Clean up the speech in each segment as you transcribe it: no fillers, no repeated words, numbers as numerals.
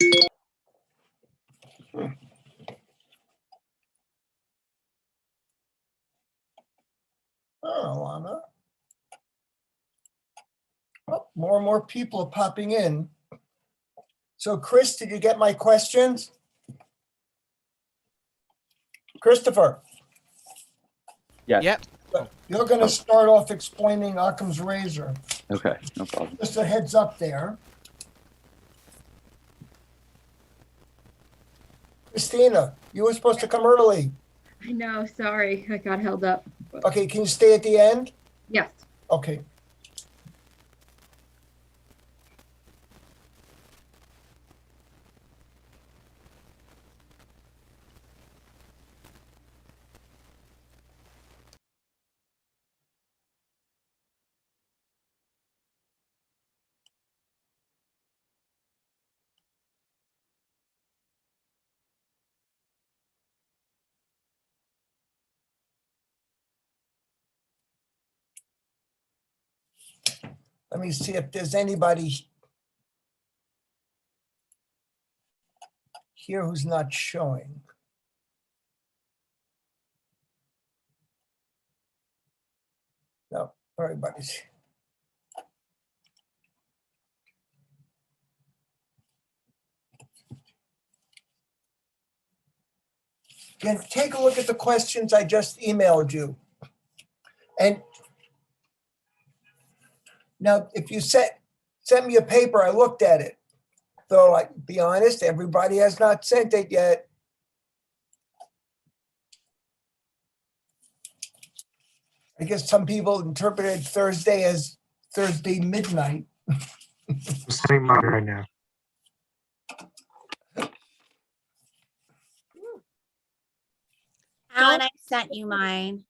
Oh, Alana. Oh, more and more people are popping in. So Chris, did you get my questions? Christopher, Yes. Yep. you're going to start off explaining Occam's razor. Okay, no problem. Just a heads up there. Christina, you were supposed to come early. I know, sorry, I got held up. Okay, can you stay at the end? Yes. Okay. Let me see if there's anybody here who's not showing. No, everybody's. Again, take a look at the questions I just emailed you. And now, if you sent me a paper, I looked at it. Though, I be honest, everybody has not sent it yet. I guess some people interpreted Thursday as Thursday midnight. I'm sending mine right now. Alan, I sent you mine.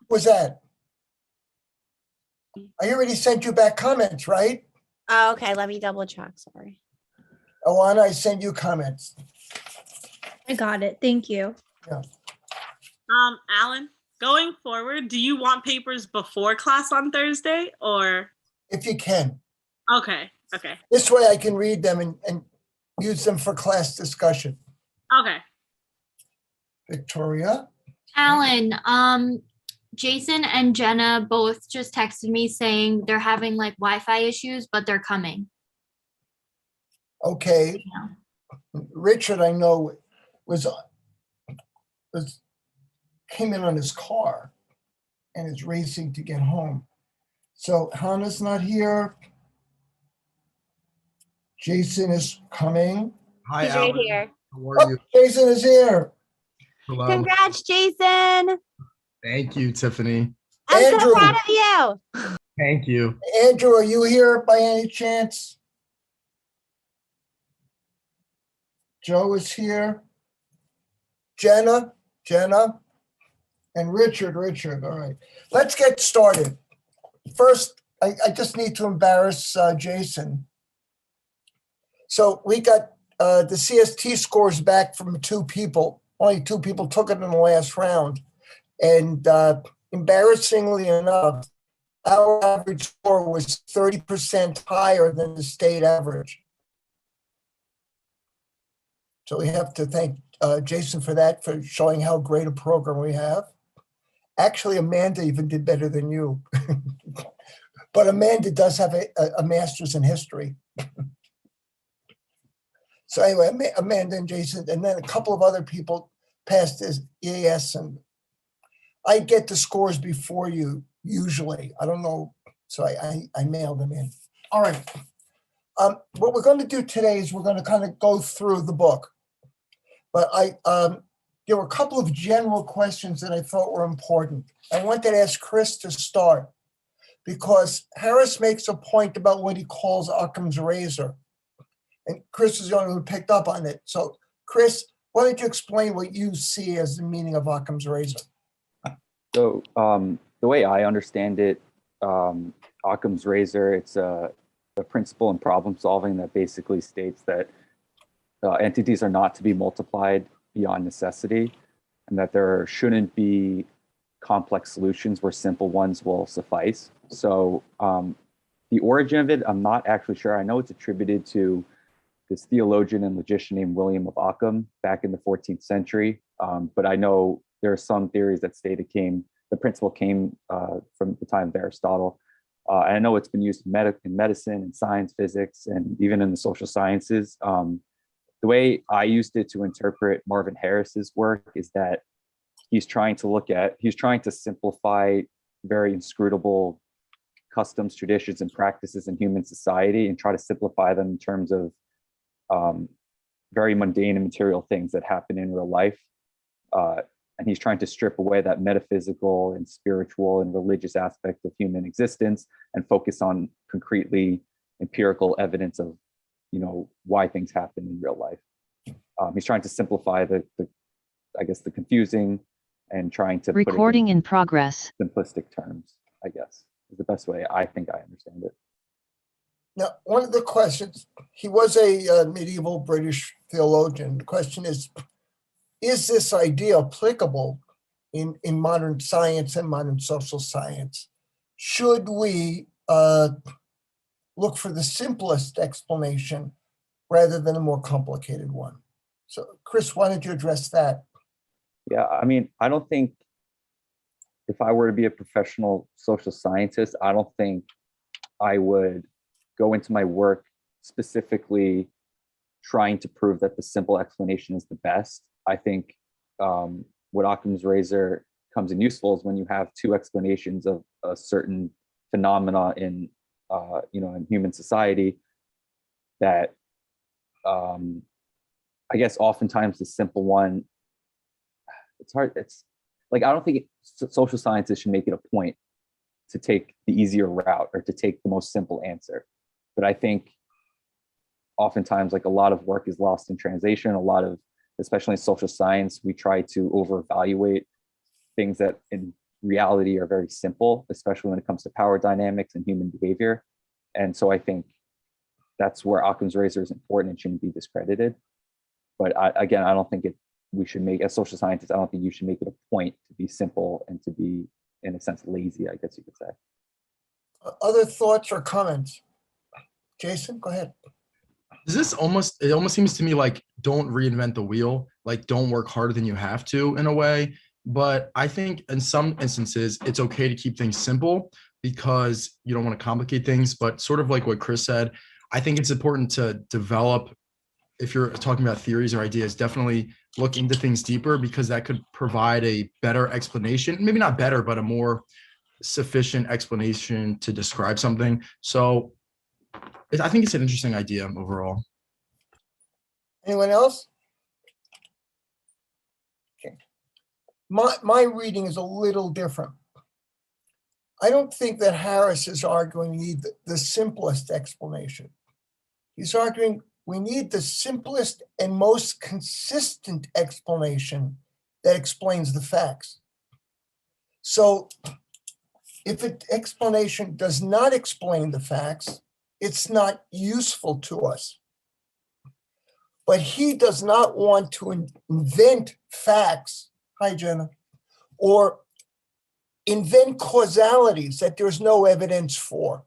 What's that? I already sent you back comments, right? Oh, okay, let me double check, sorry. Alana, I sent you comments. I got it. Thank you. Alan, going forward, do you want papers before class on Thursday or? If you can. Okay. This way I can read them and use them for class discussion. Okay. Victoria? Alan, Jason and Jenna both just texted me saying they're having like Wi-Fi issues, but they're coming. Okay. Richard, I know, came in on his car and is racing to get home. So Hannah's not here. Jason is coming. Hi, He's right here. How are you? Jason is here. Hello. Congrats, Jason. Thank you, Tiffany. I'm Andrew. so proud of you. Thank you. Andrew, are you here by any chance? Joe is here. Jenna, and Richard. All right, let's get started. First, I just need to embarrass Jason. So we got the CST scores back from 2 people. Only 2 people took it in the last round. And embarrassingly enough, our average score was 30% higher than the state average. So we have to thank Jason for that, for showing how great a program we have. Actually, Amanda even did better than you. But Amanda does have a master's in history. So anyway, Amanda and Jason, and then a couple of other people passed as EAS, and I get the scores before you usually. I don't know, so I mail them in. All right. What we're going to do today is we're going to kind of go through the book. But there were a couple of general questions that I thought were important. I wanted to ask Chris to start because Harris makes a point about what he calls Occam's razor. And Chris is the only one who picked up on it. So Chris, why don't you explain what you see as the meaning of Occam's razor? So the way I understand it, Occam's razor, it's a principle in problem solving that basically states that entities are not to be multiplied beyond necessity, and that there shouldn't be complex solutions where simple ones will suffice. So the origin of it, I'm not actually sure. I know it's attributed to this theologian and logician named William of Ockham back in the 14th century. But I know there are some theories that state the principle came from the time of Aristotle. And I know it's been used in medicine and science, physics, and even in the social sciences. The way I used it to interpret Marvin Harris's work is that he's trying to simplify very inscrutable customs, traditions, and practices in human society and try to simplify them in terms of very mundane and material things that happen in real life. And he's trying to strip away that metaphysical and spiritual and religious aspect of human existence and focus on concretely empirical evidence of, why things happen in real life. He's trying to simplify the confusing and trying to Recording put it in progress. simplistic terms, I guess, is the best way I think I understand it. Now, one of the questions, he was a medieval British theologian. The question is this idea applicable in modern science and modern social science? Should we look for the simplest explanation rather than a more complicated one? So, Chris, why don't you address that? Yeah, I mean, I don't think if I were to be a professional social scientist, I don't think I would go into my work specifically trying to prove that the simple explanation is the best. I think what Occam's razor comes in useful is when you have two explanations of a certain phenomena in human society that I guess oftentimes the simple one, it's hard. It's like, I don't think social scientists should make it a point to take the easier route or to take the most simple answer. But I think oftentimes, like, a lot of work is lost in translation. A lot of, especially in social science, we try to over-evaluate things that in reality are very simple, especially when it comes to power dynamics and human behavior. And so I think that's where Occam's razor is important and shouldn't be discredited. But I don't think we should make, as social scientists, I don't think you should make it a point to be simple and to be, in a sense, lazy, I guess you could say. Other thoughts or comments? Jason, go ahead. It almost seems to me like don't reinvent the wheel, like don't work harder than you have to in a way. But I think in some instances, it's okay to keep things simple because you don't want to complicate things. But sort of like what Chris said, I think it's important to develop, if you're talking about theories or ideas, definitely look into things deeper because that could provide a better explanation, maybe not better, but a more sufficient explanation to describe something. So I think it's an interesting idea overall. Anyone else? Okay. My reading is a little different. I don't think that Harris is arguing we need the simplest explanation. He's arguing we need the simplest and most consistent explanation that explains the facts. So if an explanation does not explain the facts, it's not useful to us. But he does not want to invent facts, hi Jenna, or invent causalities that there's no evidence for.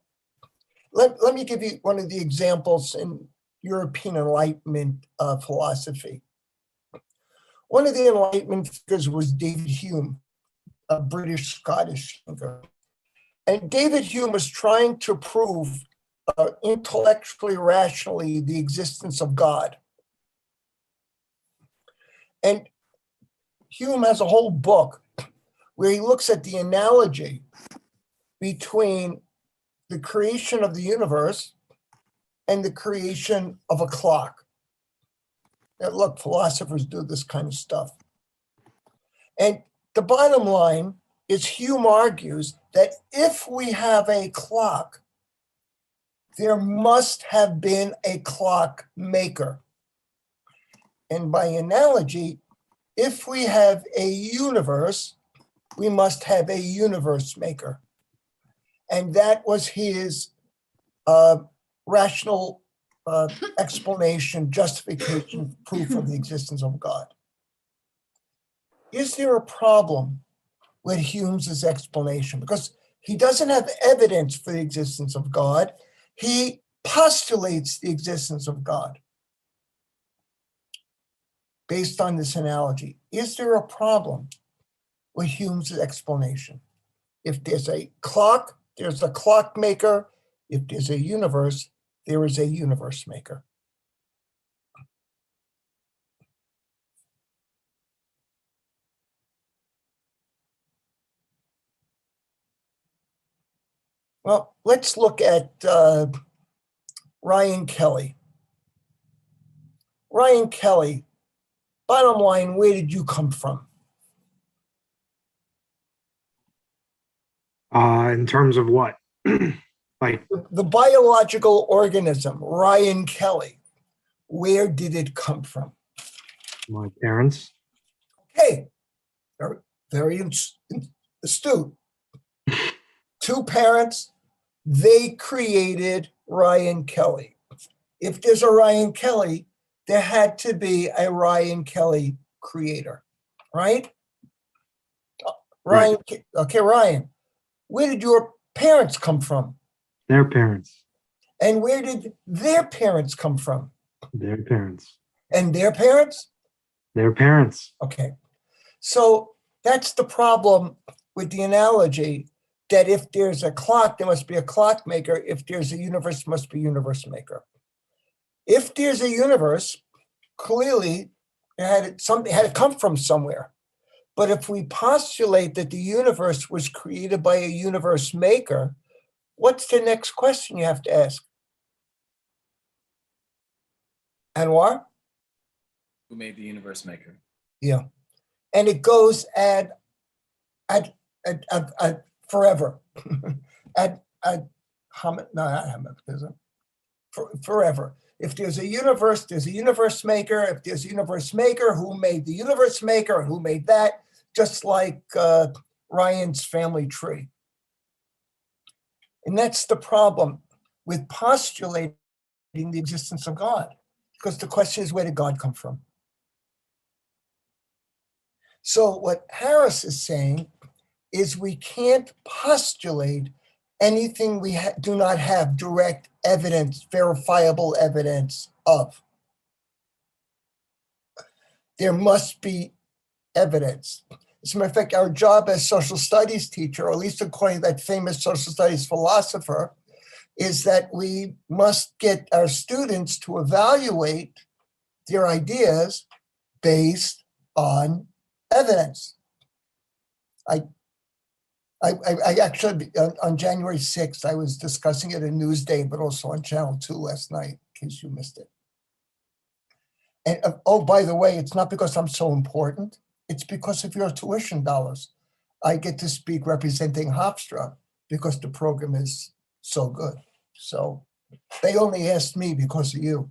Let me give you one of the examples in European Enlightenment philosophy. One of the Enlightenment figures was David Hume, a British Scottish thinker. And David Hume was trying to prove intellectually, rationally, the existence of God. And Hume has a whole book where he looks at the analogy between the creation of the universe and the creation of a clock. Now, look, philosophers do this kind of stuff. And the bottom line is Hume argues that if we have a clock, there must have been a clock maker. And by analogy, if we have a universe, we must have a universe maker. And that was his rational explanation, justification, proof of the existence of God. Is there a problem with Hume's explanation? Because he doesn't have evidence for the existence of God. He postulates the existence of God. based on this analogy. Is there a problem with Hume's explanation? If there's a clock, there's a clock maker. If there's a universe, there is a universe maker. Well, let's look at Ryan Kelly. Ryan Kelly, bottom line, where did you come from? In terms of what? Like, The biological organism, Ryan Kelly, where did it come from? my parents. Okay, very astute. Two parents, they created Ryan Kelly. If there's a Ryan Kelly, there had to be a Ryan Kelly creator, right? Ryan, okay, Ryan, where did your parents come from? Their parents. And where did their parents come from? Their parents. And their parents? Their parents. Okay. So that's the problem with the analogy that if there's a clock, there must be a clock maker. If there's a universe, must be a universe maker. If there's a universe, clearly it had to come from somewhere. But if we postulate that the universe was created by a universe maker, what's the next question you have to ask? Anwar? Who made the universe maker? Yeah. And it goes at forever. Forever. If there's a universe maker. If there's a universe maker, who made the universe maker and who made that? Just like Ryan's family tree. And that's the problem with postulating the existence of God, because the question is, where did God come from? So what Harris is saying is we can't postulate anything we do not have direct evidence, verifiable evidence of. There must be evidence. As a matter of fact, our job as social studies teacher, or at least according to that famous social studies philosopher, is that we must get our students to evaluate their ideas based on evidence. I actually, on January 6th, I was discussing it in Newsday, but also on Channel 2 last night, in case you missed it. And oh, by the way, it's not because I'm so important. It's because of your tuition dollars. I get to speak representing Hofstra because the program is so good. So they only asked me because of you.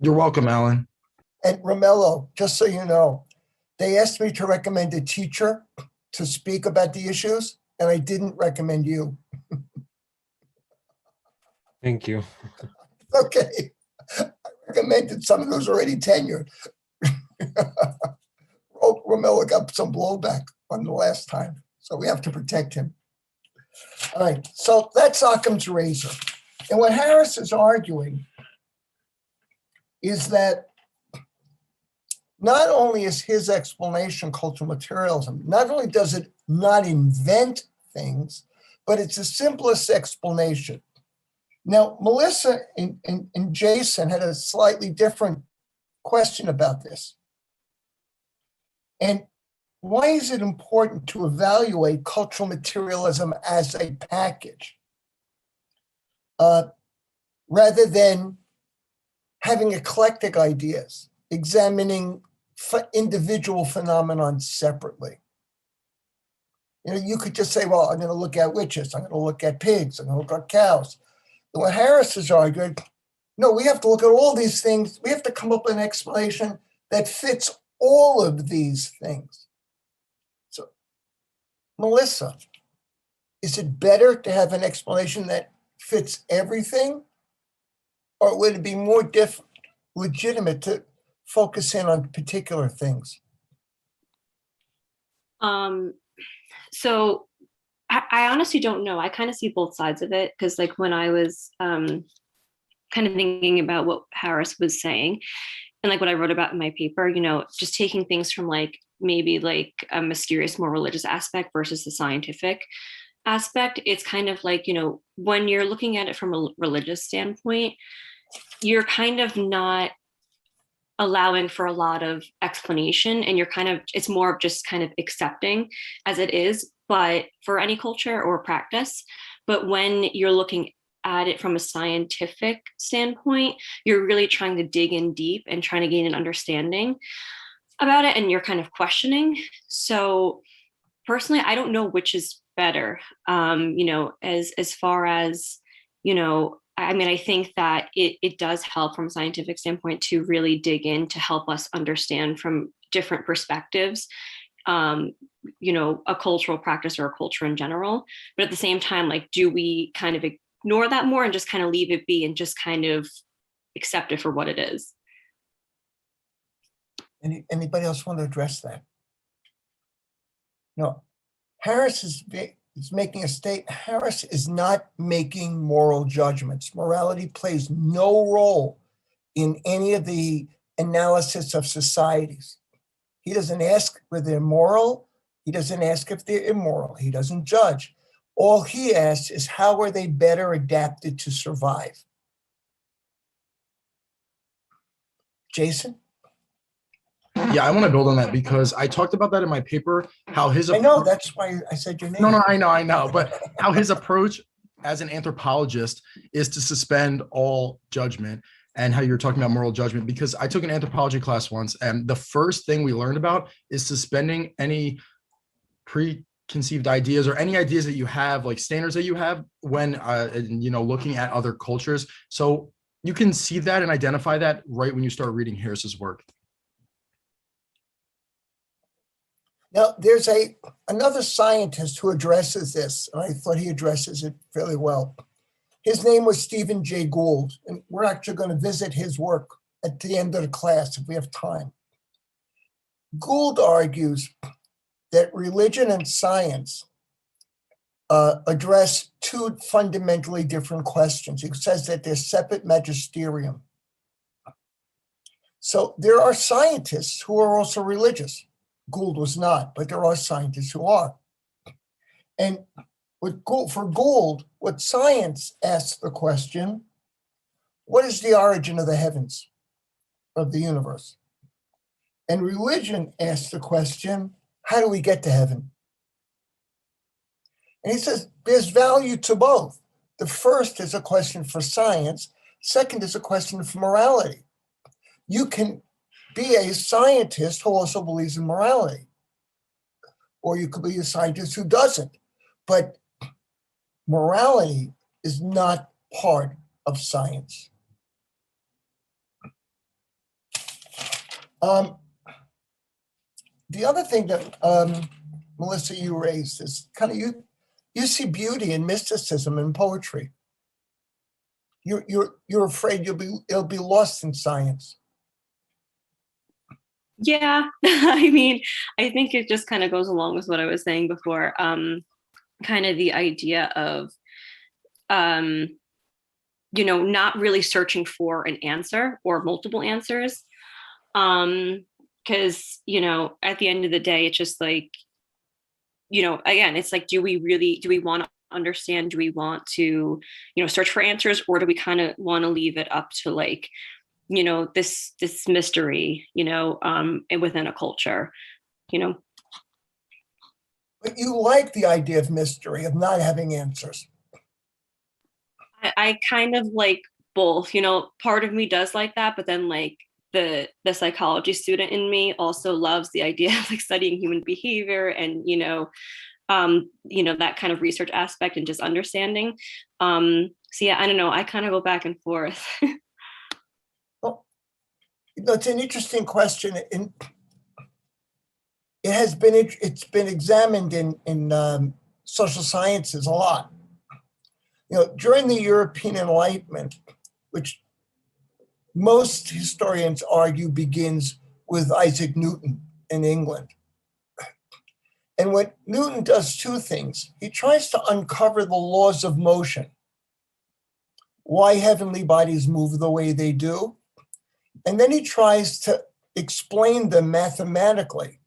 You're welcome, Alan. And Romello, just so you know, they asked me to recommend a teacher to speak about the issues, and I didn't recommend you. Thank you. Okay. I recommended someone who's already tenured. Romello got some blowback on the last time, so we have to protect him. All right, so that's Occam's razor. And what Harris is arguing is that not only is his explanation cultural materialism, not only does it not invent things, but it's the simplest explanation. Now, Melissa and Jason had a slightly different question about this. And why is it important to evaluate cultural materialism as a package rather than having eclectic ideas, examining individual phenomenon separately? You know, you could just say, well, I'm going to look at witches, I'm going to look at pigs, I'm going to look at cows. And what Harris has argued, no, we have to look at all these things. We have to come up with an explanation that fits all of these things. So, Melissa, is it better to have an explanation that fits everything? Or would it be more legitimate to focus in on particular things? So I honestly don't know. I kind of see both sides of it because, like, when I was kind of thinking about what Harris was saying and like what I wrote about in my paper, just taking things from like maybe like a mysterious, more religious aspect versus the scientific aspect. It's kind of like, when you're looking at it from a religious standpoint, you're kind of not allowing for a lot of explanation, and it's more of just kind of accepting as it is, but for any culture or practice. But when you're looking at it from a scientific standpoint, you're really trying to dig in deep and trying to gain an understanding about it, and you're kind of questioning. So personally, I don't know which is better. As far as, I think that it does help from a scientific standpoint to really dig in to help us understand from different perspectives, a cultural practice or a culture in general. But at the same time, like, do we kind of ignore that more and just kind of leave it be and just kind of accept it for what it is? Anybody else want to address that? No. Harris is making a statement. Harris is not making moral judgments. Morality plays no role in any of the analysis of societies. He doesn't ask whether they're moral. He doesn't ask if they're immoral. He doesn't judge. All he asks is, how are they better adapted to survive? Jason? Yeah, I want to build on that because I talked about that in my paper, how his I know, that's why I said your name. No, I know. But how his approach as an anthropologist is to suspend all judgment, and how you're talking about moral judgment, because I took an anthropology class once, and the first thing we learned about is suspending any preconceived ideas or any ideas that you have, like standards that you have when, looking at other cultures. So you can see that and identify that right when you start reading Harris's work. Now, there's another scientist who addresses this, and I thought he addresses it fairly well. His name was Stephen Jay Gould, and we're actually going to visit his work at the end of the class if we have time. Gould argues that religion and science address two fundamentally different questions. He says that they're separate magisterium. So there are scientists who are also religious. Gould was not, but there are scientists who are. And for Gould, what science asks the question, what is the origin of the heavens, of the universe? And religion asks the question, how do we get to heaven? And he says there's value to both. The first is a question for science. Second is a question for morality. You can be a scientist who also believes in morality, or you could be a scientist who doesn't. But morality is not part of science. The other thing that Melissa, you raised is kind of you see beauty in mysticism and poetry. You're afraid it'll be lost in science. Yeah, I think it just kind of goes along with what I was saying before. Kind of the idea of, not really searching for an answer or multiple answers. Because, at the end of the day, it's just like, again, it's like, do we want to understand? Do we want to, search for answers, or do we kind of want to leave it up to like, this mystery, and within a culture, But you like the idea of mystery, of not having answers. I kind of like both, part of me does like that, but then like the psychology student in me also loves the idea of like studying human behavior and, that kind of research aspect and just understanding. So yeah, I don't know. I kind of go back and forth. Well, it's an interesting question. It's been examined in social sciences a lot. During the European Enlightenment, which most historians argue begins with Isaac Newton in England. And what Newton does two things. He tries to uncover the laws of motion. why heavenly bodies move the way they do. And then he tries to explain them mathematically,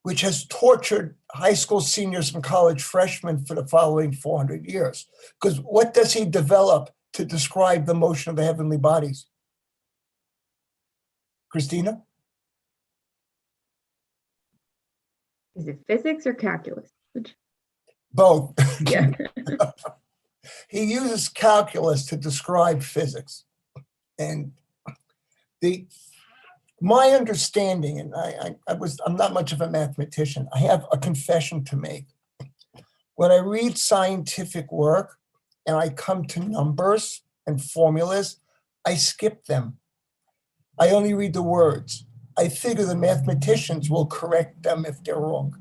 which has tortured high school seniors and college freshmen for the following 400 years. Because what does he develop to describe the motion of the heavenly bodies? Christina? Is it physics or calculus? Both. Yeah. He uses calculus to describe physics. And my understanding, and I'm not much of a mathematician, I have a confession to make. When I read scientific work and I come to numbers and formulas, I skip them. I only read the words. I figure the mathematicians will correct them if they're wrong.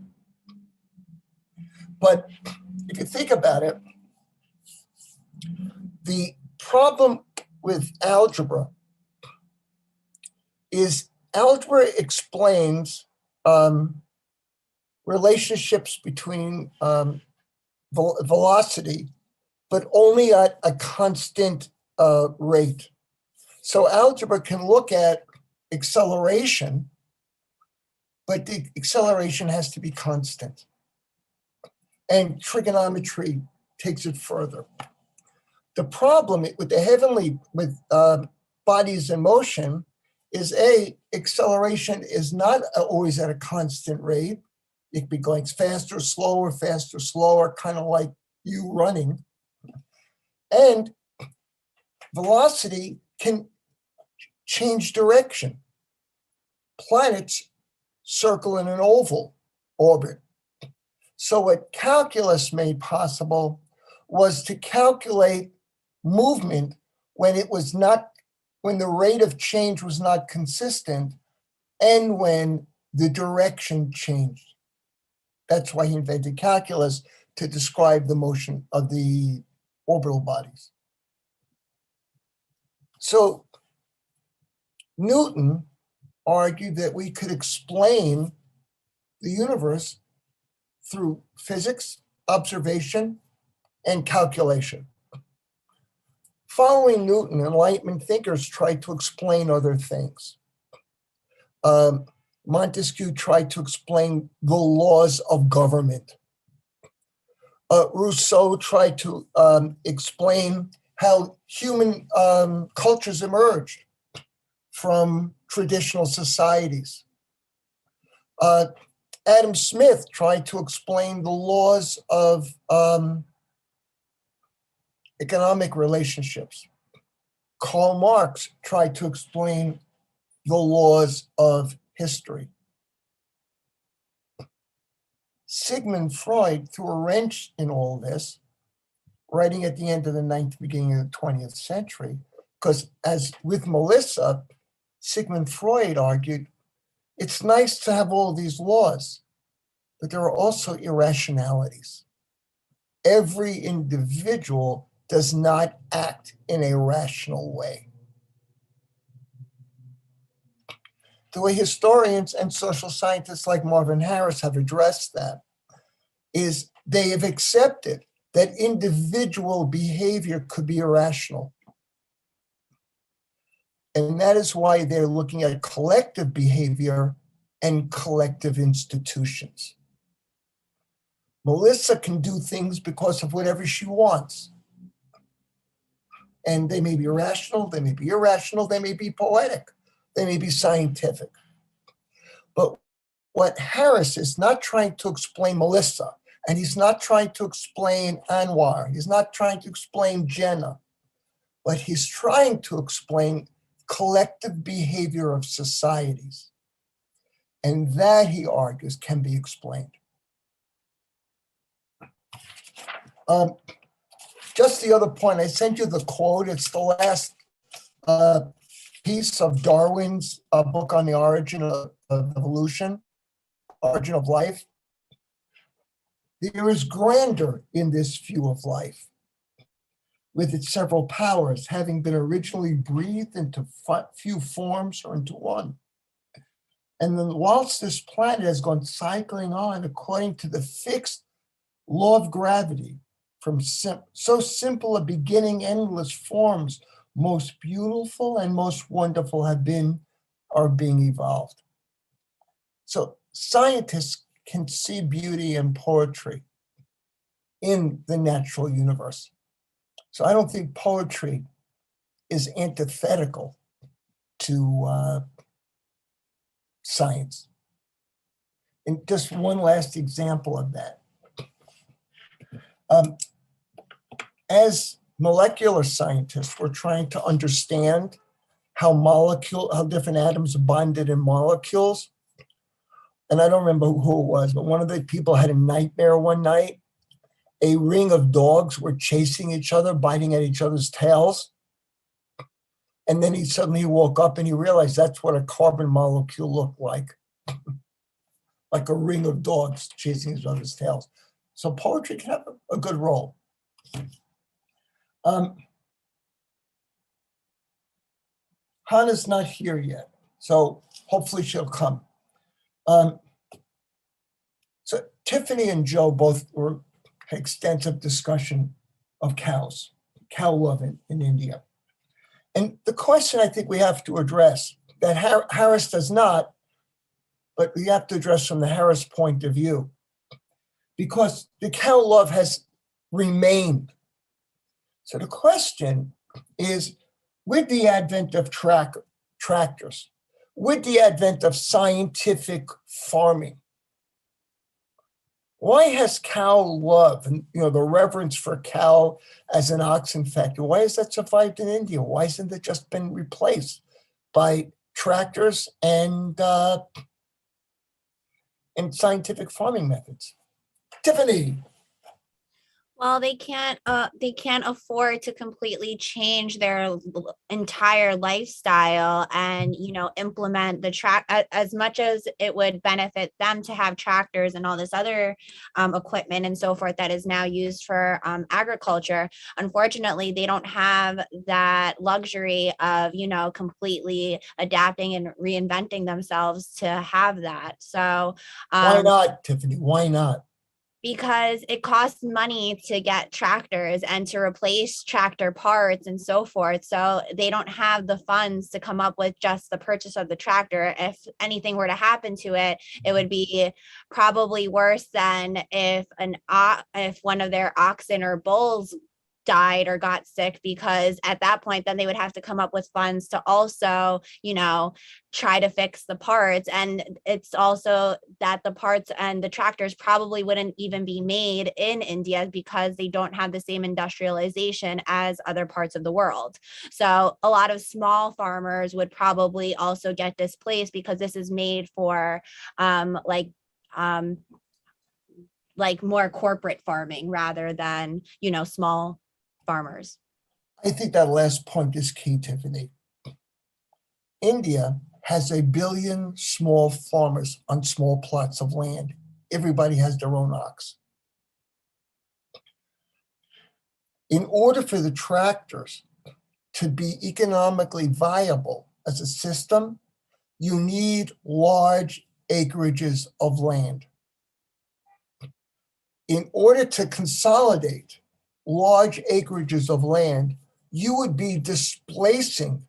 But if you think about it, the problem with algebra is algebra explains relationships between velocity, but only at a constant rate. So algebra can look at acceleration, but the acceleration has to be constant. And trigonometry takes it further. The problem with the heavenly, with bodies in motion is acceleration is not always at a constant rate. It could be going faster, slower, kind of like you running. And velocity can change direction. Planets circle in an oval orbit. So what calculus made possible was to calculate movement when the rate of change was not consistent and when the direction changed. That's why he invented calculus, to describe the motion of the orbital bodies. So Newton argued that we could explain the universe through physics, observation, and calculation. Following Newton, Enlightenment thinkers tried to explain other things. Montesquieu tried to explain the laws of government. Rousseau tried to explain how human cultures emerged from traditional societies. Adam Smith tried to explain the laws of economic relationships. Karl Marx tried to explain the laws of history. Sigmund Freud threw a wrench in all this, writing at the end of the 19th, beginning of the 20th century, because as with Melissa, Sigmund Freud argued, it's nice to have all these laws, but there are also irrationalities. Every individual does not act in a rational way. The way historians and social scientists like Marvin Harris have addressed that is they have accepted that individual behavior could be irrational. And that is why they're looking at collective behavior and collective institutions. Melissa can do things because of whatever she wants. And they may be rational, they may be irrational, they may be poetic, they may be scientific. But what Harris is not trying to explain Melissa, and he's not trying to explain Anwar, he's not trying to explain Jenna, but he's trying to explain collective behavior of societies. And that, he argues, can be explained. Just the other point, I sent you the quote. It's the last piece of Darwin's book on the origin of evolution, origin of life. There is grandeur in this view of life, with its several powers having been originally breathed into few forms or into one. And then whilst this planet has gone cycling on according to the fixed law of gravity, from so simple a beginning, endless forms, most beautiful and most wonderful are being evolved. So scientists can see beauty and poetry in the natural universe. So I don't think poetry is antithetical to science. And just one last example of that. As molecular scientists, we're trying to understand how different atoms are bonded in molecules. And I don't remember who it was, but one of the people had a nightmare one night. A ring of dogs were chasing each other, biting at each other's tails. And then he suddenly woke up and he realized that's what a carbon molecule looked like a ring of dogs chasing each other's tails. So poetry can have a good role. Hannah's not here yet, so hopefully she'll come. So Tiffany and Joe both had extensive discussion of cows, cow love in India. And the question I think we have to address, that Harris does not, but we have to address from the Harris point of view, because the cow love has remained. So the question is, with the advent of tractors, with the advent of scientific farming, why has cow love and the reverence for cow as an oxen factor, why has that survived in India? Why hasn't it just been replaced by tractors and scientific farming methods? Tiffany. Well, they can't afford to completely change their entire lifestyle and, implement the as much as it would benefit them to have tractors and all this other equipment and so forth that is now used for agriculture. Unfortunately, they don't have that luxury of, completely adapting and reinventing themselves to have that. So why not, Tiffany? Why not? Because it costs money to get tractors and to replace tractor parts and so forth. So they don't have the funds to come up with just the purchase of the tractor. If anything were to happen to it, it would be probably worse than if one of their oxen or bulls died or got sick, because at that point then they would have to come up with funds to also try to fix the parts. And it's also that the parts and the tractors probably wouldn't even be made in India because they don't have the same industrialization as other parts of the world. So a lot of small farmers would probably also get displaced because this is made for like more corporate farming rather than small farmers. I think that last point is key, Tiffany. India has 1 billion small farmers on small plots of land. Everybody has their own ox. In order for the tractors to be economically viable as a system, you need large acreages of land. In order to consolidate large acreages of land, you would be displacing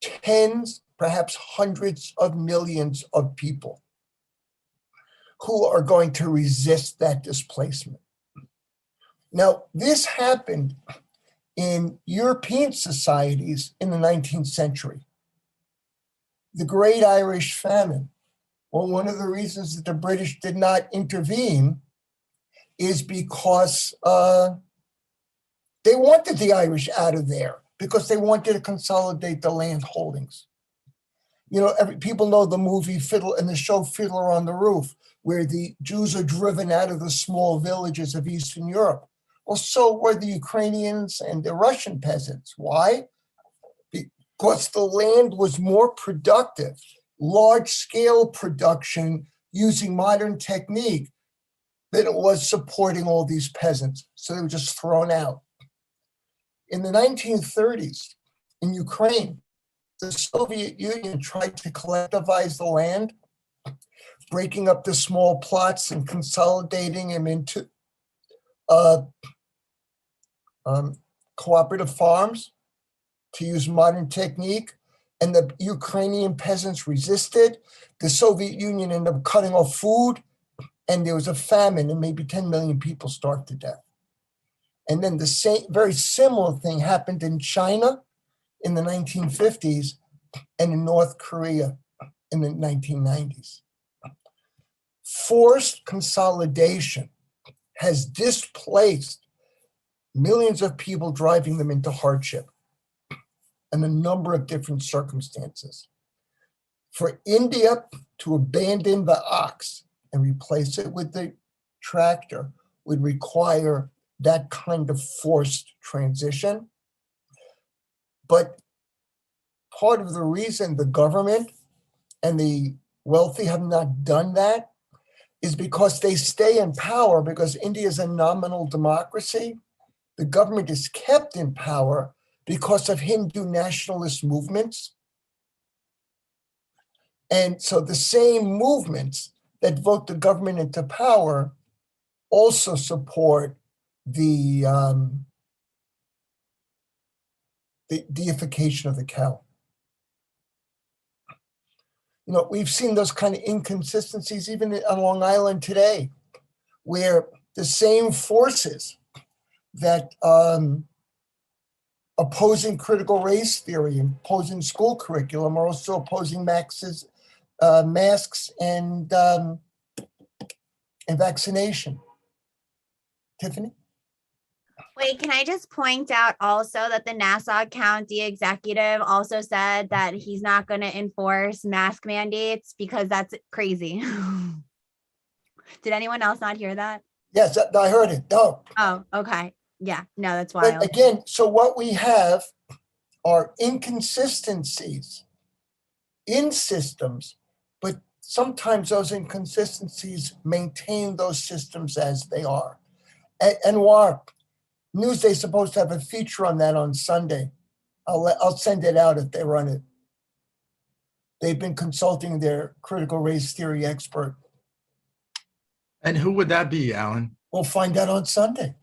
tens, perhaps hundreds of millions of people who are going to resist that displacement. Now, this happened in European societies in the 19th century. The Great Irish Famine. Well, one of the reasons that the British did not intervene is because they wanted the Irish out of there, because they wanted to consolidate the land holdings. People know the movie and the show Fiddler on the Roof, where the Jews are driven out of the small villages of Eastern Europe. Well, so were the Ukrainians and the Russian peasants. Why? Because the land was more productive, large-scale production using modern technique, than it was supporting all these peasants. So they were just thrown out. In the 1930s, in Ukraine, the Soviet Union tried to collectivize the land, breaking up the small plots and consolidating them into cooperative farms to use modern technique, and the Ukrainian peasants resisted. The Soviet Union ended up cutting off food, and there was a famine, and maybe 10 million people starved to death. And then the same, very similar thing happened in China in the 1950s and in North Korea in the 1990s. Forced consolidation has displaced millions of people, driving them into hardship in a number of different circumstances. For India to abandon the ox and replace it with the tractor would require that kind of forced transition. But part of the reason the government and the wealthy have not done that is because they stay in power, because India is a nominal democracy. The government is kept in power because of Hindu nationalist movements. And so the same movements that vote the government into power also support the deification of the cow. You know, we've seen those kind of inconsistencies even on Long Island today, where the same forces that opposing critical race theory and opposing school curriculum are also opposing masks and vaccination. Tiffany? Wait, can I just point out also that the Nassau County executive also said that he's not going to enforce mask mandates because that's crazy. Did anyone else not hear that? Yes, I heard it. No. Oh, okay. Yeah, no, that's But wild. again, so what we have are inconsistencies in systems, but sometimes those inconsistencies maintain those systems as they are. And Newsday's supposed to have a feature on that on Sunday. I'll send it out if they run it. They've been consulting their critical race theory expert. And who would that be, Alan? We'll find out on Sunday.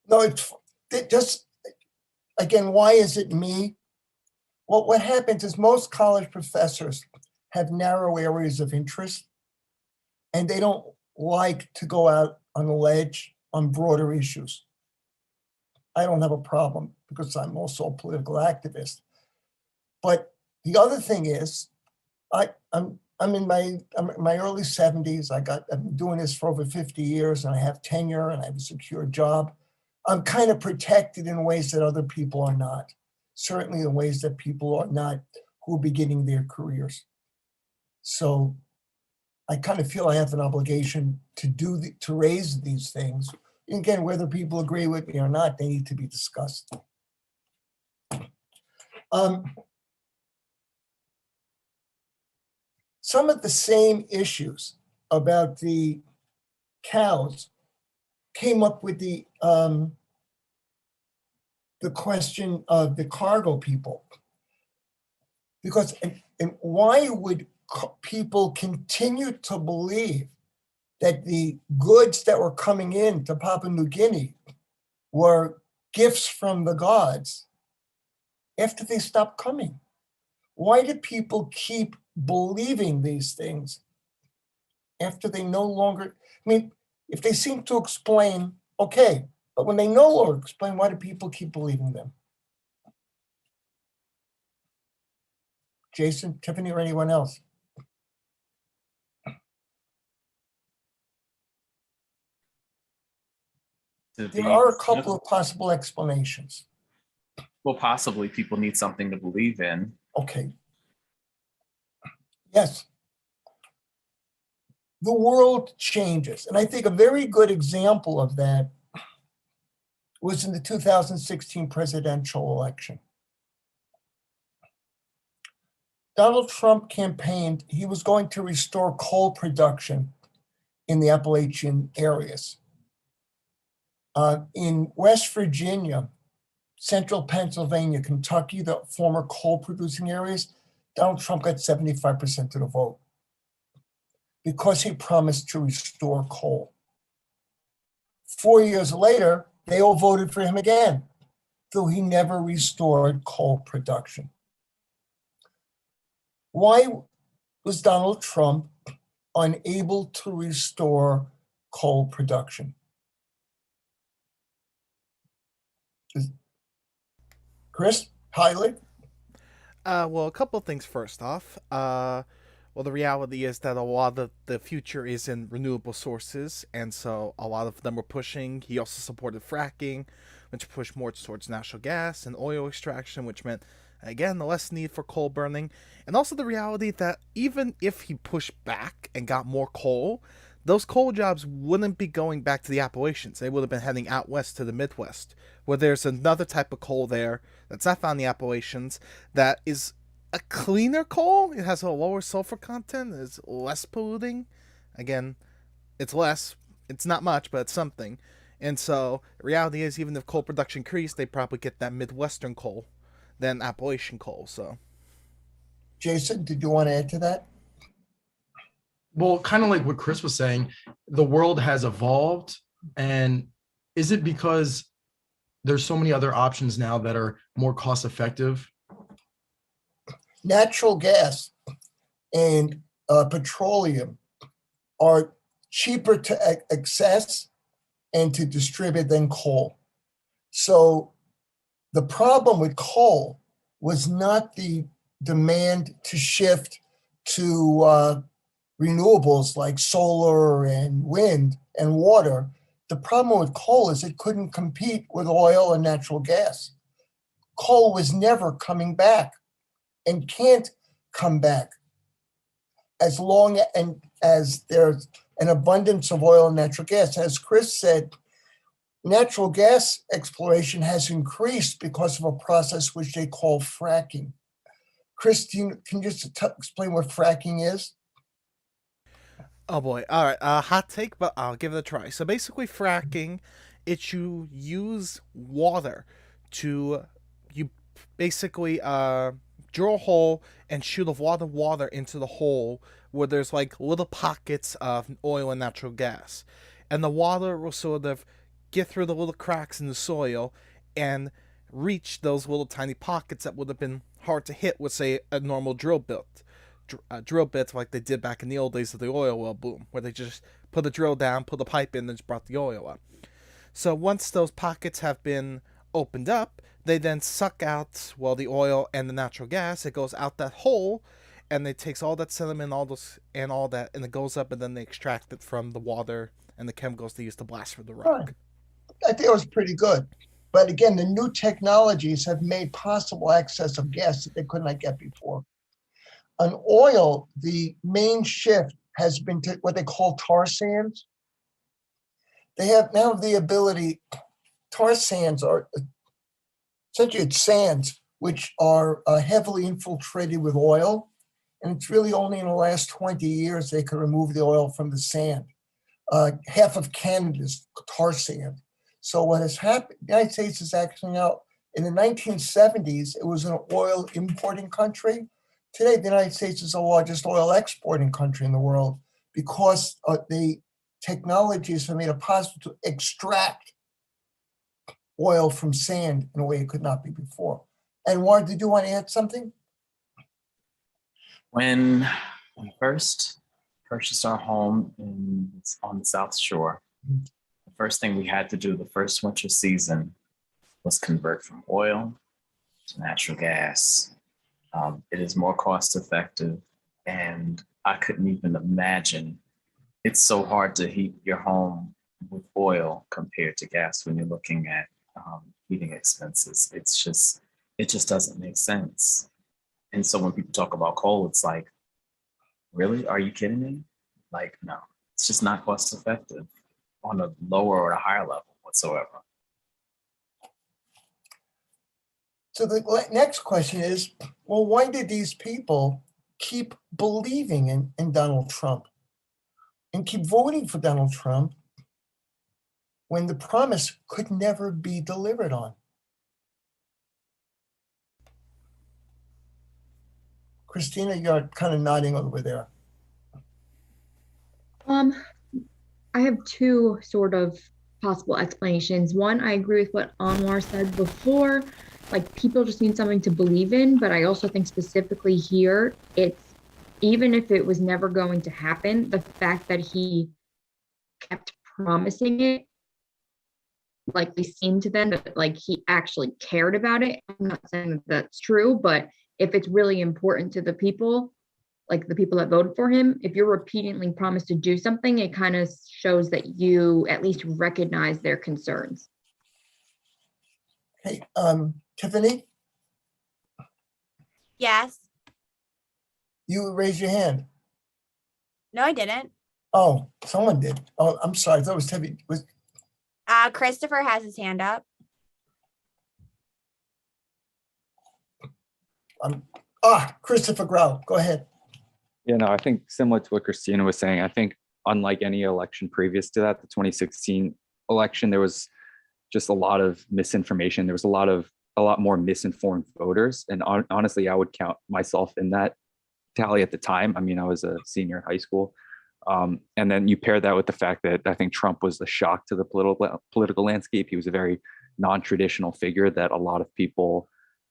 No, it's just, again, why is it me? Well, what happens is most college professors have narrow areas of interest, and they don't like to go out on a ledge on broader issues. I don't have a problem because I'm also a political activist. But the other thing is, I'm in my early 70s. I've been doing this for over 50 years, and I have tenure, and I have a secure job. I'm kind of protected in ways that other people are not. Certainly in ways that people are not who are beginning their careers. So I kind of feel I have an obligation to raise these things. And again, whether people agree with me or not, they need to be discussed. Some of the same issues about the cows came up with the question of the cargo people. Because and why would people continue to believe that the goods that were coming in to Papua New Guinea were gifts from the gods after they stopped coming? Why do people keep believing these things after they no longer, I mean, if they seem to explain, okay, but when they no longer explain, why do people keep believing them? Jason, Tiffany, or anyone else? There are a couple of possible explanations. Well, possibly people need something to believe in. Okay. Yes. The world changes. And I think a very good example of that was in the 2016 presidential election. Donald Trump campaigned, he was going to restore coal production in the Appalachian areas. In West Virginia, Central Pennsylvania, Kentucky, the former coal producing areas, Donald Trump got 75% of the vote because he promised to restore coal. 4 years later, they all voted for him again, though he never restored coal production. Why was Donald Trump unable to restore coal production? Chris, Hiley? Well, a couple of things first off. Well, the reality is that a lot of the future is in renewable sources, and so a lot of them were pushing. He also supported fracking, which pushed more towards natural gas and oil extraction, which meant, again, the less need for coal burning. And also the reality that even if he pushed back and got more coal, those coal jobs wouldn't be going back to the Appalachians. They would have been heading out west to the Midwest, where there's another type of coal there that's not found in the Appalachians that is a cleaner coal. It has a lower sulfur content. It's less polluting. Again, it's less. It's not much, but it's something. And so the reality is, even if coal production increased, they probably get that Midwestern coal than Appalachian coal. So, Jason, did you want to add to that? Well, kind of like what Chris was saying, the world has evolved. And is it because there's so many other options now that are more cost effective? Natural gas and petroleum are cheaper to access and to distribute than coal. So the problem with coal was not the demand to shift to renewables like solar and wind and water. The problem with coal is it couldn't compete with oil and natural gas. Coal was never coming back and can't come back as long as there's an abundance of oil and natural gas. As Chris said, natural gas exploration has increased because of a process which they call fracking. Christine, can you just explain what fracking is? oh boy. All right. Hot take, but I'll give it a try. So basically, fracking, it's you use water to, you basically drill a hole and shoot a lot of water into the hole where there's like little pockets of oil and natural gas. And the water will sort of get through the little cracks in the soil and reach those little tiny pockets that would have been hard to hit with, say, a normal drill bit. Drill bits like they did back in the old days of the oil well boom, where they just put a drill down, put a pipe in, and just brought the oil up. So once those pockets have been opened up, they then suck out, well, the oil and the natural gas. It goes out that hole, and it takes all that sediment, all that, and it goes up, and then they extract it from the water and the chemicals they use to blast for the rock. I think it was pretty good. But again, the new technologies have made possible access of gas that they could not get before. On oil, the main shift has been to what they call tar sands. They have now the ability, tar sands are essentially it's sands which are heavily infiltrated with oil. And it's really only in the last 20 years they could remove the oil from the sand. Half of Canada's tar sand. So what has happened, the United States is actually now, in the 1970s, it was an oil importing country. Today, the United States is the largest oil exporting country in the world because the technologies have made it possible to extract oil from sand in a way it could not be before. And Warren, did you want to add something? When we first purchased our home on the South Shore, the first thing we had to do the first winter season was convert from oil to natural gas. It is more cost effective, and I couldn't even imagine. It's so hard to heat your home with oil compared to gas when you're looking at heating expenses. It just doesn't make sense. And so when people talk about coal, it's like, really? Are you kidding me? Like, no, it's just not cost effective on a lower or a higher level whatsoever. So the next question is, well, why did these people keep believing in Donald Trump and keep voting for Donald Trump when the promise could never be delivered on? Christina, you're kind of nodding over there. I have two sort of possible explanations. One, I agree with what Anwar said before. Like, people just need something to believe in, but I also think specifically here, it's even if it was never going to happen, the fact that he kept promising it likely seemed to them that like he actually cared about it. I'm not saying that that's true, but if it's really important to the people, like the people that voted for him, if you're repeatedly promised to do something, it kind of shows that you at least recognize their concerns. Hey, Tiffany, Yes. you raised your hand. No, I didn't. Oh, someone did. Oh, I'm sorry. I thought it was Tiffany. Christopher has his hand up. Christopher Grau, go ahead. Yeah, no, I think similar to what Christina was saying, I think unlike any election previous to that, the 2016 election, there was just a lot of misinformation. There was a lot more misinformed voters. And honestly, I would count myself in that tally at the time. I mean, I was a senior in high school. And then you pair that with the fact that I think Trump was a shock to the political landscape. He was a very non-traditional figure that a lot of people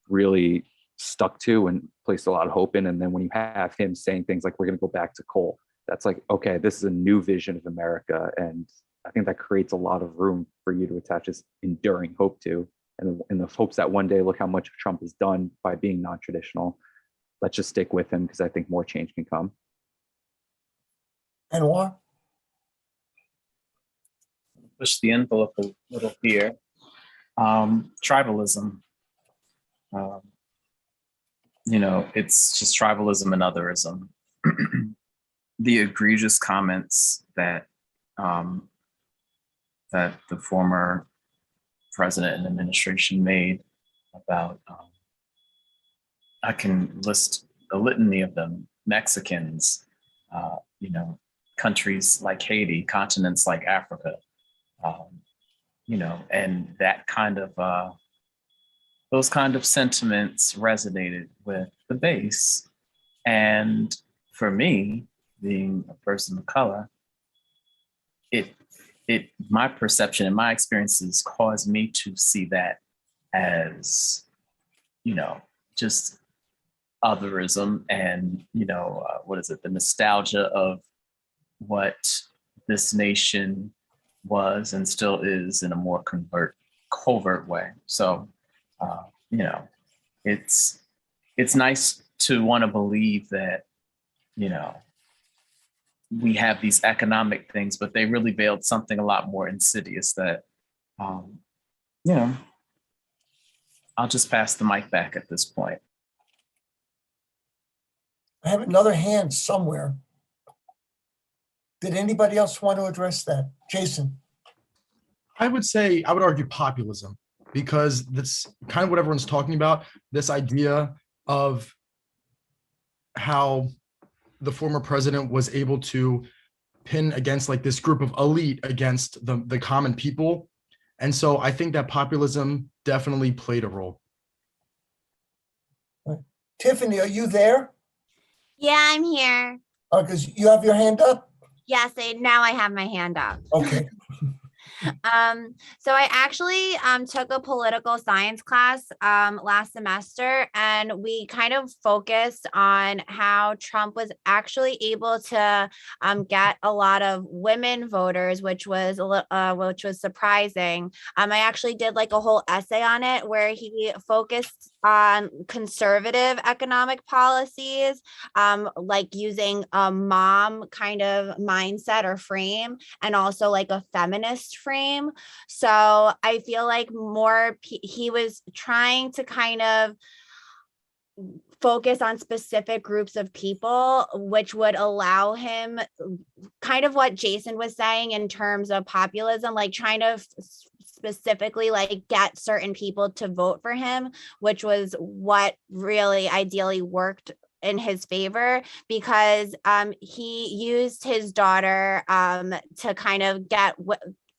really stuck to and placed a lot of hope in. And then when you have him saying things like, we're going to go back to coal, that's like, okay, this is a new vision of America. And I think that creates a lot of room for you to attach this enduring hope to, and in the hopes that one day, look how much Trump has done by being non-traditional. Let's just stick with him because I think more change can come. Anwar? Push the envelope a little here. Tribalism. It's just tribalism and otherism. The egregious comments that that the former president and administration made about, I can list a litany of them: Mexicans, countries like Haiti, continents like Africa, and that kind of those kind of sentiments resonated with the base. And for me, being a person of color, my perception and my experiences caused me to see that as, just otherism and, the nostalgia of what this nation was and still is in a more covert way. So, it's nice to want to believe that, we have these economic things, but they really veiled something a lot more insidious that, I'll just pass the mic back at this point. I have another hand somewhere. Did anybody else want to address that? Jason? I would argue populism, because that's kind of what everyone's talking about, this idea of how the former president was able to pin against like this group of elite against the common people. And so I think that populism definitely played a role. Tiffany, are you there? Yeah, I'm here. Oh, because you have your hand up? Yes, now I have my hand up. Okay. So I actually took a political science class last semester, and we kind of focused on how Trump was actually able to get a lot of women voters, which was surprising. I actually did like a whole essay on it where he focused on conservative economic policies, like using a mom kind of mindset or frame, and also like a feminist frame. So I feel like he was trying to kind of focus on specific groups of people, which would allow him, kind of what Jason was saying in terms of populism, like trying to specifically like get certain people to vote for him, which was what really ideally worked in his favor, because he used his daughter to kind of get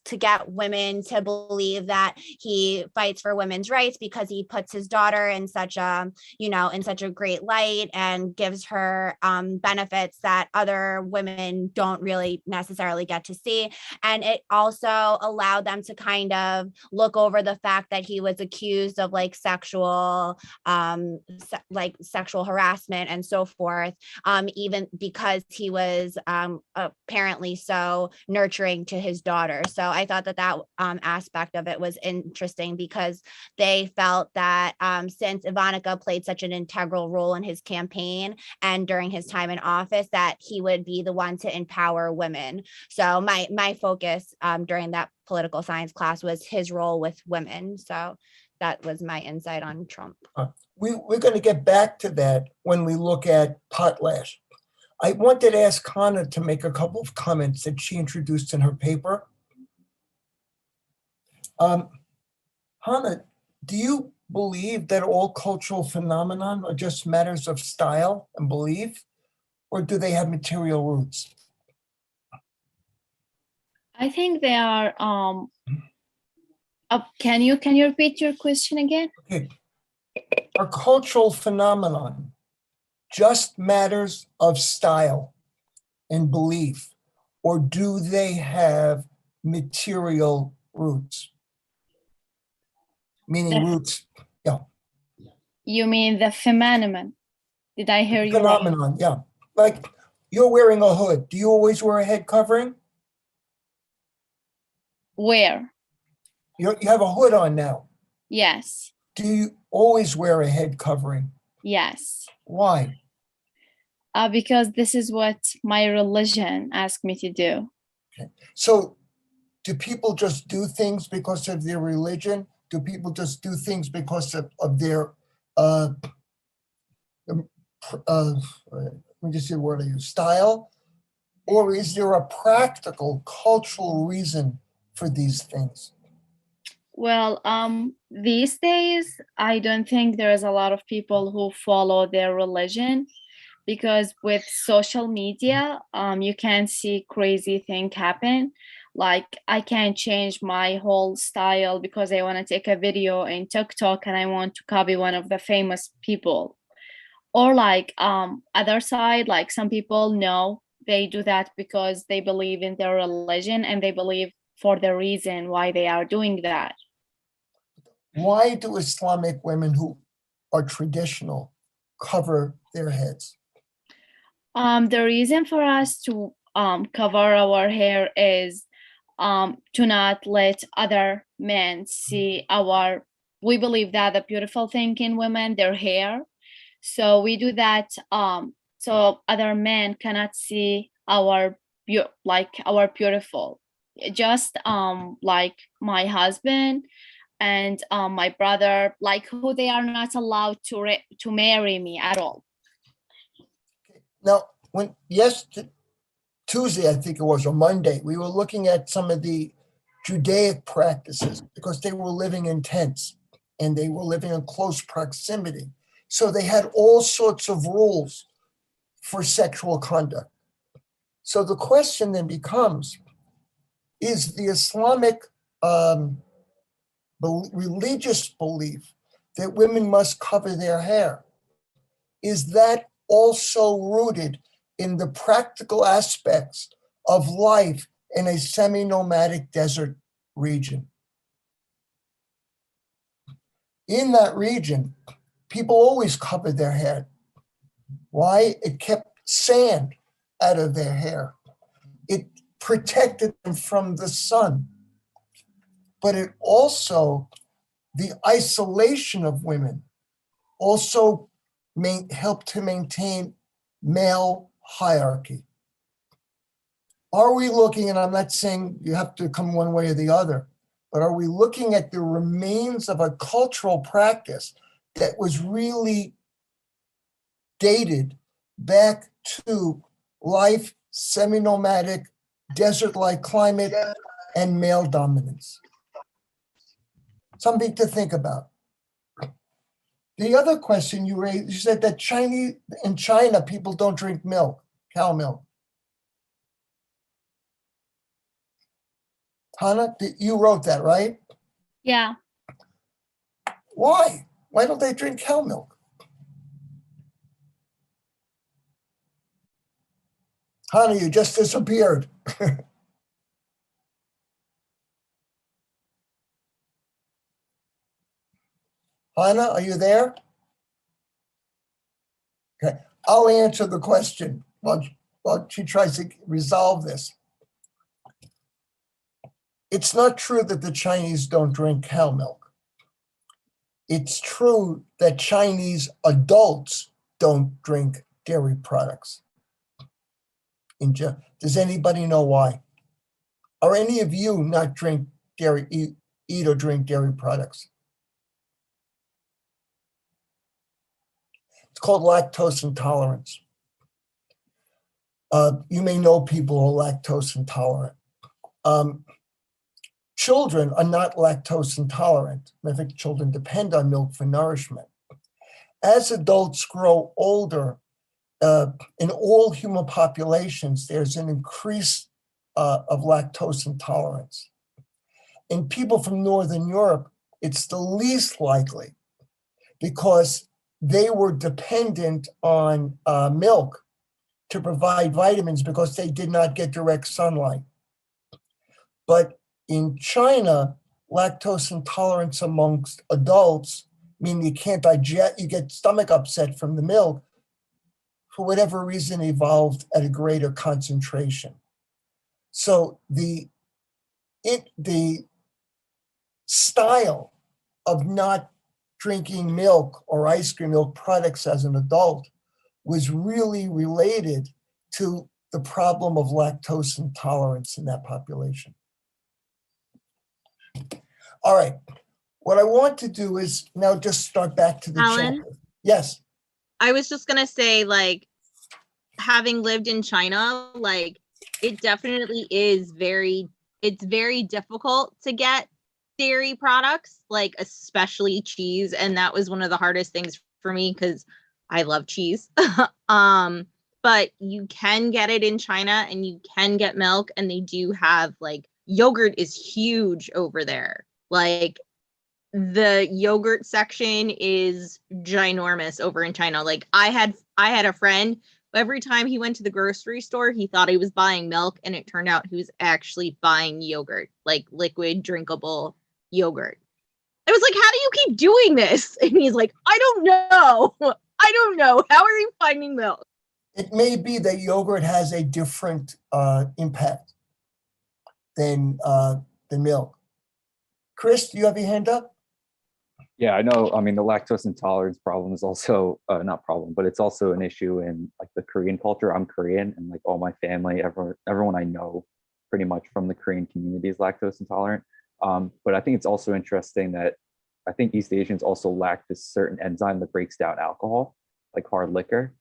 to get women to believe that he fights for women's rights because he puts his daughter in such a, in such a great light and gives her benefits that other women don't really necessarily get to see. And it also allowed them to kind of look over the fact that he was accused of like sexual harassment and so forth, even because he was apparently so nurturing to his daughter. So I thought that aspect of it was interesting because they felt that since Ivanka played such an integral role in his campaign and during his time in office, that he would be the one to empower women. So my focus during that political science class was his role with women. So that was my insight on Trump. We're going to get back to that when we look at potlatch. I wanted to ask Hannah to make a couple of comments that she introduced in her paper. Hannah, do you believe that all cultural phenomenon are just matters of style and belief, or do they have material roots? I think they are. Can you repeat your question again? Okay. Are cultural phenomenon just matters of style and belief, or do they have material roots? Meaning roots, yeah. You mean the phenomenon? Did I hear you right? Phenomenon, yeah. Like you're wearing a hood. Do you always wear a head covering? Where? You have a hood on now. Yes. Do you always wear a head covering? Yes. Why? Because this is what my religion asked me to do. Okay. So do people just do things because of their religion? Do people just do things because of their, let me just see the word I use, style? Or is there a practical cultural reason for these things? Well, these days, I don't think there is a lot of people who follow their religion, because with social media, you can see crazy things happen. Like I can't change my whole style because I want to take a video in TikTok and I want to copy one of the famous people. Or like other side, like some people know they do that because they believe in their religion and they believe for the reason why they are doing that. Why do Islamic women who are traditional cover their heads? The reason for us to cover our hair is to not let other men see we believe that the beautiful thing in women, their hair. So we do that so other men cannot see our beautiful. Just like my husband and my brother, like who they are not allowed to marry me at all. Now, Tuesday, I think it was, or Monday, we were looking at some of the Judaic practices because they were living in tents and they were living in close proximity. So they had all sorts of rules for sexual conduct. So the question then becomes, is the Islamic religious belief that women must cover their hair, is that also rooted in the practical aspects of life in a semi-nomadic desert region? In that region, people always covered their hair. Why? It kept sand out of their hair. It protected them from the sun. But it also, the isolation of women also helped to maintain male hierarchy. Are we looking, and I'm not saying you have to come one way or the other, but are we looking at the remains of a cultural practice that was really dated back to life, semi-nomadic, desert-like climate, and male dominance? Something to think about. The other question you raised, you said that in China, people don't drink milk, cow milk. Hannah, you wrote that, right? Yeah. Why? Why don't they drink cow milk? Hannah, you just disappeared. Hannah, are you there? Okay, I'll answer the question while she tries to resolve this. It's not true that the Chinese don't drink cow milk. It's true that Chinese adults don't drink dairy products. Does anybody know why? Are any of you not drink dairy, eat or drink dairy products? It's called lactose intolerance. You may know people who are lactose intolerant. Children are not lactose intolerant. I think children depend on milk for nourishment. As adults grow older, in all human populations, there's an increase of lactose intolerance. In people from Northern Europe, it's the least likely because they were dependent on milk to provide vitamins because they did not get direct sunlight. But in China, lactose intolerance amongst adults, meaning you can't digest, you get stomach upset from the milk, for whatever reason, evolved at a greater concentration. So the style of not drinking milk or ice cream milk products as an adult was really related to the problem of lactose intolerance in that population. All right, what I want to do is now just start back to the Alan? chapter. Yes. I was just gonna say, like, having lived in China, like, it definitely is it's very difficult to get dairy products, like especially cheese. And that was one of the hardest things for me because I love cheese. But you can get it in China and you can get milk, and they do have, like, yogurt is huge over there. Like, the yogurt section is ginormous over in China. Like, I had a friend, every time he went to the grocery store, he thought he was buying milk, and it turned out he was actually buying yogurt, like liquid drinkable yogurt. I was like, how do you keep doing this? And he's like, I don't know. I don't know. How are you finding milk? It may be that yogurt has a different impact than milk. Chris, do you have your hand up? Yeah, I know. I mean, the lactose intolerance problem is also not problem, but it's also an issue in like the Korean culture. I'm Korean, and like all my family, everyone I know, pretty much from the Korean community is lactose intolerant. But I think it's also interesting that I think East Asians also lack this certain enzyme that breaks down alcohol, like hard liquor.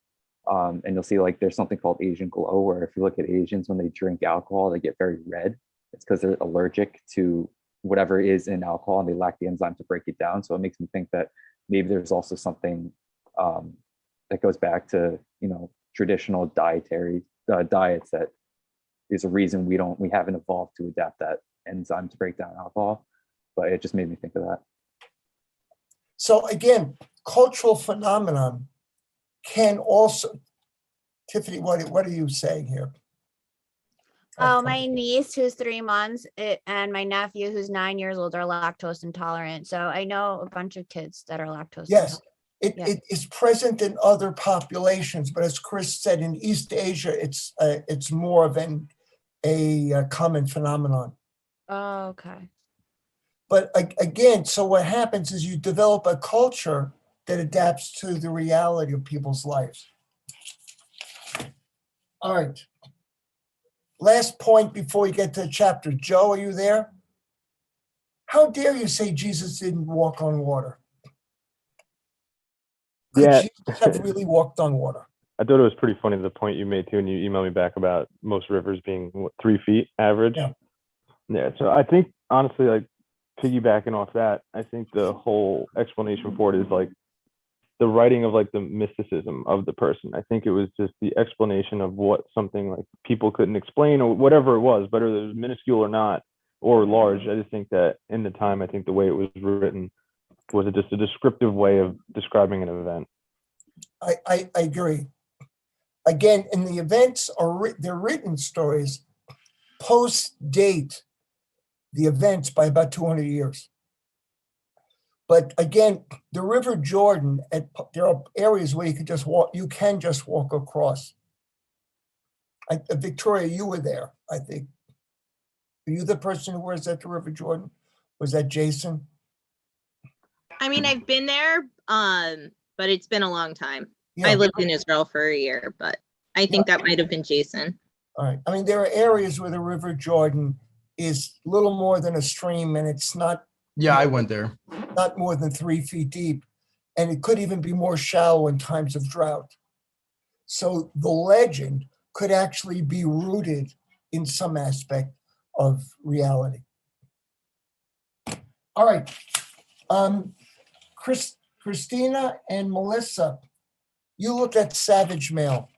And you'll see like there's something called Asian glow, where if you look at Asians when they drink alcohol, they get very red. It's because they're allergic to whatever is in alcohol and they lack the enzyme to break it down. So it makes me think that maybe there's also something that goes back to, traditional dietary diets that is a reason we haven't evolved to adapt that enzyme to break down alcohol. But it just made me think of that. So again, cultural phenomenon can also, Tiffany, what are you saying here? Oh, my niece who's 3 months and my nephew who's 9 years old are lactose intolerant. So I know a bunch of kids that are lactose Yes, intolerant. it is present in other populations, but as Chris said, in East Asia, it's more of a common phenomenon. Oh, okay. But again, so what happens is you develop a culture that adapts to the reality of people's lives. All right. Last point before we get to the chapter. Joe, are you there? How dare you say Jesus didn't walk on water? Could Yeah. Jesus have really walked on water? I thought it was pretty funny the point you made too, and you emailed me back about most rivers being 3 feet average. Yeah. So I think honestly, like piggybacking off that, I think the whole explanation for it is like the writing of like the mysticism of the person. I think it was just the explanation of what something like people couldn't explain or whatever it was, whether it was minuscule or not. or large. I just think that in the time, I think the way it was written was just a descriptive way of describing an event. I agree. Again, in the events they're written stories post-date the events by about 200 years. But again, the River Jordan, there are areas where you can just walk across. Victoria, you were there, I think. Were you the person who was at the River Jordan? Was that Jason? I mean, I've been there, but it's been a long time. Yeah. I lived in Israel for a year, but I think that might have been Jason. All right. I mean, there are areas where the River Jordan is little more than a stream, and it's not. Yeah, I went there. Not more than 3 feet deep, and it could even be more shallow in times of drought. So the legend could actually be rooted in some aspect of reality. All right. Christina and Melissa, you look at Savage Male.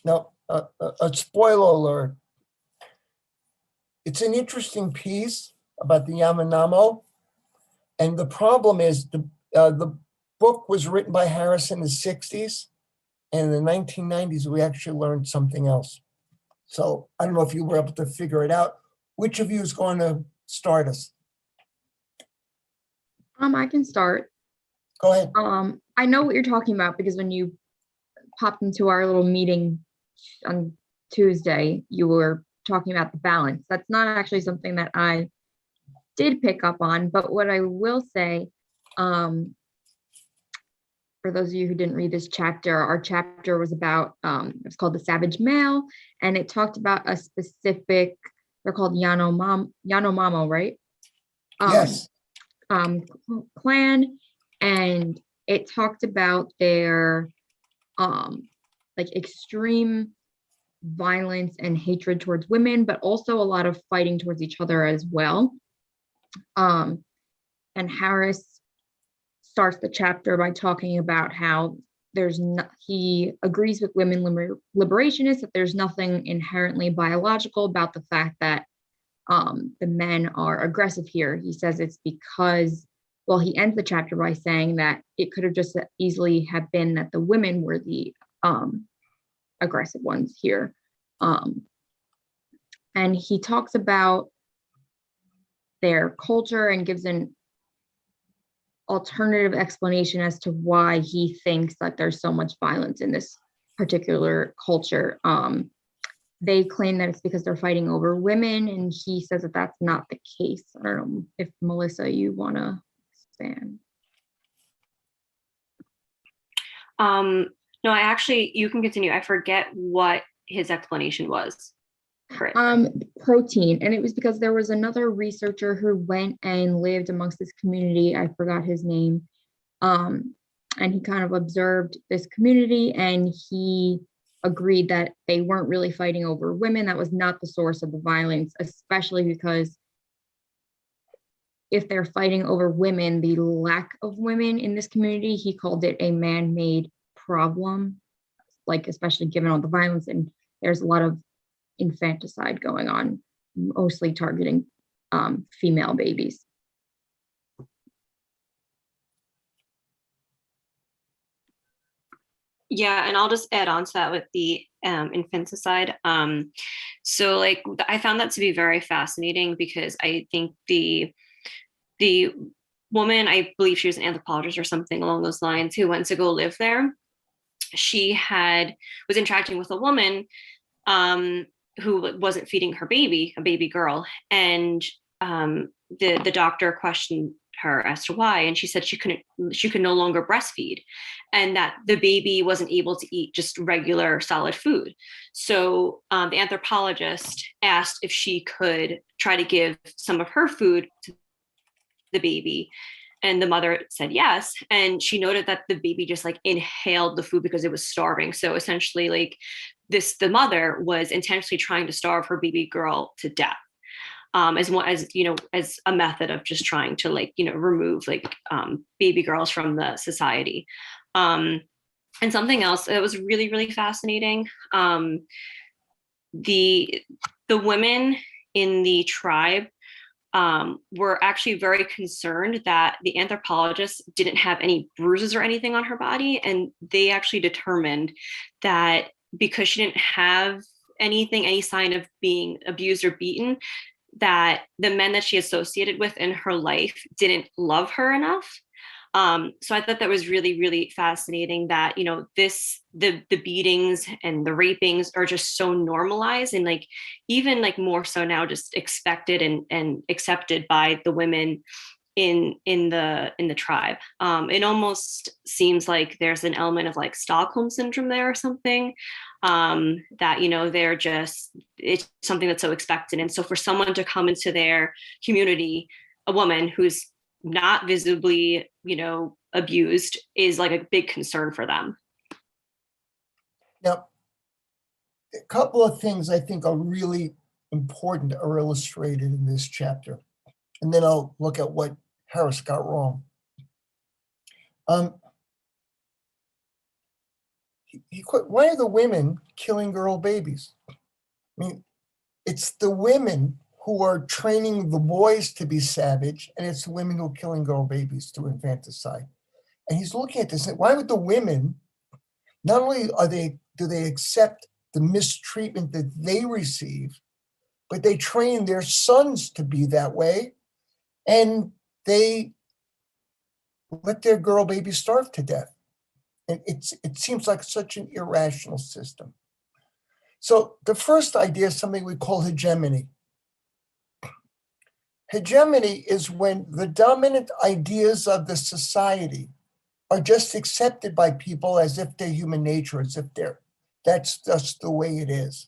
Now, a spoiler alert. It's an interesting piece about the Yamanamo. And the problem is the book was written by Harris in the 60s. And in the 1990s, we actually learned something else. So I don't know if you were able to figure it out. Which of you is going to start us? I can start. Go ahead. I know what you're talking about because when you popped into our little meeting on Tuesday, you were talking about the balance. That's not actually something that I did pick up on, but what I will say, for those of you who didn't read this chapter, our chapter was about, it's called The Savage Male, and it talked about a specific, they're called Yanomamo, right? Yes. Clan, and it talked about their like extreme violence and hatred towards women, but also a lot of fighting towards each other as well. And Harris starts the chapter by talking about how he agrees with women liberationists that there's nothing inherently biological about the fact that the men are aggressive here. He says it's because, well, he ends the chapter by saying that it could have just easily have been that the women were the aggressive ones here. And he talks about their culture and gives an alternative explanation as to why he thinks that there's so much violence in this particular culture. They claim that it's because they're fighting over women, and he says that that's not the case. I don't know if Melissa, you want to expand. No, you can continue. I forget what his explanation was. Protein, and it was because there was another researcher who went and lived amongst this community. I forgot his name, and he kind of observed this community, and he agreed that they weren't really fighting over women. That was not the source of the violence, especially because if they're fighting over women, the lack of women in this community, he called it a man-made problem, like especially given all the violence, and there's a lot of infanticide going on, mostly targeting female babies. Yeah, and I'll just add on to that with the infanticide. So like I found that to be very fascinating because I think the woman, I believe she was an anthropologist or something along those lines, who went to go live there, she was interacting with a woman who wasn't feeding her baby, a baby girl, and the doctor questioned her as to why, and she said she could no longer breastfeed, and that the baby wasn't able to eat just regular solid food. So the anthropologist asked if she could try to give some of her food to the baby, and the mother said yes, and she noted that the baby just like inhaled the food because it was starving. So essentially, like the mother was intentionally trying to starve her baby girl to death, as a method of just trying to remove baby girls from the society. And something else that was really, really fascinating, the women in the tribe were actually very concerned that the anthropologists didn't have any bruises or anything on her body. And they actually determined that because she didn't have anything, any sign of being abused or beaten, that the men that she associated with in her life didn't love her enough. So I thought that was really, really fascinating that, you know, the beatings and the rapings are just so normalized and like, even like more so now just expected and accepted by the women in the tribe. It almost seems like there's an element of like Stockholm syndrome there or something, that, you know, it's something that's so expected. And so for someone to come into their community, a woman who's not visibly, you know, abused is like a big concern for them. Now, a couple of things I think are really important are illustrated in this chapter. And then I'll look at what Harris got wrong. Why are the women killing girl babies? I mean, it's the women who are training the boys to be savage, and it's the women who are killing girl babies through infanticide. And he's looking at this, and why would the women, not only do they accept the mistreatment that they receive, but they train their sons to be that way, and they let their girl babies starve to death. And it seems like such an irrational system. So the first idea is something we call hegemony. Hegemony is when the dominant ideas of the society are just accepted by people as if they're human nature, as if that's just the way it is.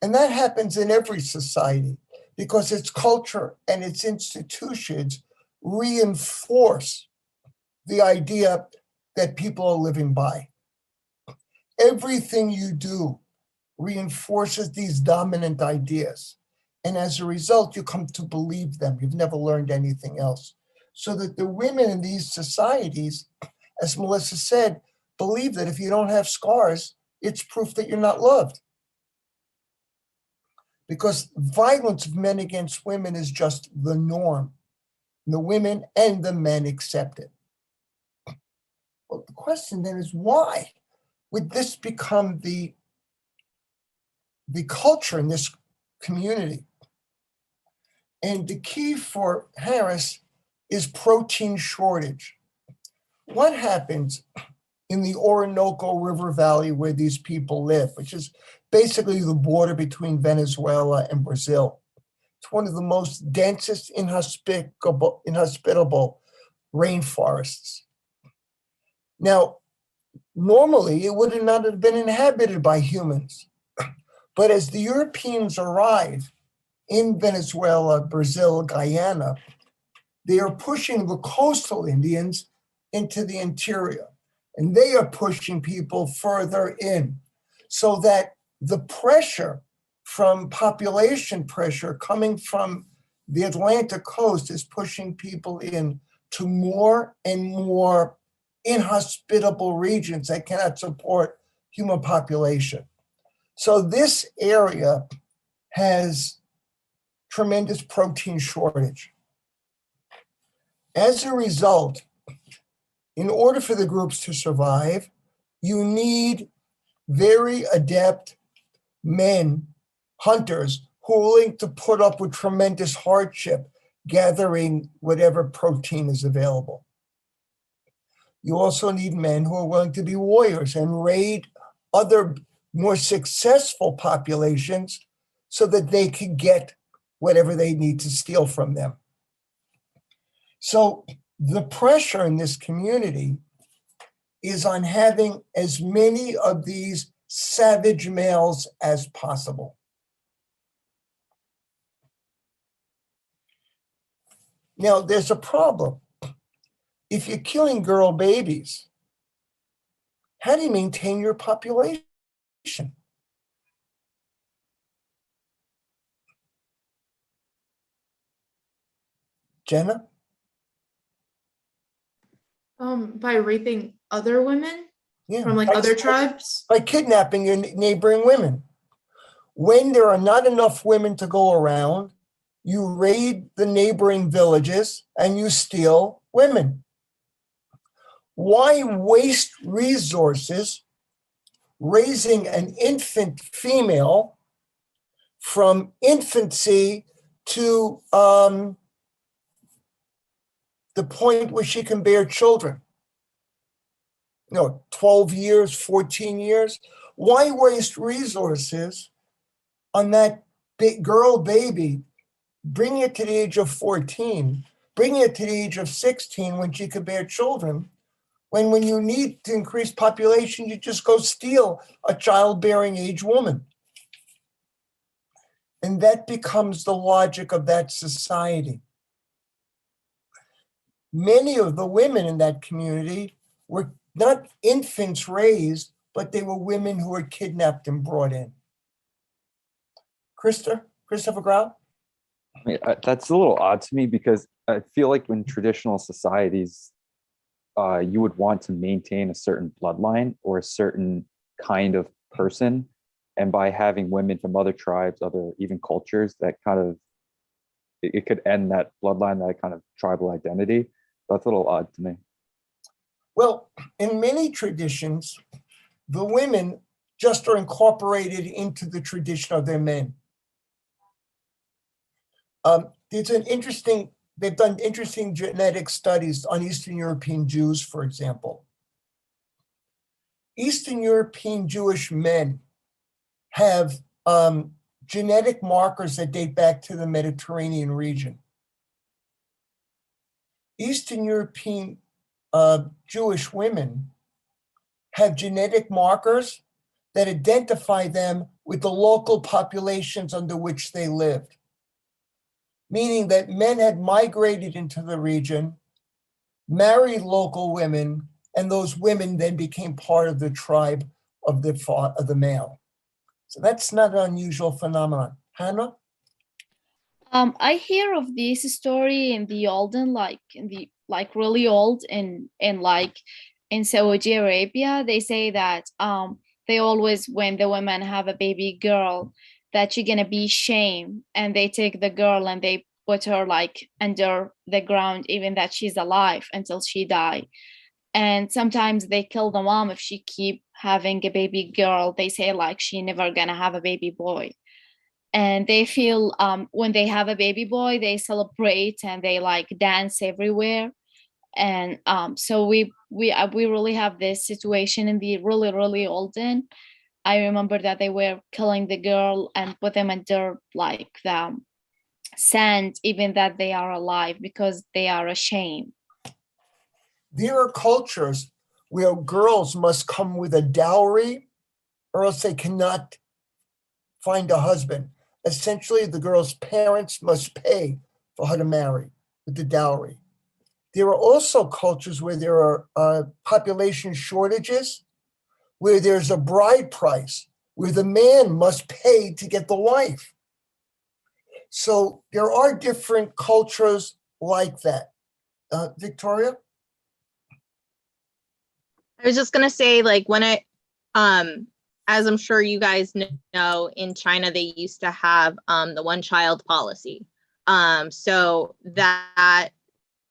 And that happens in every society because its culture and its institutions reinforce the idea that people are living by. Everything you do reinforces these dominant ideas. And as a result, you come to believe them. You've never learned anything else. So that the women in these societies, as Melissa said, believe that if you don't have scars, it's proof that you're not loved. Because violence of men against women is just the norm. The women and the men accept it. Well, the question then is, why would this become the culture in this community? And the key for Harris is protein shortage. What happens in the Orinoco River Valley where these people live, which is basically the border between Venezuela and Brazil? It's one of the most densest, inhospitable rainforests. Now, normally it would not have been inhabited by humans. But as the Europeans arrive in Venezuela, Brazil, Guyana, they are pushing the coastal Indians into the interior. And they are pushing people further in, so that the pressure from population pressure coming from the Atlantic coast is pushing people in to more and more inhospitable regions that cannot support human population. So this area has tremendous protein shortage. As a result, in order for the groups to survive, you need very adept men, hunters, who are willing to put up with tremendous hardship gathering whatever protein is available. You also need men who are willing to be warriors and raid other more successful populations so that they can get whatever they need to steal from them. So the pressure in this community is on having as many of these savage males as possible. Now, there's a problem. If you're killing girl babies, how do you maintain your population? Jenna? By raping other women Yeah, from like other tribes? By kidnapping your neighboring women. When there are not enough women to go around, You raid the neighboring villages and you steal women. Why waste resources raising an infant female from infancy to the point where she can bear children? 12 years, 14 years. Why waste resources on that big girl baby? Bring it to the age of 14, bring it to the age of 16 when she could bear children. When you need to increase population, you just go steal a childbearing age woman. And that becomes the logic of that society. Many of the women in that community were not infants raised, but they were women who were kidnapped and brought in. Christopher Grau? I mean, that's a little odd to me because I feel like in traditional societies, you would want to maintain a certain bloodline or a certain kind of person. And by having women from other tribes, other even cultures, that kind of, it could end that bloodline, that kind of tribal identity. That's a little odd to me. Well, in many traditions, the women just are incorporated into the tradition of their men. They've done interesting genetic studies on Eastern European Jews, for example. Eastern European Jewish men have genetic markers that date back to the Mediterranean region. Eastern European Jewish women have genetic markers that identify them with the local populations under which they lived, meaning that men had migrated into the region, married local women, and those women then became part of the tribe of the male. So that's not an unusual phenomenon. Hannah? I hear of this story in the olden, really old, in Saudi Arabia. They say that they always, when the women have a baby girl, that she's gonna be shamed, and they take the girl and they put her under the ground, even that she's alive, until she die. And sometimes they kill the mom if she keep having a baby girl. They say she never gonna have a baby boy. And they feel when they have a baby boy, they celebrate and they dance everywhere. And so we really have this situation in the really, really olden. I remember that they were killing the girl and put them under the sand, even that they are alive, because they are ashamed. There are cultures where girls must come with a dowry or else they cannot find a husband. Essentially, the girl's parents must pay for her to marry with the dowry. There are also cultures where there are population shortages, where there's a bride price, where the man must pay to get the wife. So there are different cultures like that. Victoria? I was just gonna say, when as I'm sure you guys know, in China they used to have the one-child policy. So that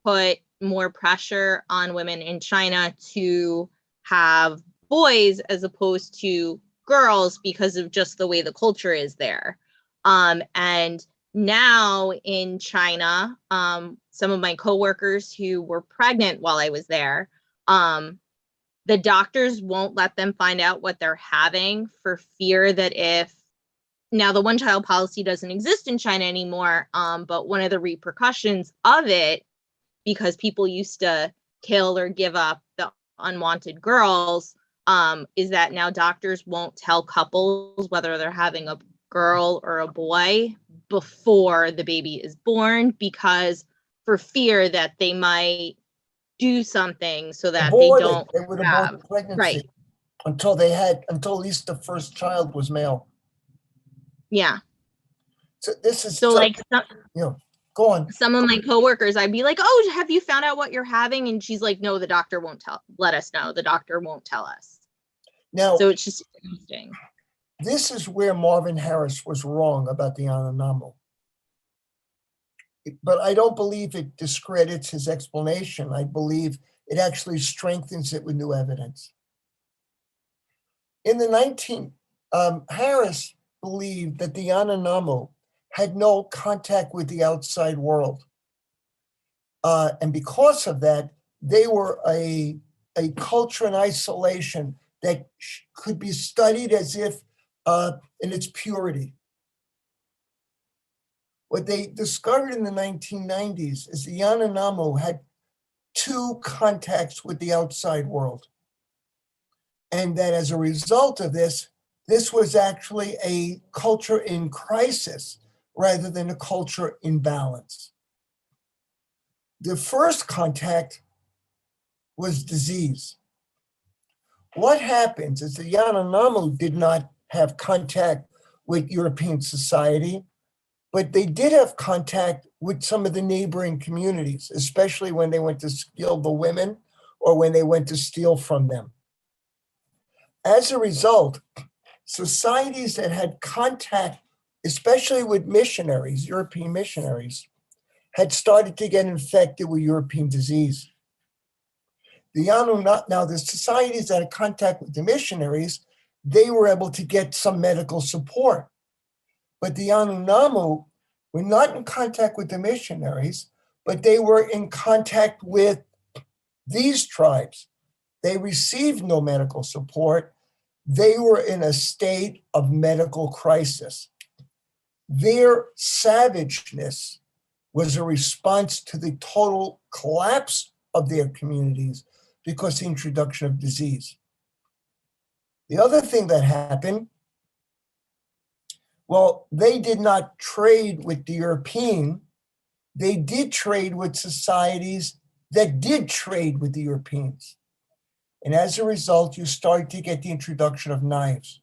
put more pressure on women in China to have boys as opposed to girls because of just the way the culture is there. And now in China, some of my coworkers who were pregnant while I was there, the doctors won't let them find out what they're having for fear that now the one-child policy doesn't exist in China anymore, but one of the repercussions of it, because people used to kill or give up the unwanted girls, is that now doctors won't tell couples whether they're having a girl or a boy before the baby is born, because for fear that they might do something so that they would abort the pregnancy, right, until at least the first child was male. Yeah. So this is so go on. Some of my coworkers, I'd be like, "Oh, have you found out what you're having?" And she's like, "No, the doctor won't let us know. The doctor won't tell us." Now, so it's just interesting. This is where Marvin Harris was wrong about the Ananamu. but I don't believe it discredits his explanation. I believe it actually strengthens it with new evidence. In the Harris believed that the Yanomamo had no contact with the outside world. And because of that, they were a culture in isolation that could be studied as if in its purity. What they discovered in the 1990s is the Yanomamo had two contacts with the outside world. And that as a result of this, this was actually a culture in crisis rather than a culture in balance. The first contact was disease. What happens is the Yanomamo did not have contact with European society, but they did have contact with some of the neighboring communities, especially when they went to steal the women or when they went to steal from them. As a result, societies that had contact, especially with missionaries, European missionaries, had started to get infected with European disease. Now, the societies that had contact with the missionaries, they were able to get some medical support. But the Yanomamo were not in contact with the missionaries, but they were in contact with these tribes. They received no medical support. They were in a state of medical crisis. Their savageness was a response to the total collapse of their communities because of the introduction of disease. The other thing that happened, well, they did not trade with the European. They did trade with societies that did trade with the Europeans. And as a result, you start to get the introduction of knives.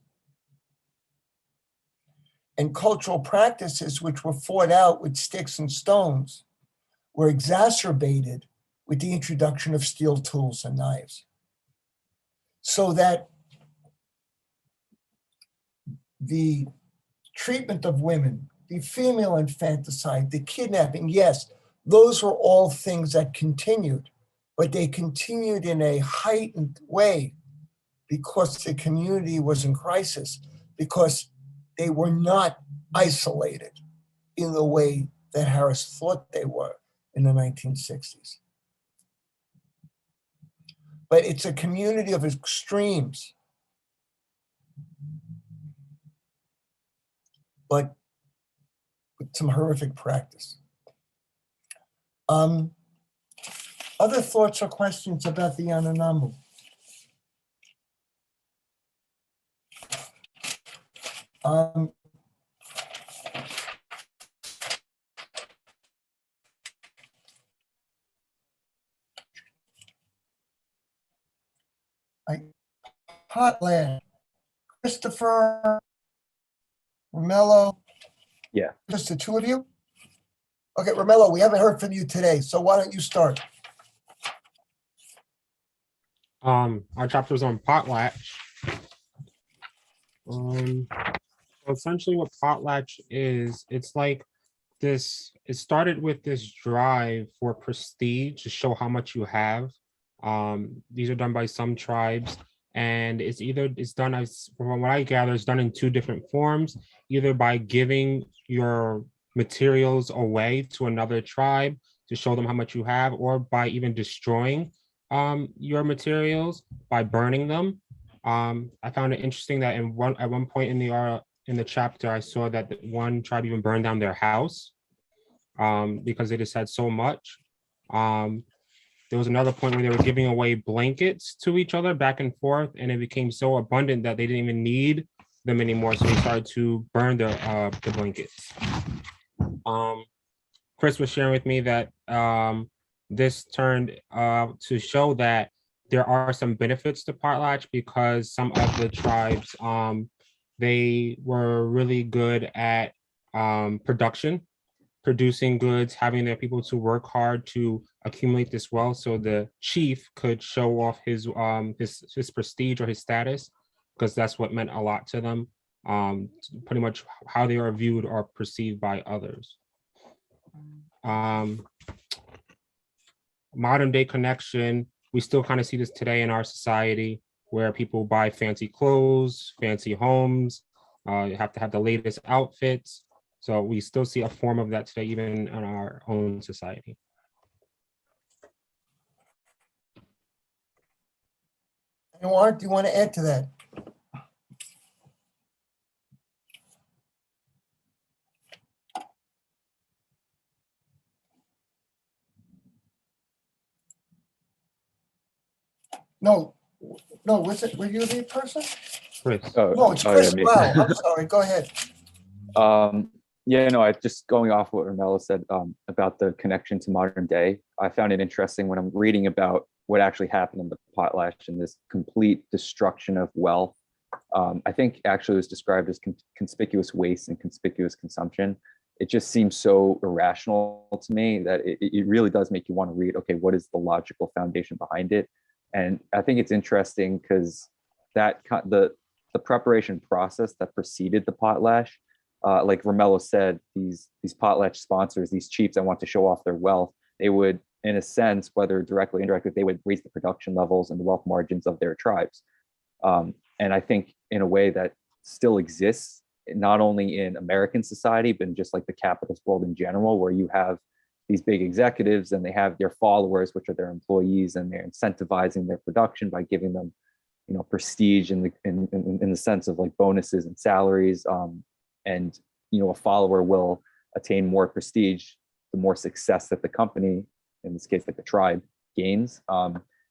And cultural practices which were fought out with sticks and stones were exacerbated with the introduction of steel tools and knives. So that the treatment of women, the female infanticide, the kidnapping, yes, those were all things that continued, but they continued in a heightened way because the community was in crisis, because they were not isolated in the way that Harris thought they were in the 1960s. But it's a community of extremes. But with some horrific practice. Other thoughts or questions about the Yanomamo? Hotland, Christopher, Romello. Yeah. Just the two of you? Okay, Romello, we haven't heard from you today, so why don't you start? Our chapter was on potlatch. Essentially what potlatch is, it's like this, it started with this drive for prestige to show how much you have. These are done by some tribes, and it's done as, from what I gather, it's done in two different forms, either by giving your materials away to another tribe to show them how much you have, or by even destroying your materials by burning them. I found it interesting that at one point in the chapter, I saw that one tribe even burned down their house because they just had so much. There was another point where they were giving away blankets to each other back and forth, and it became so abundant that they didn't even need them anymore. So they started to burn the blankets. Chris was sharing with me that this turned to show that there are some benefits to potlatch because some of the tribes, they were really good at producing goods, having their people to work hard to accumulate this wealth, so the chief could show off his prestige or his status, because that's what meant a lot to them. Pretty much how they are viewed or perceived by others. um, modern day connection. We still kind of see this today in our society where people buy fancy clothes, fancy homes, you have to have the latest outfits. So we still see a form of that today, even in our own society. Art, do you want to add to that? No, were you the person? Chris. No, it's Chris. Wow, I'm sorry. Go ahead. Yeah, no, I just going off what Romello said about the connection to modern day. I found it interesting when I'm reading about what actually happened in the potlatch and this complete destruction of wealth. I think actually it was described as conspicuous waste and conspicuous consumption. It just seems so irrational to me that it really does make you want to read, okay, what is the logical foundation behind it? And I think it's interesting because that the preparation process that preceded the potlatch, like Romello said, these potlatch sponsors, these chiefs that want to show off their wealth, they would, in a sense, whether directly or indirectly, they would raise the production levels and the wealth margins of their tribes. And I think in a way that still exists, not only in American society, but in just like the capitalist world in general, where you have these big executives and they have their followers, which are their employees, and they're incentivizing their production by giving them, prestige in the sense of like bonuses and salaries. And a follower will attain more prestige the more success that the company, in this case like the tribe, gains.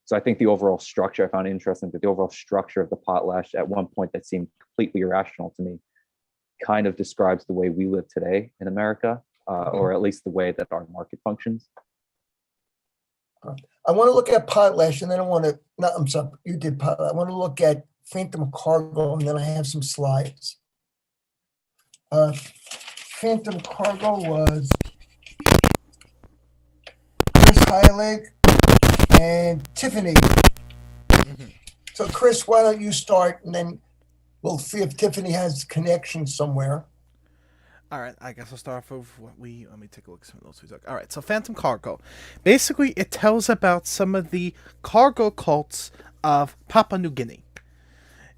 So I think the overall structure, I found interesting that the overall structure of the potlatch at one point that seemed completely irrational to me kind of describes the way we live today in America, or at least the way that our market functions. I want to look at potlatch, and then I'm sorry, you did potlatch. I want to look at Phantom Cargo, and then I have some slides. Phantom Cargo was Chris Heilig and Tiffany. So Chris, why don't you start, and then we'll see if Tiffany has connection somewhere. All right, I guess I'll start off with let me take a look at some of those we took. All right, so Phantom Cargo. Basically, it tells about some of the cargo cults of Papua New Guinea.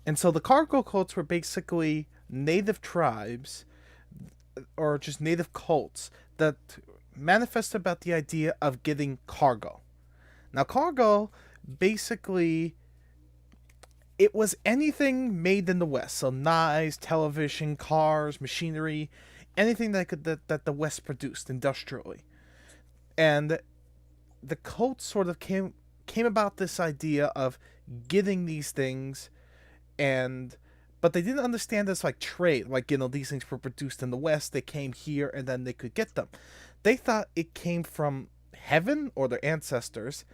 And so the cargo cults were basically native tribes or just native cults that manifested about the idea of getting cargo. Now, cargo, basically, it was anything made in the West. So knives, television, cars, machinery, anything that the West produced industrially. And the cult sort of came about this idea of getting these things, but they didn't understand this like trade, like these things were produced in the West, they came here and then they could get them. They thought it came from heaven or their ancestors,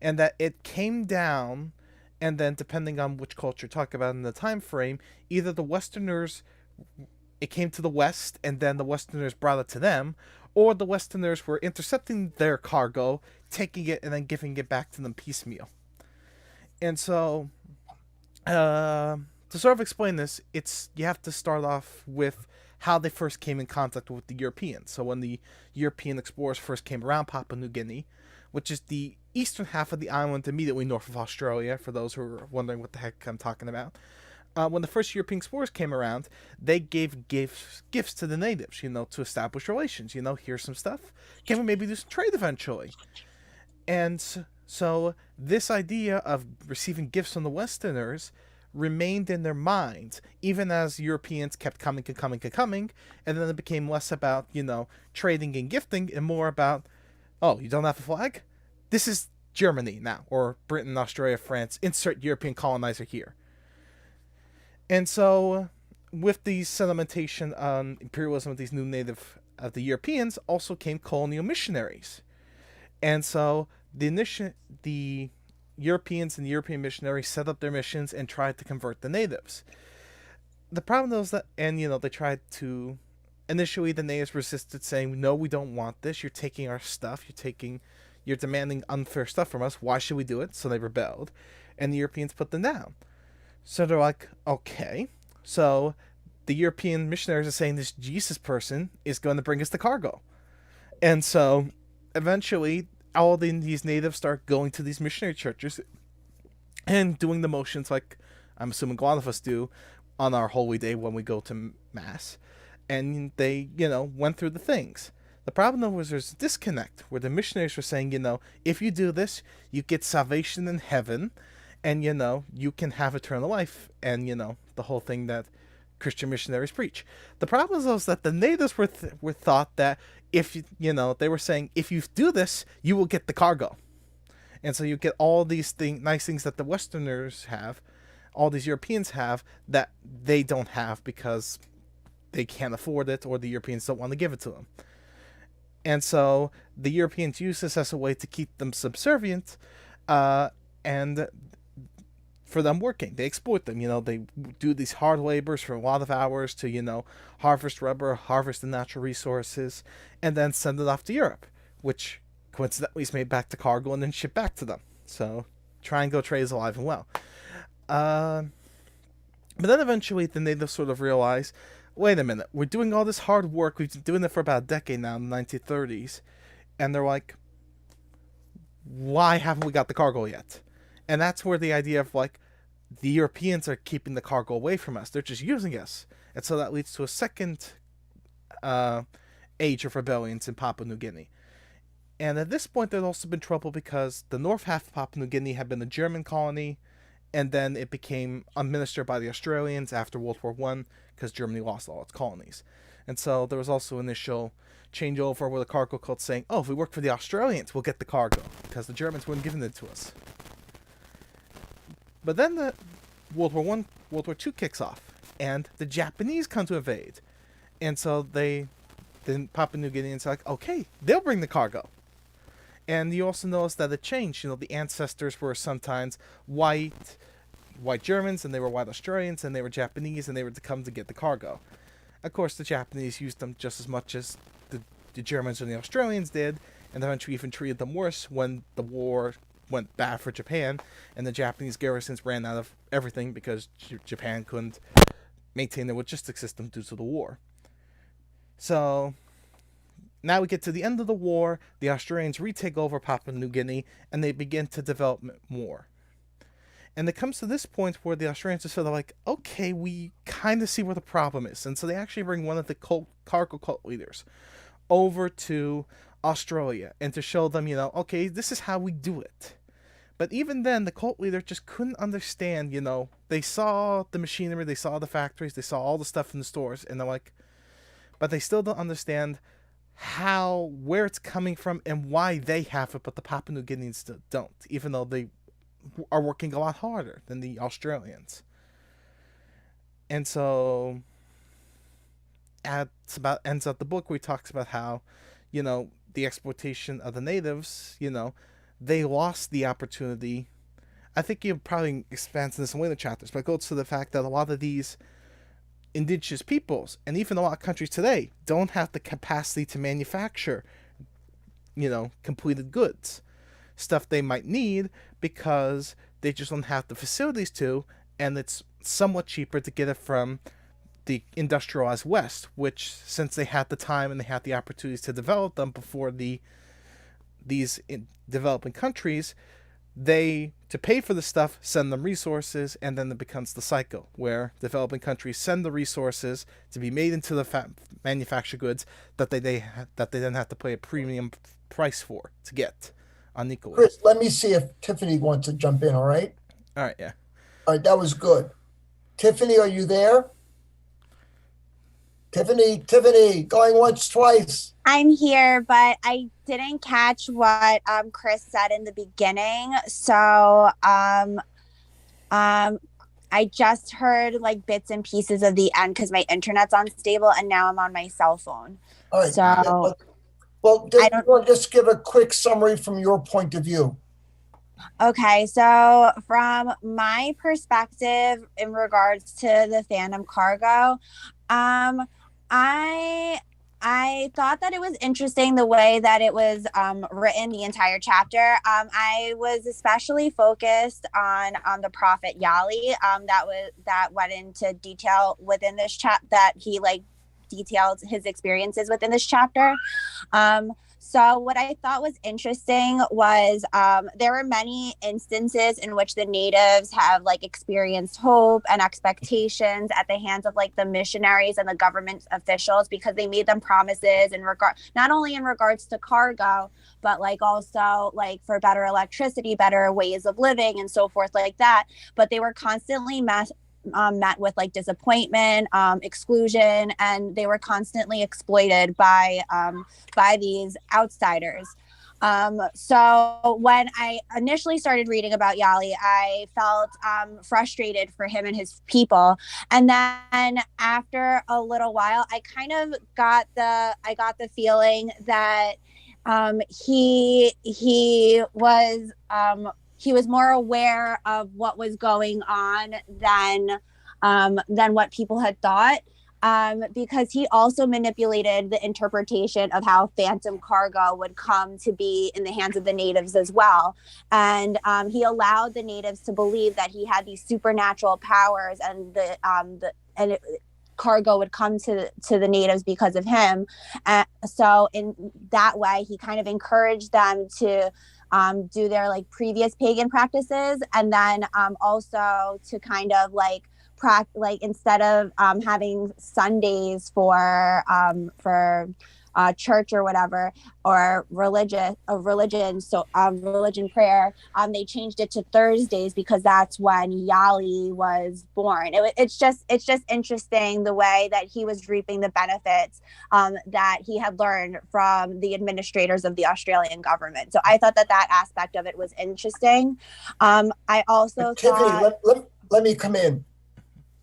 and that it came down, and then depending on which culture you're talking about in the time frame, either the Westerners, it came to the West and then the Westerners brought it to them, or the Westerners were intercepting their cargo, taking it and then giving it back to them piecemeal. And so to sort of explain this, you have to start off with how they first came in contact with the Europeans. So when the European explorers first came around Papua New Guinea, which is the eastern half of the island immediately north of Australia, for those who are wondering what the heck I'm talking about. When the first European explorers came around, they gave gifts to the natives, to establish relations. Here's some stuff. Can we maybe do some trade eventually? And so this idea of receiving gifts from the Westerners remained in their minds, even as Europeans kept coming, and then it became less about, trading and gifting and more about, oh, you don't have a flag? This is Germany now, or Britain, Australia, France, insert European colonizer here. And so, with the sedimentation on imperialism of these new native of the Europeans, also came colonial missionaries. And so, the Europeans and the European missionaries set up their missions and tried to convert the natives. The problem was that, they tried to, initially the natives resisted, saying, no, we don't want this, you're taking our stuff, you're demanding unfair stuff from us, why should we do it? So they rebelled, and the Europeans put them down. So they're like, okay, so the European missionaries are saying this Jesus person is going to bring us the cargo. And so eventually all these natives start going to these missionary churches and doing the motions like I'm assuming a lot of us do on our holy day when we go to mass. And they, went through the things. The problem though was there's a disconnect where the missionaries were saying, if you do this, you get salvation in heaven and, you can have eternal life and, the whole thing that Christian missionaries preach. The problem is that the natives were thought that if, they were saying, if you do this, you will get the cargo. And so you get all these nice things that the Westerners have, all these Europeans have, that they don't have because they can't afford it or the Europeans don't want to give it to them. And so the Europeans use this as a way to keep them subservient and for them working. They exploit them. They do these hard labors for a lot of hours to, harvest rubber, harvest the natural resources, and then send it off to Europe, which coincidentally is made back to cargo and then shipped back to them. So triangle trade is alive and well. But then eventually the natives sort of realize, wait a minute, we're doing all this hard work. We've been doing it for about a decade now in the 1930s. And they're like, why haven't we got the cargo yet? And that's where the idea of like, the Europeans are keeping the cargo away from us. They're just using us. And so that leads to a second age of rebellions in Papua New Guinea. And at this point, there's also been trouble because the north half of Papua New Guinea had been a German colony, and then it became administered by the Australians after World War I because Germany lost all its colonies. And so there was also initial changeover where the cargo cult saying, oh, if we work for the Australians, we'll get the cargo because the Germans weren't giving it to us. But then the World War II kicks off, and the Japanese come to invade. And so then Papua New Guineans are like, okay, they'll bring the cargo. And you also notice that it changed. The ancestors were sometimes white Germans, and they were white Australians, and they were Japanese, and they were to come to get the cargo. Of course, the Japanese used them just as much as the Germans and the Australians did, and eventually even treated them worse when the war went bad for Japan, and the Japanese garrisons ran out of everything because Japan couldn't maintain their logistics system due to the war. So now we get to the end of the war, the Australians retake over Papua New Guinea, and they begin to develop more. And it comes to this point where the Australians are sort of like, okay, we kind of see where the problem is. And so they actually bring one of the cargo cult leaders over to Australia and to show them, okay, this is how we do it. But even then, the cult leader just couldn't understand, they saw the machinery, they saw the factories, they saw all the stuff in the stores, and they're like, but they still don't understand where it's coming from and why they have it, but the Papua New Guineans still don't, even though they are working a lot harder than the Australians. And so ends up the book where he talks about how, the exploitation of the natives, they lost the opportunity. I think he probably expands this in later chapters, but it goes to the fact that a lot of these indigenous peoples, and even a lot of countries today, don't have the capacity to manufacture, completed goods. Stuff they might need because they just don't have the facilities to, and it's somewhat cheaper to get it from the industrialized West, which, since they had the time and they had the opportunities to develop them before these developing countries, to pay for the stuff, send them resources, and then it becomes the cycle where developing countries send the resources to be made into the manufactured goods that they then have to pay a premium price for to get unequally. Chris, let me see if Tiffany wants to jump in, all right? All right, yeah. All right, that was good. Tiffany, are you there? Tiffany, going once, twice. I'm here, but I didn't catch what Chris said in the beginning. So I just heard like bits and pieces of the end because my internet's unstable and now I'm on my cell phone. All right. So well, just give a quick summary from your point of view. Okay, so from my perspective in regards to the Phantom cargo, I thought that it was interesting the way that it was written the entire chapter. I was especially focused on the prophet Yali. That went into detail within this that he like detailed his experiences within this chapter. So what I thought was interesting was there were many instances in which the natives have like experienced hope and expectations at the hands of like the missionaries and the government officials, because they made them promises in regard, not only in regards to cargo, but like also like for better electricity, better ways of living and so forth like that. But they were constantly met with like disappointment, exclusion, and they were constantly exploited by these outsiders. So when I initially started reading about Yali, I felt frustrated for him and his people. And then after a little while, I kind of got the feeling that he was more aware of what was going on than what people had thought, because he also manipulated the interpretation of how phantom cargo would come to be in the hands of the natives as well. And he allowed the natives to believe that he had these supernatural powers, and cargo would come to the natives because of him. So in that way, he kind of encouraged them to do their like previous pagan practices, and then also to kind of like instead of having Sundays for church or whatever, or religion, religion prayer, they changed it to Thursdays because that's when Yali was born. It's just interesting the way that he was reaping the benefits that he had learned from the administrators of the Australian government. So I thought that aspect of it was interesting. I also Tiffany, let me come in.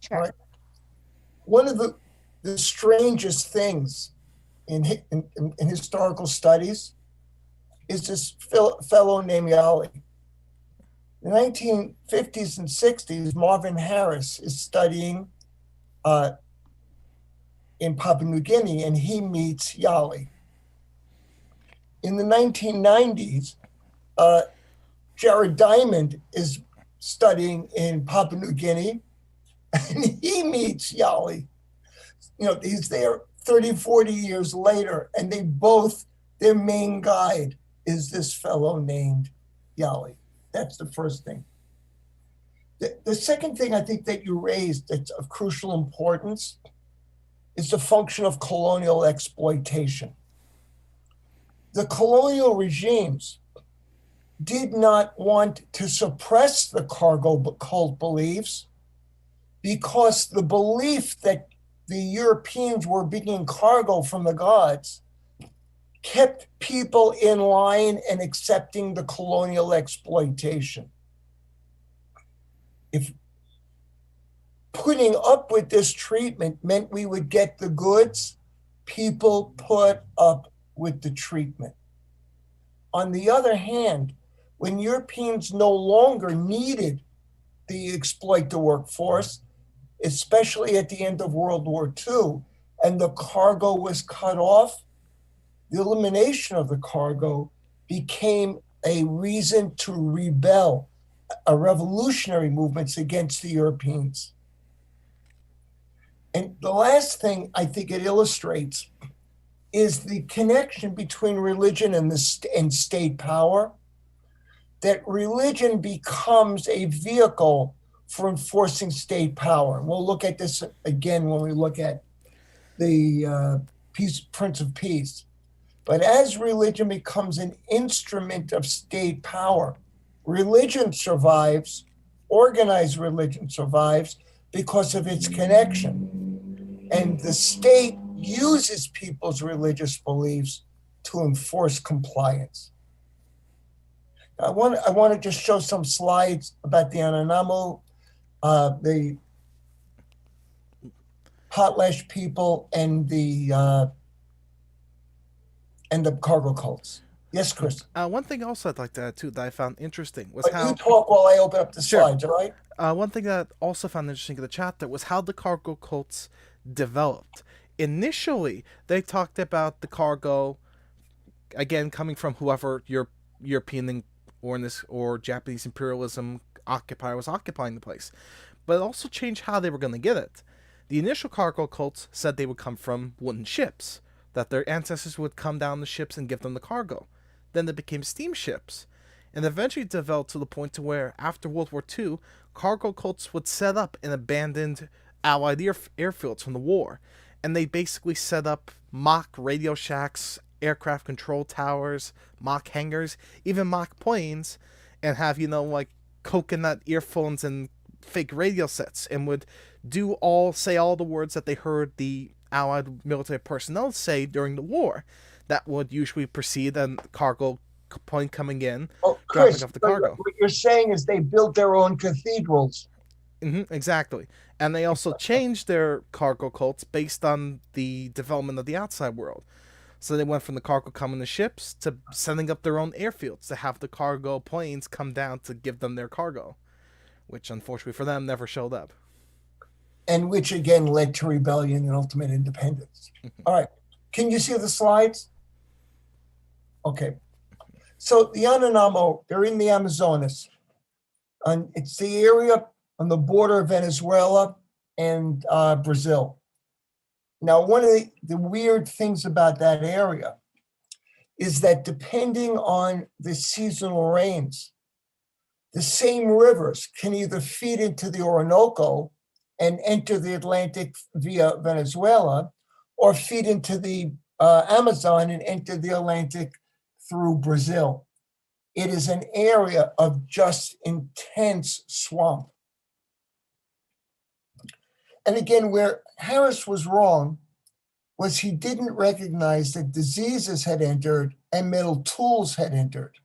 Sure. Right. One of the strangest things in historical studies is this fellow named Yali. In the 1950s and 60s, Marvin Harris is studying in Papua New Guinea, and he meets Yali. In the 1990s, Jared Diamond is studying in Papua New Guinea, and he meets Yali. He's there 30, 40 years later, and their main guide is this fellow named Yali. That's the first thing. The second thing I think that you raised that's of crucial importance is the function of colonial exploitation. The colonial regimes did not want to suppress the cargo cult beliefs, because the belief that the Europeans were bringing cargo from the gods kept people in line and accepting the colonial exploitation. If putting up with this treatment meant we would get the goods, people put up with the treatment. On the other hand, when Europeans no longer needed to exploit the workforce, especially at the end of World War II, and the cargo was cut off, the elimination of the cargo became a reason to rebel, a revolutionary movements against the Europeans. And the last thing I think it illustrates is the connection between religion and state power, that religion becomes a vehicle for enforcing state power. And we'll look at this again when we look at the Prince of Peace. But as religion becomes an instrument of state power, religion survives, organized religion survives because of its connection. And the state uses people's religious beliefs to enforce compliance. I want to just show some slides about the Ananamu, the Potlatch people, and the cargo cults. Yes, Chris. One thing also I'd like to add too that I found interesting was But how you talk while I open up the slides, all right? One thing that I also found interesting in the chapter was how the cargo cults developed. Initially, they talked about the cargo, again, coming from whoever European or Japanese imperialism occupier was occupying the place. But it also changed how they were going to get it. The initial cargo cults said they would come from wooden ships that their ancestors would come down the ships and give them the cargo. Then they became steamships, and eventually developed to the point to where, after World War II, cargo cults would set up in abandoned Allied airfields from the war, and they basically set up mock Radio Shacks, aircraft control towers, mock hangars, even mock planes, and have, like coconut earphones and fake radio sets, and would say all the words that they heard the Allied military personnel say during the war. That would usually precede a cargo plane coming in, dropping Chris, off the cargo. what you're saying is they built their own cathedrals. Exactly. And they also changed their cargo cults based on the development of the outside world. So they went from the cargo coming to ships to setting up their own airfields to have the cargo planes come down to give them their cargo, which unfortunately for them never showed up. And which again led to rebellion and ultimate independence. All right. Can you see the slides? Okay. So the Yanomamo, they're in the Amazonas. And it's the area on the border of Venezuela and Brazil. Now, one of the weird things about that area is that depending on the seasonal rains, the same rivers can either feed into the Orinoco and enter the Atlantic via Venezuela, or feed into the Amazon and enter the Atlantic through Brazil. It is an area of just intense swamp. And again, where Harris was wrong was he didn't recognize that diseases had entered and metal tools had entered.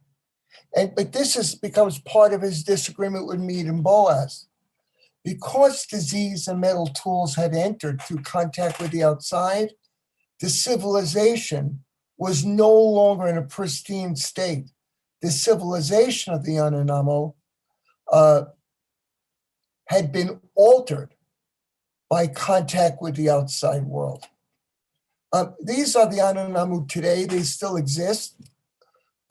But this becomes part of his disagreement with Mead and Boas. Because disease and metal tools had entered through contact with the outside, the civilization was no longer in a pristine state. The civilization of the Yanomamo had been altered by contact with the outside world. These are the Yanomamo today. They still exist.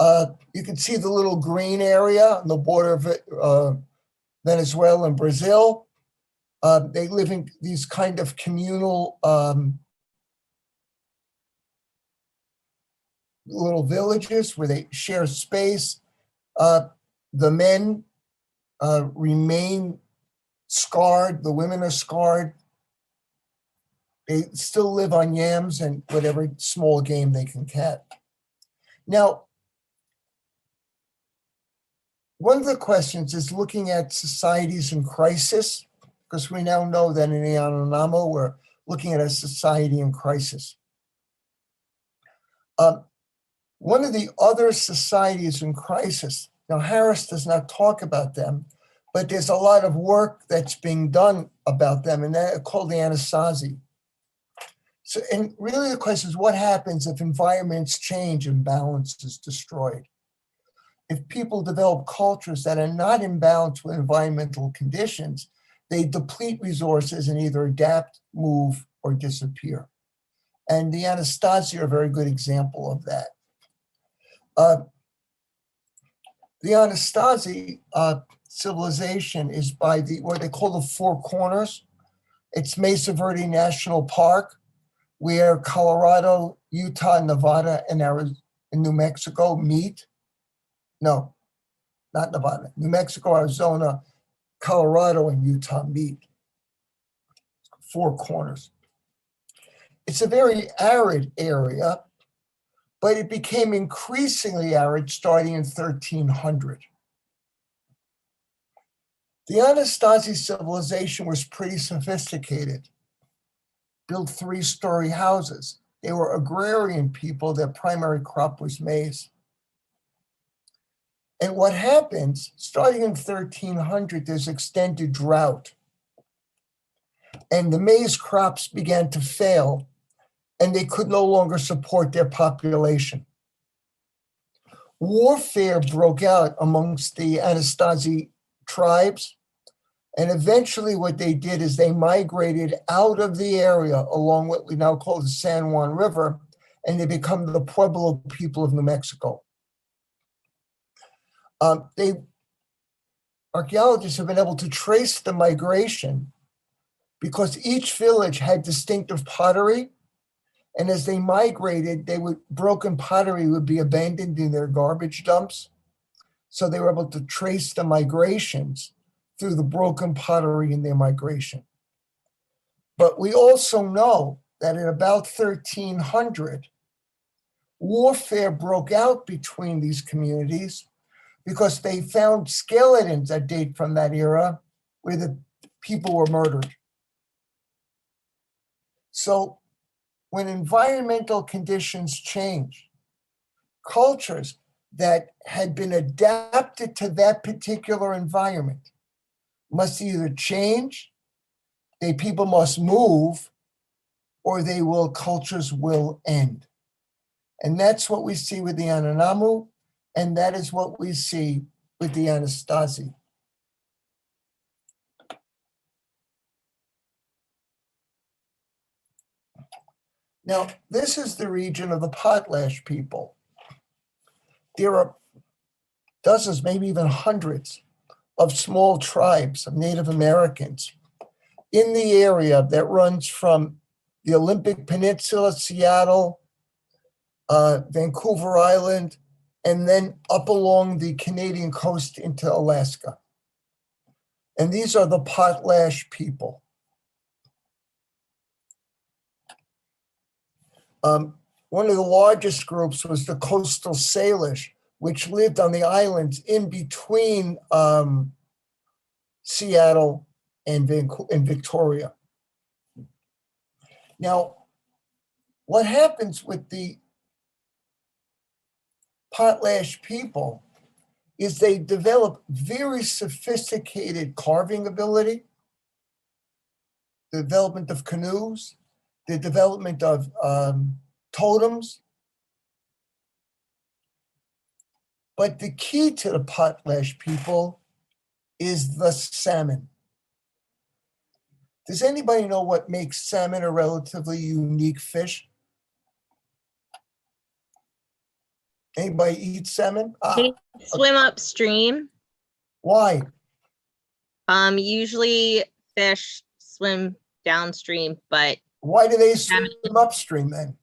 You can see the little green area on the border of Venezuela and Brazil. They live in these kind of communal little villages where they share space. The men remain scarred. The women are scarred. They still live on yams and whatever small game they can catch. Now, one of the questions is looking at societies in crisis, because we now know that in the Yanomamo, we're looking at a society in crisis. One of the other societies in crisis, now Harris does not talk about them, but there's a lot of work that's being done about them, and they're called the Anasazi. So, and really the question is, what happens if environments change and balance is destroyed? If people develop cultures that are not in balance with environmental conditions, they deplete resources and either adapt, move, or disappear. And the Anasazi are a very good example of that. The Anasazi civilization is by what they call the Four Corners. It's Mesa Verde National Park, where Colorado, Utah, Nevada, and New Mexico meet. No, not Nevada. New Mexico, Arizona, Colorado, and Utah meet. Four Corners. It's a very arid area, but it became increasingly arid starting in 1300. The Anasazi civilization was pretty sophisticated, built 3-story houses. They were agrarian people. Their primary crop was maize. And what happens, starting in 1300, there's extended drought. And the maize crops began to fail, and they could no longer support their population. Warfare broke out amongst the Anasazi tribes, and eventually what they did is they migrated out of the area along what we now call the San Juan River, and they become the Pueblo people of New Mexico. Archaeologists have been able to trace the migration because each village had distinctive pottery, And as they migrated, broken pottery would be abandoned in their garbage dumps. So they were able to trace the migrations through the broken pottery in their migration. But we also know that in about 1300, warfare broke out between these communities because they found skeletons that date from that era where the people were murdered. So when environmental conditions change, cultures that had been adapted to that particular environment must either change, people must move, or cultures will end. And that's what we see with the Ananamu, and that is what we see with the Anastasi. Now, this is the region of the Potlatch people. There are dozens, maybe even hundreds of small tribes of Native Americans in the area that runs from the Olympic Peninsula, Seattle, Vancouver Island, and then up along the Canadian coast into Alaska. And these are the Potlatch people. One of the largest groups was the Coastal Salish, which lived on the islands in between Seattle and Victoria. Now, what happens with the Potlatch people is they develop very sophisticated carving ability, the development of canoes, the development of totems. But the key to the Potlatch people is the salmon. Does anybody know what makes salmon a relatively unique fish? Anybody eat salmon? They swim upstream. Why? Usually fish swim downstream, but why do they swim upstream then?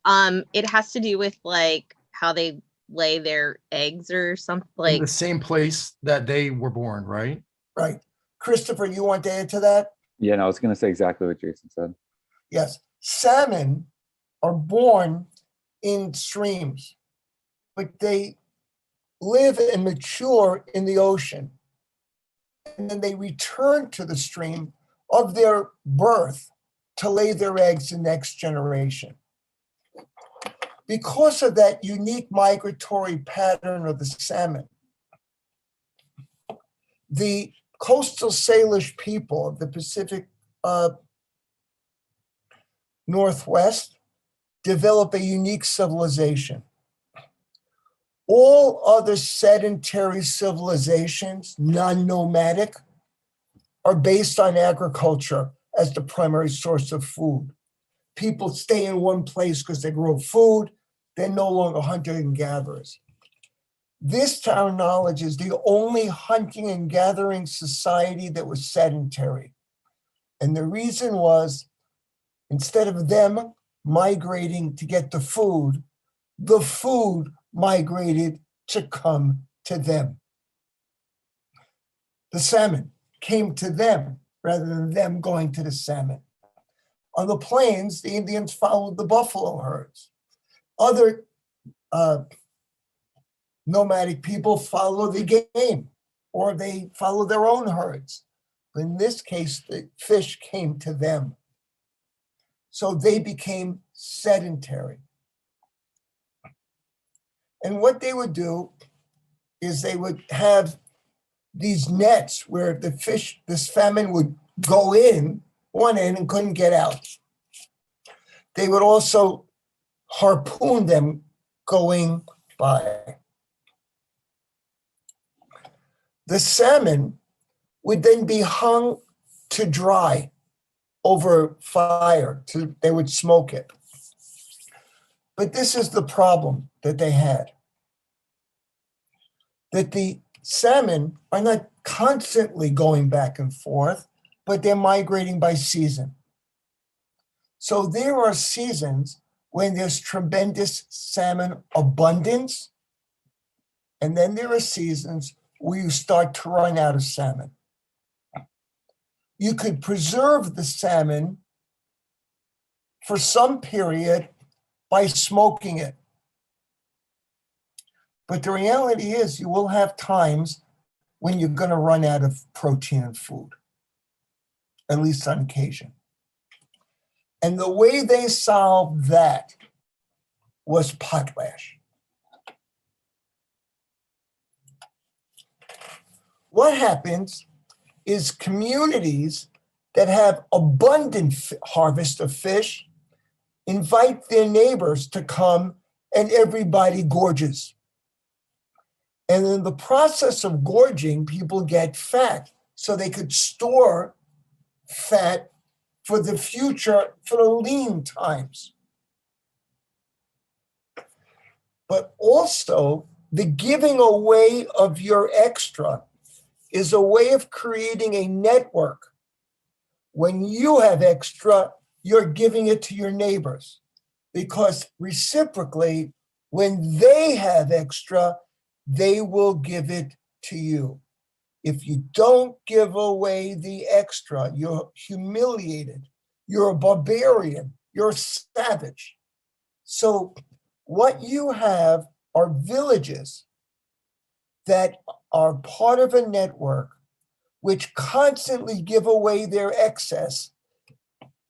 It has to do with like how they lay their eggs or something. Like in the same place that they were born, right? Right. Christopher, you want to add to that? Yeah, no, I was going to say exactly what Jason said. Yes. Salmon are born in streams, but they live and mature in the ocean. And then they return to the stream of their birth to lay their eggs in next generation. Because of that unique migratory pattern of the salmon, the Coastal Salish people of the Pacific Northwest develop a unique civilization. All other sedentary civilizations, non-nomadic, are based on agriculture as the primary source of food. People stay in one place because they grow food. They're no longer hunters and gatherers. This, to our knowledge, is the only hunting and gathering society that was sedentary. And the reason was, instead of them migrating to get the food migrated to come to them. The salmon came to them rather than them going to the salmon. On the plains, the Indians followed the buffalo herds. Other nomadic people follow the game, or they follow their own herds. But in this case, the fish came to them. So they became sedentary. And what they would do is they would have these nets where the fish, this salmon would go in one end and couldn't get out. They would also harpoon them going by. The salmon would then be hung to dry over fire. They would smoke it. But this is the problem that they had. That the salmon are not constantly going back and forth, but they're migrating by season. So there are seasons when there's tremendous salmon abundance. And then there are seasons where you start to run out of salmon. You could preserve the salmon for some period by smoking it. But the reality is you will have times when you're going to run out of protein and food, at least on occasion. And the way they solved that was potlatch. What happens is communities that have abundant harvest of fish invite their neighbors to come, and everybody gorges. And in the process of gorging, people get fat so they could store fat for the future, for the lean times. But also, the giving away of your extra is a way of creating a network. When you have extra, you're giving it to your neighbors, because reciprocally, when they have extra, they will give it to you. If you don't give away the extra, you're humiliated. You're a barbarian. You're a savage. So what you have are villages that are part of a network which constantly give away their excess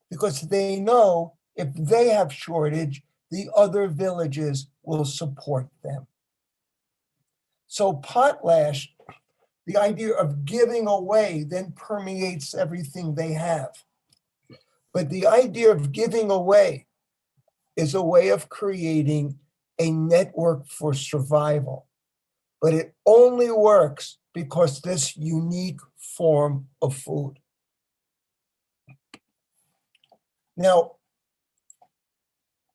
because they know if they have shortage, the other villages will support them. So potlatch, the idea of giving away, then permeates everything they have. But the idea of giving away is a way of creating a network for survival. But it only works because this unique form of food. Now,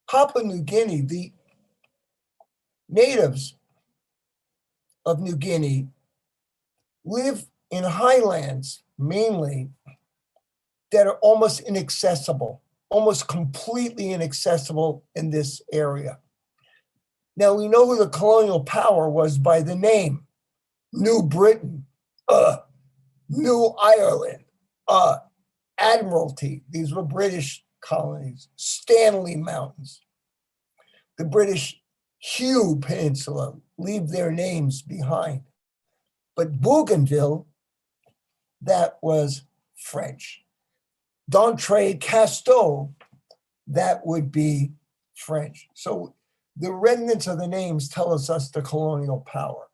Papua New Guinea, the natives of New Guinea live in highlands mainly that are almost inaccessible, almost completely inaccessible in this area. Now, we know who the colonial power was by the name: New Britain, New Ireland, Admiralty. These were British colonies. Stanley Mountains. The British Hugh Peninsula leave their names behind. But Bougainville, that was French. D'Entrée-Casteaux, that would be French. So the remnants of the names tell us the colonial power.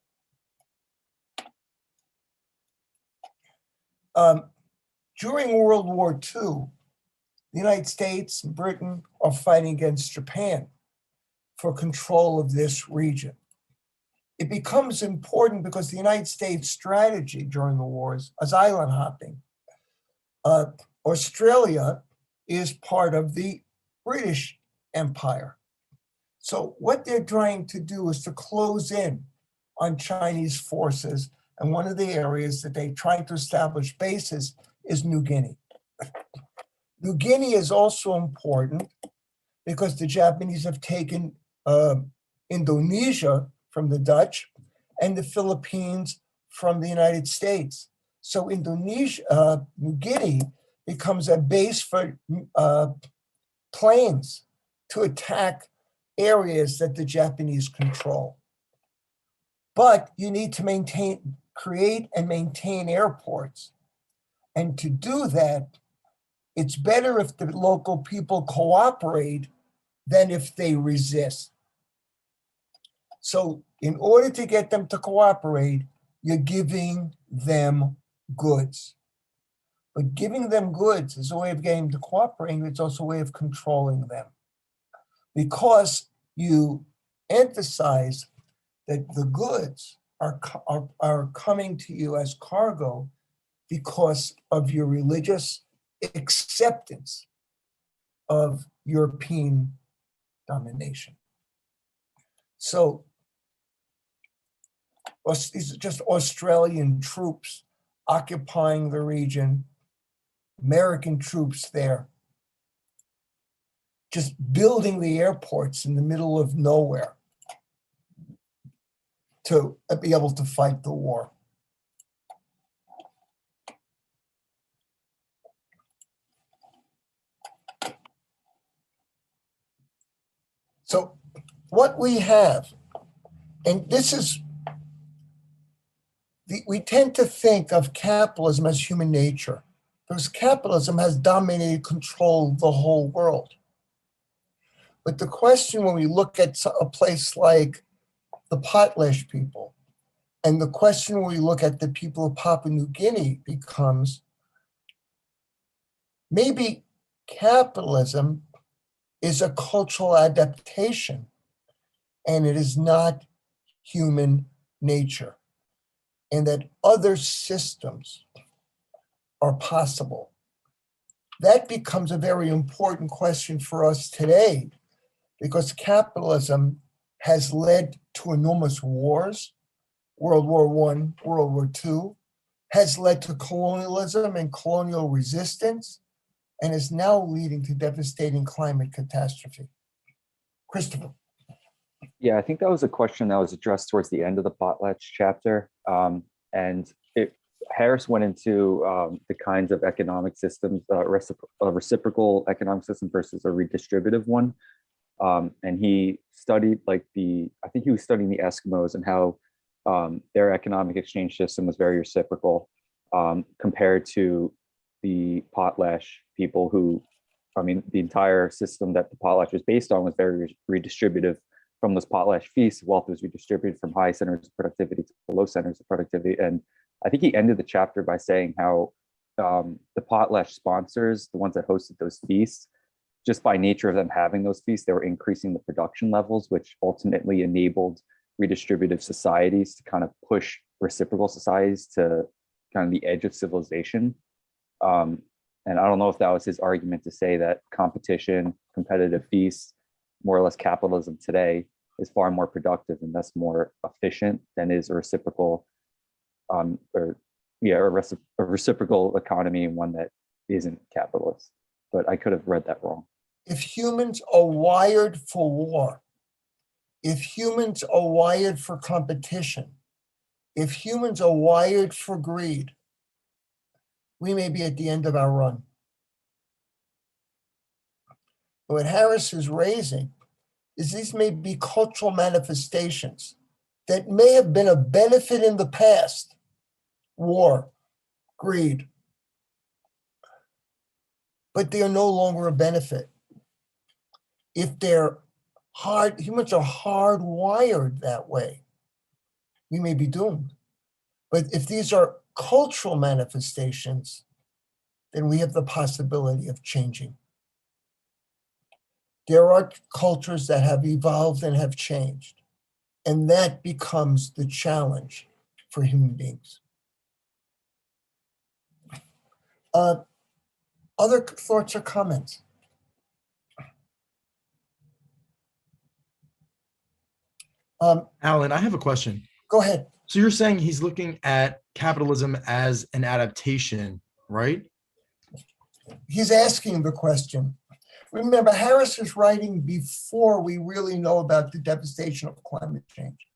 During World War II, the United States and Britain are fighting against Japan for control of this region. It becomes important because the United States strategy during the wars is island hopping. Australia is part of the British Empire. So what they're trying to do is to close in on Chinese forces. And one of the areas that they try to establish bases is New Guinea. New Guinea is also important because the Japanese have taken Indonesia from the Dutch and the Philippines from the United States. So New Guinea becomes a base for planes to attack areas that the Japanese control. But you need to create and maintain airports. And to do that, it's better if the local people cooperate than if they resist. So in order to get them to cooperate, you're giving them goods. But giving them goods is a way of getting them to cooperate. It's also a way of controlling them. Because you emphasize that the goods are coming to you as cargo because of your religious acceptance of European domination. So these are just Australian troops occupying the region, American troops there. just building the airports in the middle of nowhere to be able to fight the war. So what we have, and this is, we tend to think of capitalism as human nature, because capitalism has dominated, controlled the whole world. But the question when we look at a place like the Potlatch people, and the question when we look at the people of Papua New Guinea becomes, maybe capitalism is a cultural adaptation, and it is not human nature, and that other systems are possible. That becomes a very important question for us today, because capitalism has led to enormous wars, World War I, World War II, has led to colonialism and colonial resistance, and is now leading to devastating climate catastrophe. Christopher. Yeah, I think that was a question that was addressed towards the end of the Potlatch chapter. And Harris went into the kinds of economic systems, a reciprocal economic system versus a redistributive one. And he studied I think he was studying the Eskimos and how their economic exchange system was very reciprocal compared to the Potlatch people who, the entire system that the Potlatch was based on was very redistributive. From those Potlatch feasts, wealth was redistributed from high centers of productivity to low centers of productivity. And I think he ended the chapter by saying how the Potlatch sponsors, the ones that hosted those feasts, just by nature of them having those feasts, they were increasing the production levels, which ultimately enabled redistributive societies to kind of push reciprocal societies to kind of the edge of civilization. And I don't know if that was his argument to say that competition, competitive feasts, more or less capitalism today is far more productive and thus more efficient than is a reciprocal a reciprocal economy, and one that isn't capitalist. But I could have read that wrong. If humans are wired for war, if humans are wired for competition, if humans are wired for greed, we may be at the end of our run. What Harris is raising is these may be cultural manifestations that may have been a benefit in the past, war, greed, but they are no longer a benefit. If humans are hardwired that way, we may be doomed. But if these are cultural manifestations, then we have the possibility of changing. There are cultures that have evolved and have changed, and that becomes the challenge for human beings. Other thoughts or comments? Alan, I have a question. Go ahead. So you're saying he's looking at capitalism as an adaptation, right? He's asking the question. Remember, Harris is writing before we really know about the devastation of climate change.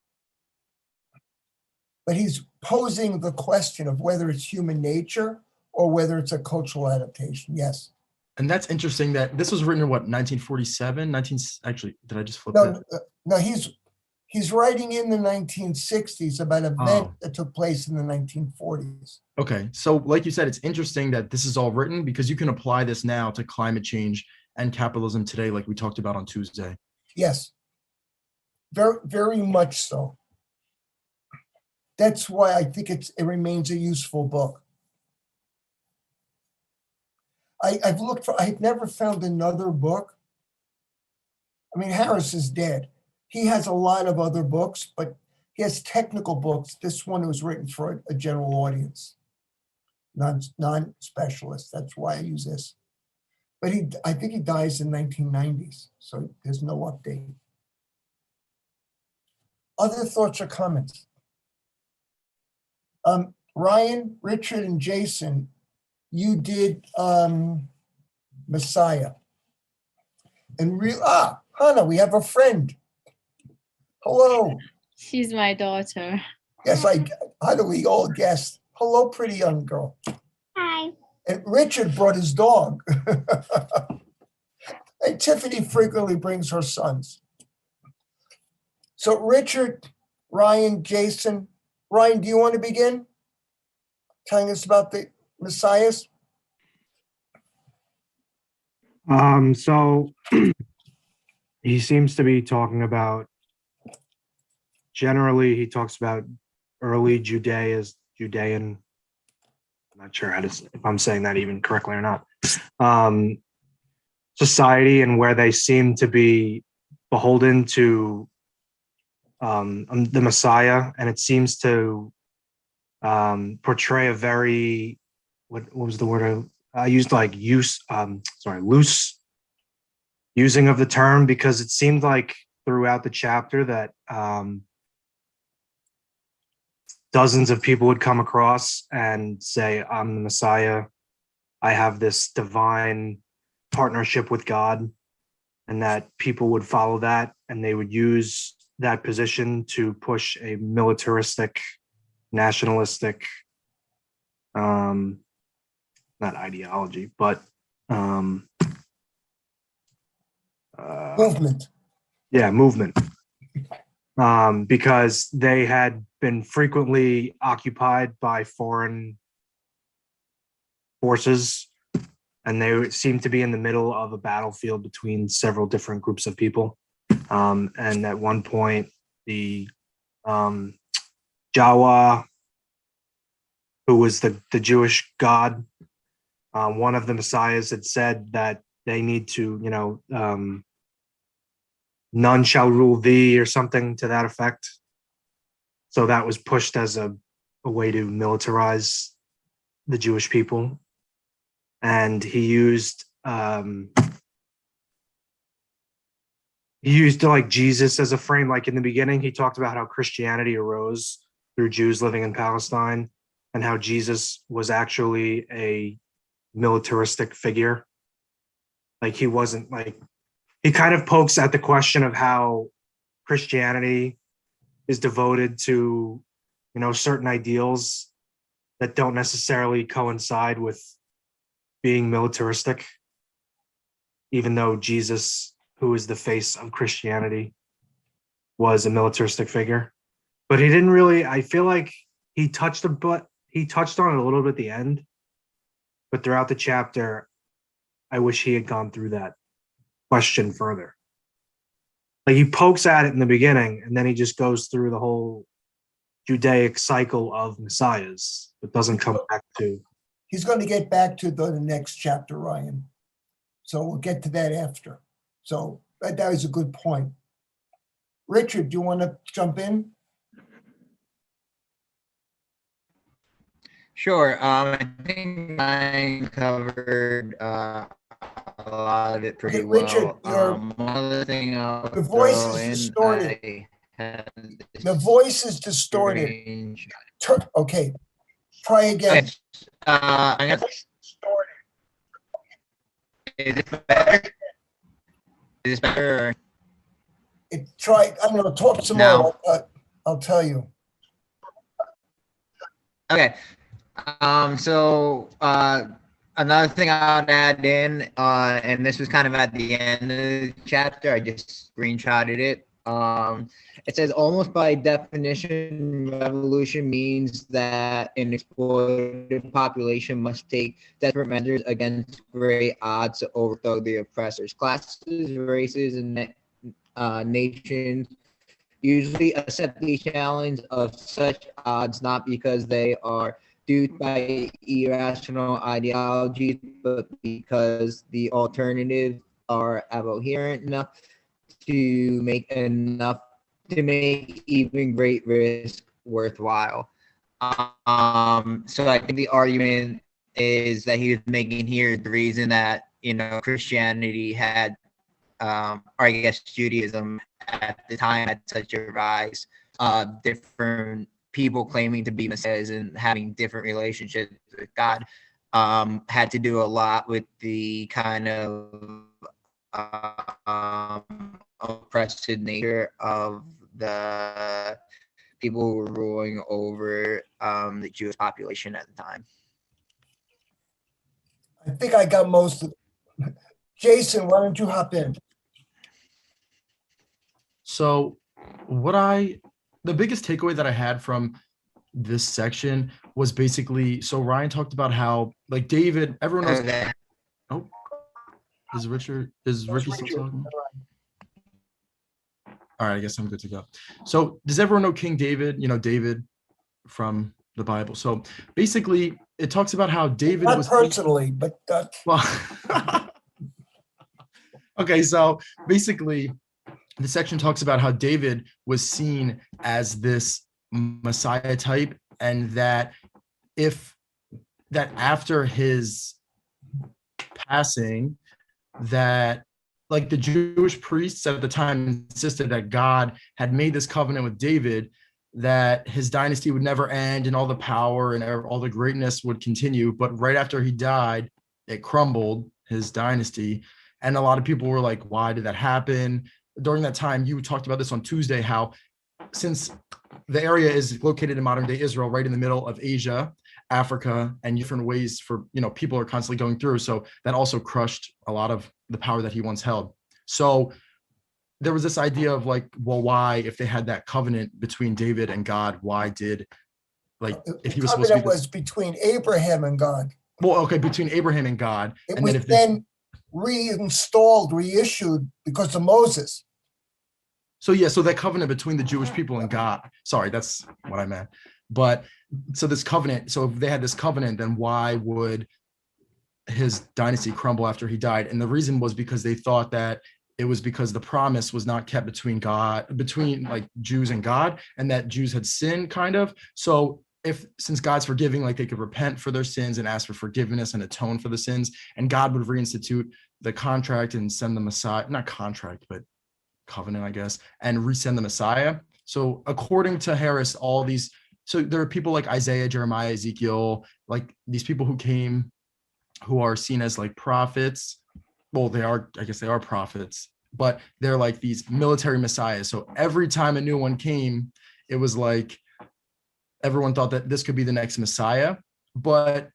But he's posing the question of whether it's human nature or whether it's a cultural adaptation. Yes. And that's interesting that this was written in what, 1947? Actually, did I just flip No, that? no, he's writing in the 1960s about an event that took place in the 1940s. Okay, so like you said, it's interesting that this is all written because you can apply this now to climate change and capitalism today, like we talked about on Tuesday. Yes, very, very much so. That's why I think it remains a useful book. I've never found another book. I mean, Harris is dead. He has a lot of other books, but he has technical books. This one was written for a general audience, non-specialist. That's why I use this. But I think he dies in 1990s, so there's no update. Other thoughts or comments? Ryan, Richard, and Jason, you did Messiah. And Hannah, we have a friend. Hello. She's my daughter. Yes, how do we all guess? Hello, pretty young girl. Hi. And Richard brought his dog. And Tiffany frequently brings her sons. So Richard, Ryan, Jason. Ryan, do you want to begin telling us about the Messiahs? So he seems to be talking about, generally he talks about early Judean, I'm not sure if I'm saying that even correctly or not, society, and where they seem to be beholden to the Messiah, and it seems to portray a very, what was the word I used, like loose using of the term, because it seemed like throughout the chapter that dozens of people would come across and say, I'm the Messiah. I have this divine partnership with God, and that people would follow that, and they would use that position to push a militaristic, nationalistic, not ideology, but movement. Yeah, movement. Because they had been frequently occupied by foreign forces, and they seemed to be in the middle of a battlefield between several different groups of people. And at one point, the Jawa, who was the Jewish god, one of the messiahs had said that they need to, none shall rule thee, or something to that effect. So that was pushed as a way to militarize the Jewish people. And he used like Jesus as a frame. Like in the beginning, he talked about how Christianity arose through Jews living in Palestine, and how Jesus was actually a militaristic figure. Like he wasn't like, he kind of pokes at the question of how Christianity is devoted to, certain ideals that don't necessarily coincide with being militaristic, even though Jesus, who is the face of Christianity, was a militaristic figure. But he didn't really, I feel like he touched on it a little bit at the end, but throughout the chapter, I wish he had gone through that question further. Like he pokes at it in the beginning, and then he just goes through the whole Judaic cycle of messiahs, but doesn't come back to. He's going to get back to the next chapter, Ryan. So we'll get to that after. So that was a good point. Richard, do you want to jump in? Sure. I think mine covered a lot of it pretty Okay, well. Richard, One other thing I'll the voice throw is in, distorted. I had this The voice is distorted. strange- Okay, try again. I'm gonna- Is this better? Is this better? Or? I'm going to talk some Now? more. I'll tell you. Okay. So another thing I would add in, and this was kind of at the end of the chapter, I just screenshotted it. It says almost by definition, revolution means that an exploited population must take desperate measures against great odds to overthrow the oppressors. Classes, races, and nations usually accept the challenge of such odds not because they are duped by irrational ideologies, but because the alternatives are coherent enough to make even great risk worthwhile. So I think the argument is that he was making here the reason that Christianity had, or I guess Judaism at the time had such a rise. Different people claiming to be messiahs and having different relationships with God had to do a lot with the kind of oppressive nature of the people who were ruling over the Jewish population at the time. I think I got most of it. Jason, why don't you hop in? So the biggest takeaway that I had from this section was basically, so Ryan talked about how like David, everyone knows. Oh, is Ricky still talking? All right, I guess I'm good to go. So does everyone know King David? You know, David from the Bible. So basically it talks about how David Not was personally, but well, okay, so basically the section talks about how David was seen as this Messiah type, and that after his passing, that like the Jewish priests at the time insisted that God had made this covenant with David, that his dynasty would never end and all the power and all the greatness would continue. But right after he died, it crumbled, his dynasty. And a lot of people were like, why did that happen? During that time, you talked about this on Tuesday, how since the area is located in modern day Israel, right in the middle of Asia, Africa, and different ways for, people are constantly going through. So that also crushed a lot of the power that he once held. So there was this idea of like, well, why, if they had that covenant between David and God, why did, like, if he was supposed to be was between Abraham and God. Well, okay, between Abraham and God. It and was then if then reinstalled, reissued because of Moses. So yeah, so that covenant between the Jewish people and God. Sorry, that's what I meant. But so this covenant, so if they had this covenant, then why would his dynasty crumble after he died? And the reason was because they thought that it was because the promise was not kept between like Jews and God, and that Jews had sinned kind of. So since God's forgiving, like they could repent for their sins and ask for forgiveness and atone for the sins, and God would reinstitute the contract and send the Messiah, not contract, but covenant, I guess, and resend the Messiah. So according to Harris, so there are people like Isaiah, Jeremiah, Ezekiel, like these people who came, who are seen as like prophets. Well, I guess they are prophets, but they're like these military messiahs. So every time a new one came, it was like everyone thought that this could be the next Messiah. But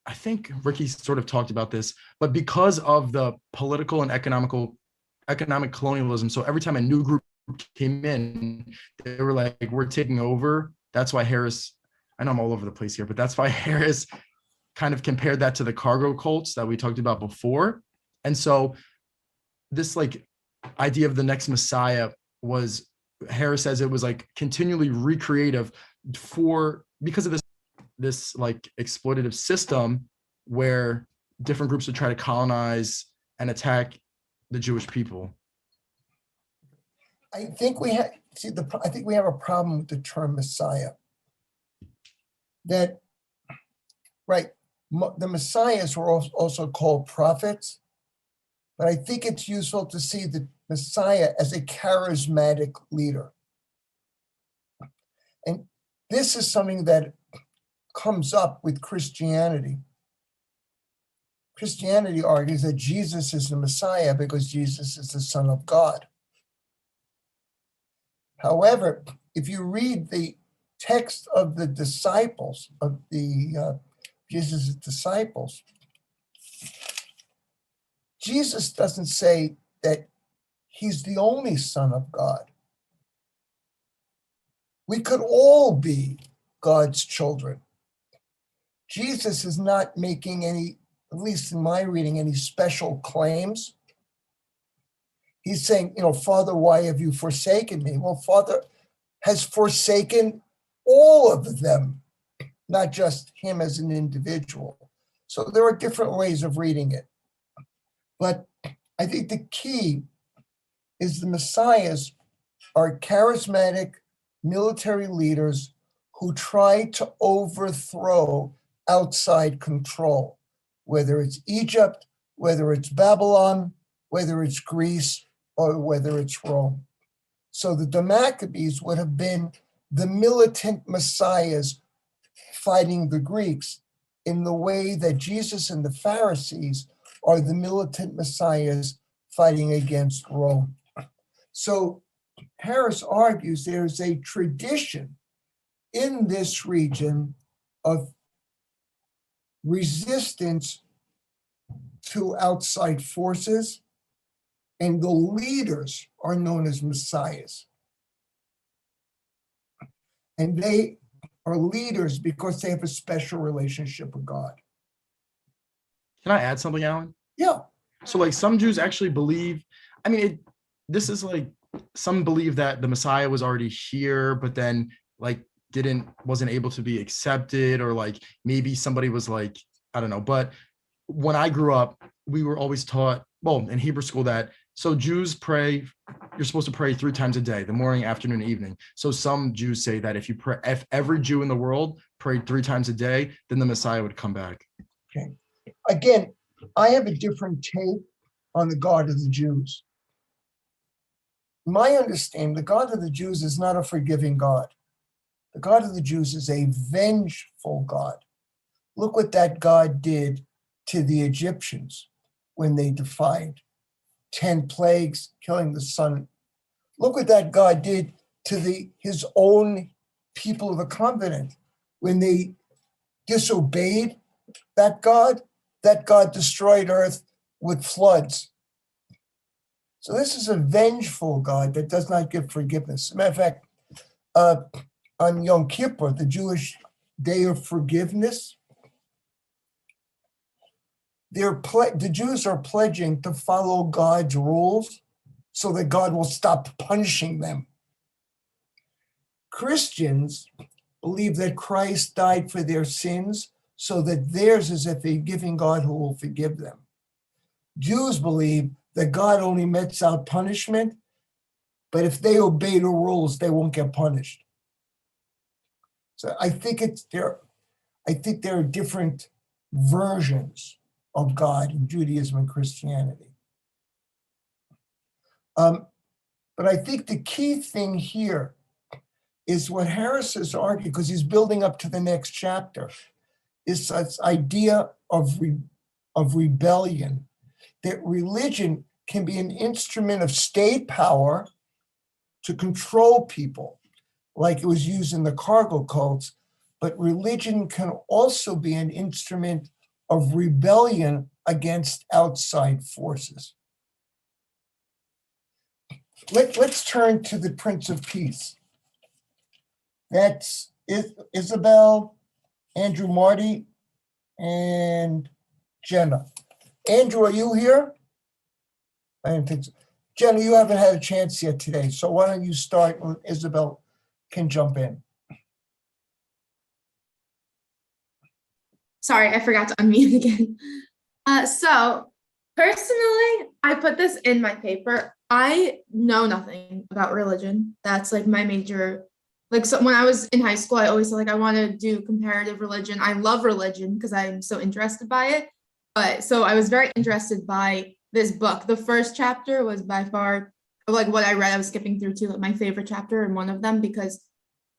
I think Ricky sort of talked about this, but because of the political and economic colonialism, so every time a new group came in, they were like, we're taking over. That's why Harris, I know I'm all over the place here, but that's why Harris kind of compared that to the cargo cults that we talked about before. And so this like idea of the next Messiah was, Harris says it was like continually recreative because of this like exploitative system where different groups would try to colonize and attack the Jewish people. I think we have a problem with the term Messiah. That, right, the Messiahs were also called prophets, but I think it's useful to see the Messiah as a charismatic leader. And this is something that comes up with Christianity. Christianity argues that Jesus is the Messiah because Jesus is the Son of God. However, if you read the text of the disciples, of the Jesus' disciples, Jesus doesn't say that he's the only Son of God. We could all be God's children. Jesus is not making any, at least in my reading, any special claims. He's saying, Father, why have you forsaken me? Well, Father has forsaken all of them, not just him as an individual. So there are different ways of reading it. But I think the key is the Messiahs are charismatic military leaders who try to overthrow outside control, whether it's Egypt, whether it's Babylon, whether it's Greece, or whether it's Rome. So the Maccabees would have been the militant messiahs fighting the Greeks in the way that Jesus and the Pharisees are the militant messiahs fighting against Rome. So Harris argues there's a tradition in this region of resistance to outside forces, and the leaders are known as messiahs. And they are leaders because they have a special relationship with God. Can I add something, Alan? Yeah. So like some Jews actually believe, I mean, this is like, some believe that the Messiah was already here, but then like wasn't able to be accepted, or like maybe somebody was like, I don't know. But when I grew up, we were always taught, well, in Hebrew school, that so Jews pray, you're supposed to pray 3 times a day, the morning, afternoon, and evening. So some Jews say that if every Jew in the world prayed 3 times a day, then the Messiah would come back. Okay. Again, I have a different take on the God of the Jews. My understanding, the God of the Jews is not a forgiving God. The God of the Jews is a vengeful God. Look what that God did to the Egyptians when they defied 10 plagues, killing the sun. Look what that God did to his own people of the covenant when they disobeyed that God destroyed earth with floods. So this is a vengeful God that does not give forgiveness. As a matter of fact, on Yom Kippur, the Jewish day of forgiveness, the Jews are pledging to follow God's rules so that God will stop punishing them. Christians believe that Christ died for their sins so that theirs is a forgiving God who will forgive them. Jews believe that God only metes out punishment, but if they obey the rules, they won't get punished. So I think there are different versions of God in Judaism and Christianity. But I think the key thing here is what Harris has argued, because he's building up to the next chapter, is this idea of rebellion, that religion can be an instrument of state power to control people, like it was used in the cargo cults, but religion can also be an instrument of rebellion against outside forces. Let's turn to the Prince of Peace. That's Isabel, Andrew, Marty, and Jenna. Andrew, are you here? I didn't think so. Jenna, you haven't had a chance yet today, so why don't you start and Isabel can jump in. Sorry, I forgot to unmute again. So personally, I put this in my paper. I know nothing about religion. That's like my major, like, so when I was in high school, I always said, like, I want to do comparative religion. I love religion because I'm so interested by it. But so I was very interested by this book. The first chapter was by far, like, what I read. I was skipping through to my favorite chapter and one of them, because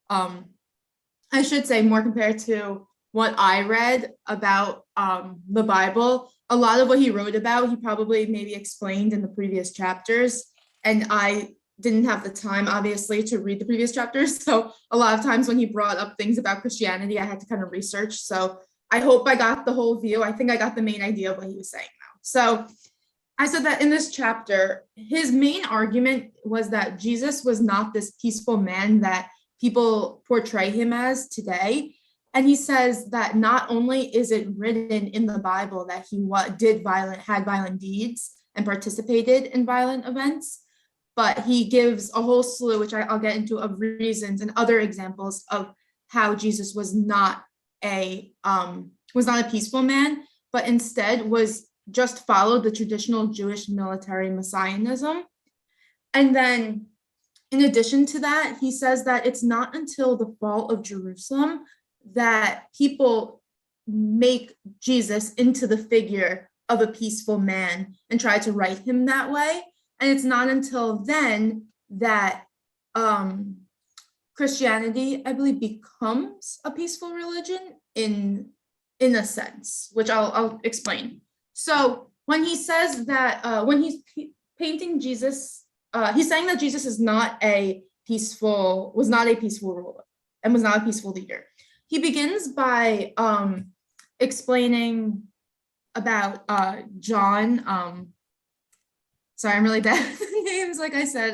I should say, more compared to what I read about the Bible, a lot of what he wrote about, he probably maybe explained in the previous chapters. And I didn't have the time, obviously, to read the previous chapters. So a lot of times when he brought up things about Christianity, I had to kind of research. So I hope I got the whole view. I think I got the main idea of what he was saying now. So I said that in this chapter, his main argument was that Jesus was not this peaceful man that people portray him as today. And he says that not only is it written in the Bible that he had violent deeds and participated in violent events, but he gives a whole slew, which I'll get into, of reasons and other examples of how Jesus was not a peaceful man, but instead was just followed the traditional Jewish military messianism. And then in addition to that, he says that it's not until the fall of Jerusalem that people make Jesus into the figure of a peaceful man and try to write him that way. And it's not until then that Christianity, I believe, becomes a peaceful religion in a sense, which I'll explain. So when he says that, when he's painting Jesus. He's saying that Jesus is not a was not a peaceful ruler and was not a peaceful leader. He begins by explaining about John. Sorry, I'm really bad with names. Like I said,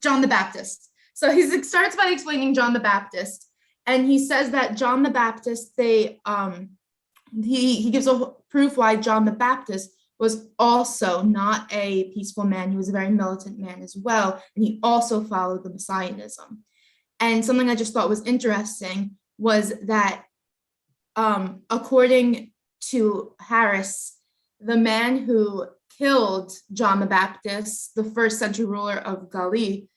John the Baptist. So he starts by explaining John the Baptist, and he says that John the Baptist, he gives a proof why John the Baptist was also not a peaceful man. He was a very militant man as well, and he also followed the Messianism. And something I just thought was interesting was that, according to Harris, the man who killed John the Baptist, the first century ruler of Galilee,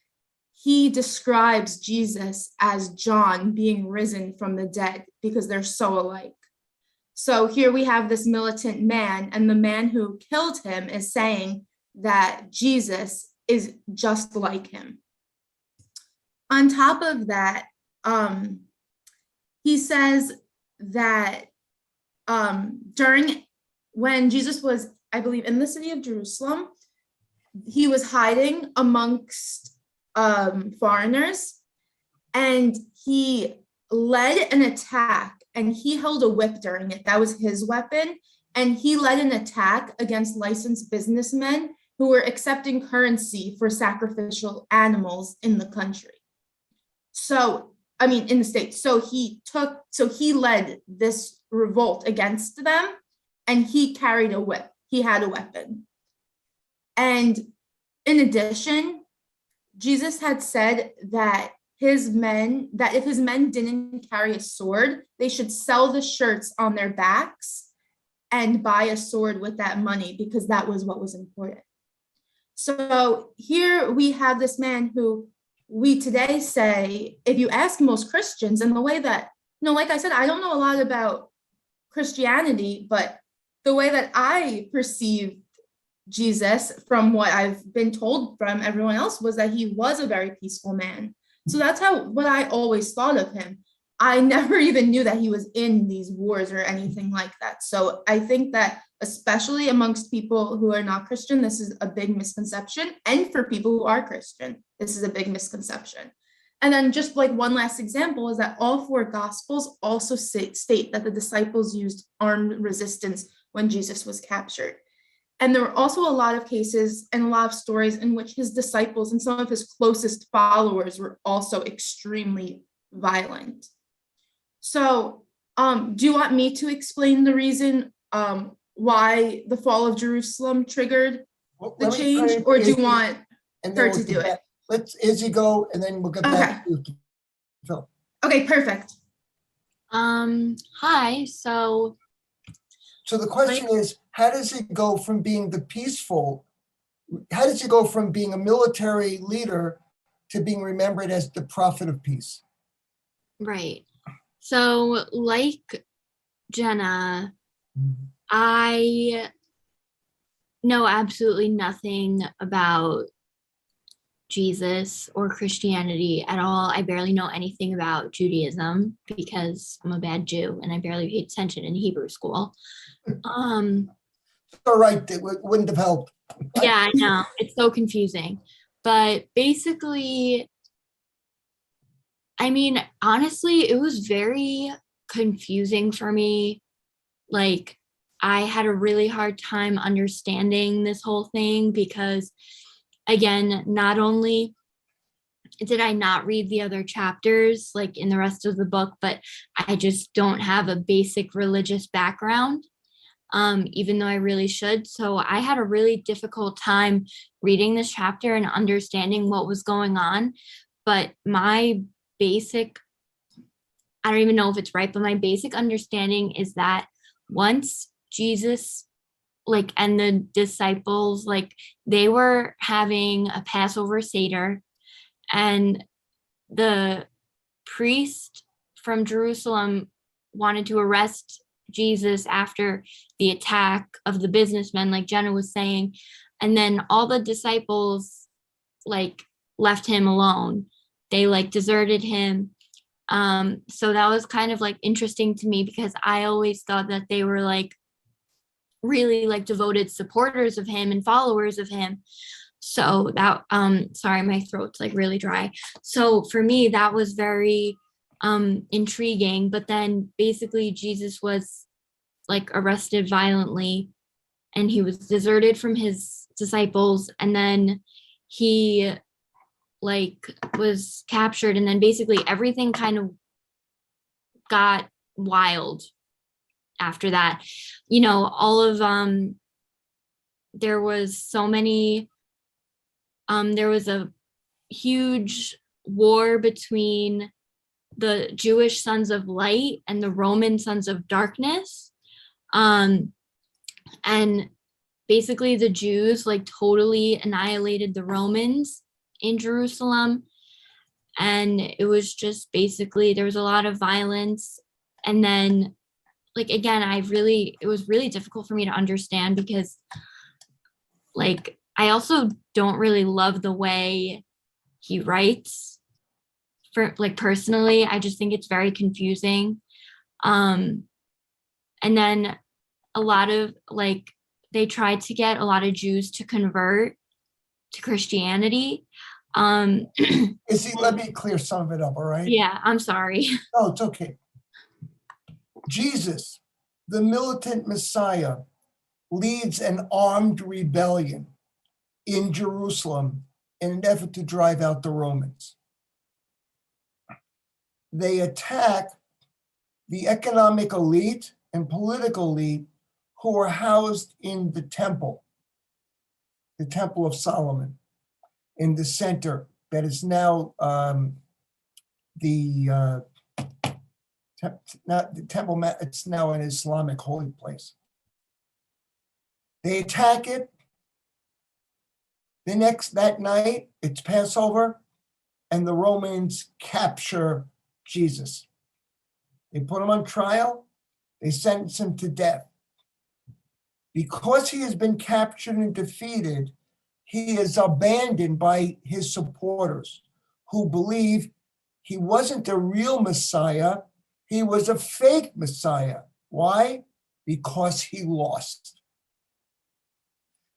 he describes Jesus as John being risen from the dead because they're so alike. So here we have this militant man, and the man who killed him is saying that Jesus is just like him. On top of that, he says that when Jesus was, I believe, in the city of Jerusalem, he was hiding amongst foreigners, and he led an attack, and he held a whip during it. That was his weapon. And he led an attack against licensed businessmen who were accepting currency for sacrificial animals in the country. So, I mean, in the States. So he led this revolt against them, and he carried a whip. He had a weapon. And in addition, Jesus had said that if his men didn't carry a sword, they should sell the shirts on their backs and buy a sword with that money, because that was what was important. So here we have this man who we today say, if you ask most Christians, and the way that, like I said, I don't know a lot about Christianity, but the way that I perceive Jesus from what I've been told from everyone else was that he was a very peaceful man. So that's what I always thought of him. I never even knew that he was in these wars or anything like that. So I think that especially amongst people who are not Christian, this is a big misconception. And for people who are Christian, this is a big misconception. And then just like one last example is that all four gospels also state that the disciples used armed resistance when Jesus was captured. And there were also a lot of cases and a lot of stories in which his disciples and some of his closest followers were also extremely violent. So do you want me to explain the reason why the fall of Jerusalem triggered the change, or do you want her to do it? Let's Izzy go, and then we'll get back to Phil. Okay, perfect. Hi, so the question is, how does it go from being how does it go from being a military leader to being remembered as the prophet of peace? Right. So like Jenna, I know absolutely nothing about Jesus or Christianity at all. I barely know anything about Judaism because I'm a bad Jew and I barely paid attention in Hebrew school. All right, it wouldn't have helped. Yeah, I know. It's so confusing. But basically, I mean, honestly, it was very confusing for me. Like, I had a really hard time understanding this whole thing because, again, not only did I not read the other chapters, like in the rest of the book, but I just don't have a basic religious background. Even though I really should. So I had a really difficult time reading this chapter and understanding what was going on. But my basic, I don't even know if it's right, but my basic understanding is that once Jesus, and the disciples, they were having a Passover Seder, and the priest from Jerusalem wanted to arrest Jesus after the attack of the businessmen, like Jenna was saying, and then all the disciples left him alone. They deserted him. So that was kind of interesting to me because I always thought that they were really like devoted supporters of him and followers of him. So that sorry, my throat's like really dry. So for me, that was very intriguing. But then basically Jesus was like arrested violently, and he was deserted from his disciples, and then he like was captured, and then basically everything kind of got wild after that. You know, all of there was so many there was a huge war between the Jewish sons of light and the Roman sons of darkness. And basically the Jews like totally annihilated the Romans in Jerusalem. And it was just basically, there was a lot of violence. And then like, again, it was really difficult for me to understand because like, I also don't really love the way he writes. For like personally, I just think it's very confusing. And then a lot of like, they tried to get a lot of Jews to convert to Christianity. Let me clear some of it up, all right? Yeah, I'm sorry. No, it's okay. Jesus, the militant Messiah, leads an armed rebellion in Jerusalem in an effort to drive out the Romans. They attack the economic elite and political elite who are housed in the temple of Solomon, in the center that is now not the temple. It's now an Islamic holy place. They attack it. That night, it's Passover, and the Romans capture Jesus. They put him on trial. They sentence him to death. Because he has been captured and defeated, he is abandoned by his supporters who believe he wasn't the real Messiah. He was a fake Messiah. Why? Because he lost.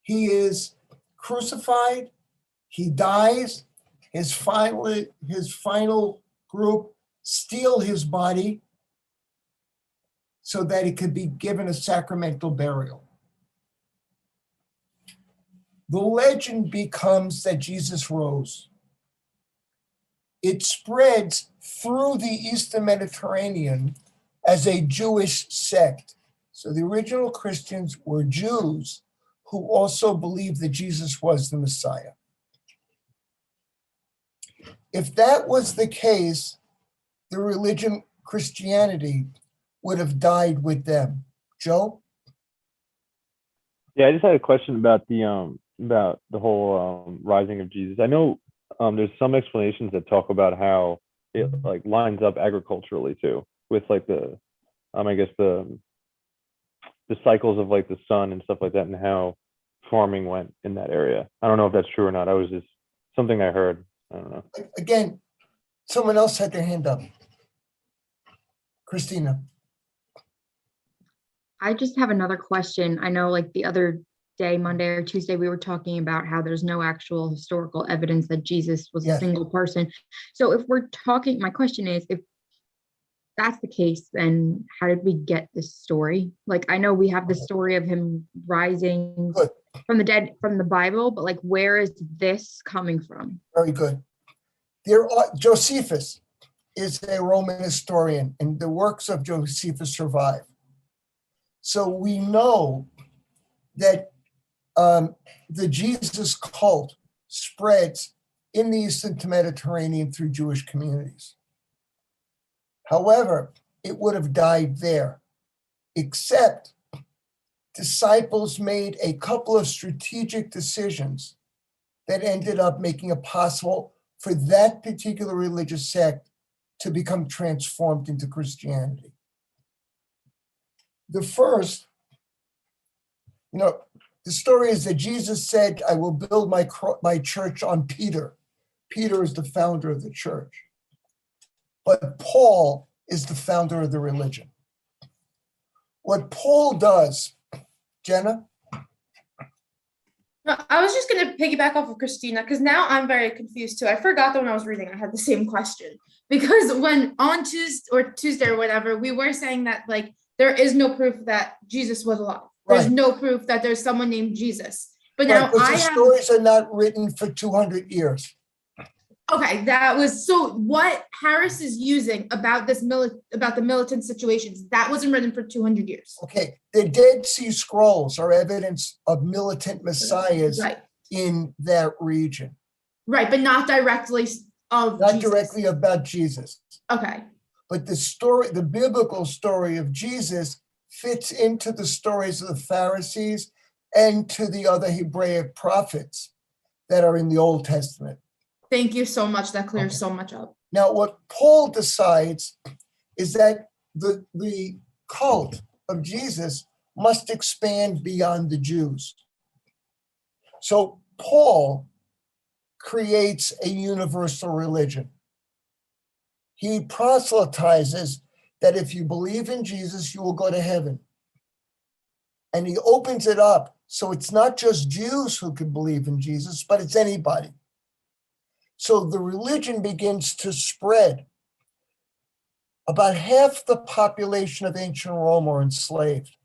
He is crucified. He dies. His final group steal his body so that he could be given a sacramental burial. The legend becomes that Jesus rose. It spreads through the Eastern Mediterranean as a Jewish sect. So the original Christians were Jews who also believed that Jesus was the Messiah. If that was the case, the religion Christianity would have died with them. Joe? Yeah, I just had a question about the whole rising of Jesus. I know there's some explanations that talk about how it like lines up agriculturally too, with like the I guess the cycles of like the sun and stuff like that, and how farming went in that area. I don't know if that's true or not. I was just something I heard. I don't know. Again, someone else had their hand up. Christina. I just have another question. I know like the other day, Monday or Tuesday, we were talking about how there's no actual historical evidence that Jesus was a single person. So if we're talking, my question is, if that's the case, then how did we get this story? Like, I know we have the story of him rising from the dead from the Bible, but like, where is this coming from? Very good. Josephus is a Roman historian, and the works of Josephus survive. So we know that the Jesus cult spreads in the Eastern Mediterranean through Jewish communities. However, it would have died there, except disciples made a couple of strategic decisions that ended up making it possible for that particular religious sect to become transformed into Christianity. The first, the story is that Jesus said, I will build my church on Peter. Peter is the founder of the church. But Paul is the founder of the religion. What Paul does Jenna? No, I was just gonna piggyback off of Christina because now I'm very confused too. I forgot that when I was reading, I had the same question because when on Tuesday or whatever, we were saying that like there is no proof that Jesus was alive. There's Right. no proof that there's someone named Jesus. But Right, now because I the have stories are not written for 200 years. okay. That was so what Harris is using about this about the militant situations that wasn't written for 200 years. Okay, the Dead Sea Scrolls are evidence of militant messiahs Right. in that region, Right, but not directly of not Jesus. directly about Jesus. Okay. But the story, the biblical story of Jesus fits into the stories of the Pharisees and to the other Hebraic prophets that are in the Old Testament. Thank you so much. That clears so much up. Now, what Paul decides is that the cult of Jesus must expand beyond the Jews. So Paul creates a universal religion. He proselytizes that if you believe in Jesus, you will go to heaven. And he opens it up so it's not just Jews who can believe in Jesus, but it's anybody. So the religion begins to spread. About half the population of ancient Rome are enslaved.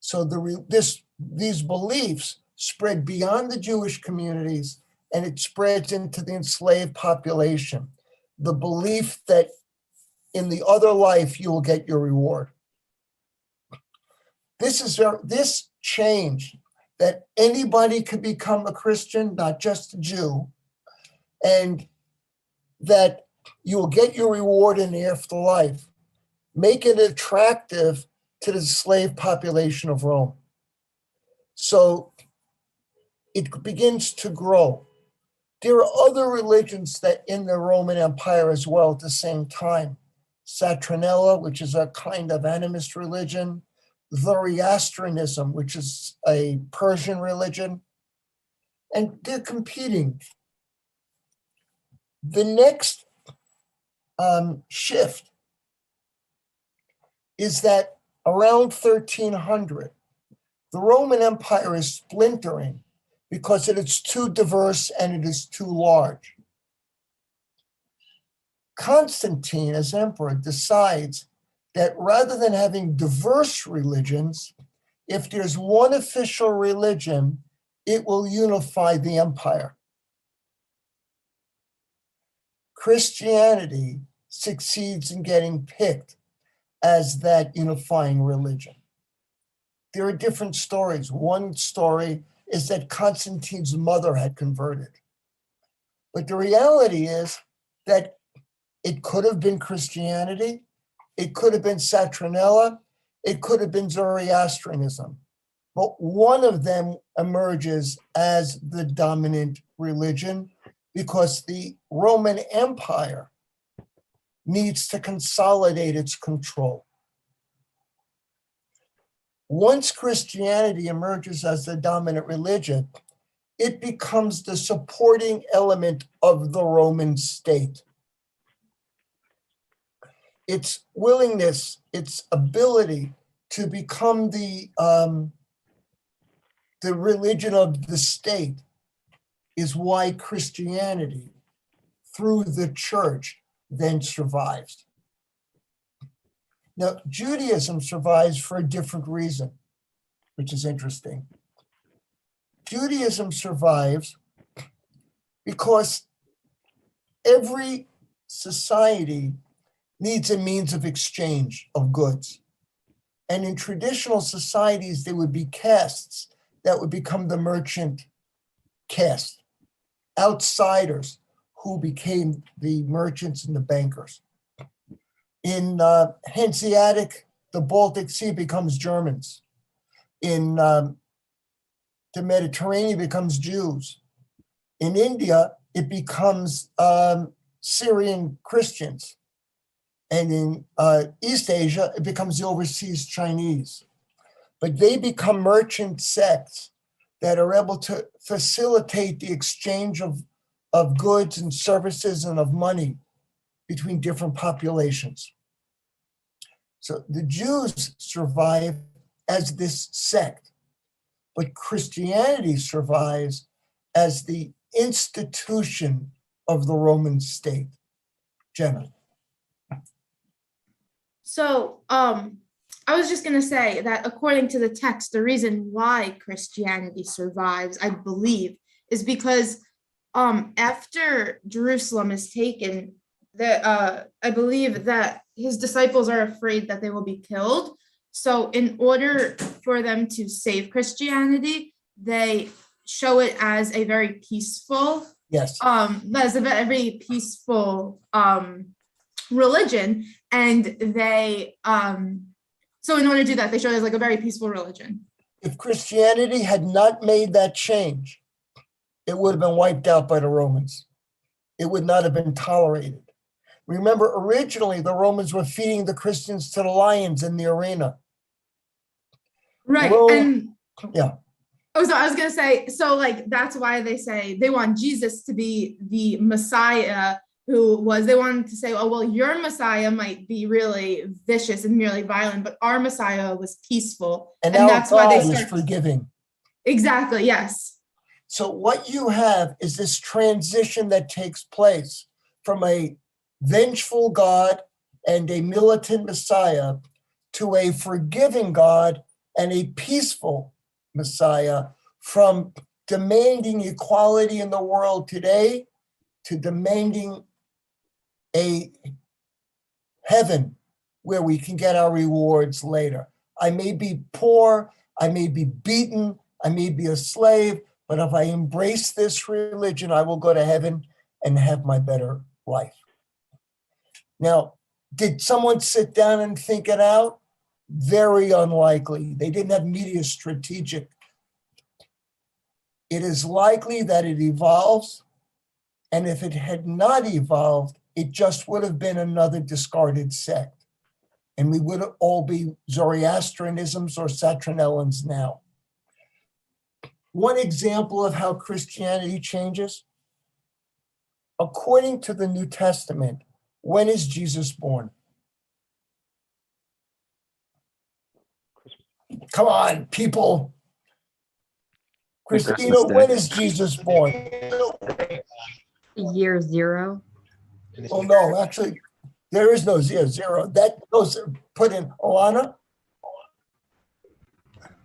So these beliefs spread beyond the Jewish communities, and it spreads into the enslaved population. The belief that in the other life you will get your reward. This change that anybody could become a Christian, not just a Jew, and that you will get your reward in the afterlife, make it attractive to the slave population of Rome. So it begins to grow. There are other religions that in the Roman Empire as well at the same time. Saturnella, which is a kind of animist religion, Zoroastrianism, which is a Persian religion, and they're competing. The next shift is that around 1300, the Roman Empire is splintering because it is too diverse and it is too large. Constantine, as emperor, decides that rather than having diverse religions, if there's one official religion, it will unify the empire. Christianity succeeds in getting picked as that unifying religion. There are different stories. One story is that Constantine's mother had converted. But the reality is that it could have been Christianity, it could have been Saturnella, it could have been Zoroastrianism. But one of them emerges as the dominant religion because the Roman Empire needs to consolidate its control. Once Christianity emerges as the dominant religion, it becomes the supporting element of the Roman state. Its willingness, its ability to become the religion of the state is why Christianity, through the church, then survives. Now, Judaism survives for a different reason, which is interesting. Judaism survives because every society needs a means of exchange of goods. And in traditional societies, there would be castes that would become the merchant caste, outsiders who became the merchants and the bankers. In Hanseatic, the Baltic Sea becomes Germans. In the Mediterranean, it becomes Jews. In India, it becomes Syrian Christians. And in East Asia, it becomes the overseas Chinese. But they become merchant sects that are able to facilitate the exchange of goods and services and of money between different populations. So the Jews survive as this sect, but Christianity survives as the institution of the Roman state. Jenna. So, I was just going to say that according to the text, the reason why Christianity survives, I believe, is because after Jerusalem is taken, I believe that his disciples are afraid that they will be killed. So in order for them to save Christianity, they show it as a very peaceful, Yes. as a very peaceful religion. And they, so in order to do that, they show it as like a very peaceful religion. If Christianity had not made that change, it would have been wiped out by the Romans. It would not have been tolerated. Remember, originally the Romans were feeding the Christians to the lions in the arena. Right. Rome, yeah. Oh, so I was going to say, so like, that's why they say they want Jesus to be the Messiah they wanted to say, oh, well, your Messiah might be really vicious and really violent, but our Messiah was peaceful. And that's why they is forgiving. Exactly, yes. So what you have is this transition that takes place from a vengeful God and a militant Messiah to a forgiving God and a peaceful Messiah, from demanding equality in the world today to demanding a heaven where we can get our rewards later. I may be poor, I may be beaten, I may be a slave, but if I embrace this religion, I will go to heaven and have my better life. Now, did someone sit down and think it out? Very unlikely. They didn't have media strategic. It is likely that it evolves, and if it had not evolved, it just would have been another discarded sect. And we would all be Zoroastrianisms or Saturnalians now. One example of how Christianity changes, according to the New Testament, when is Jesus born? Come on, people. Christina, Christmas Day. when is Jesus born? Year zero. Oh, no, actually, there is no zero. That goes put in Alana.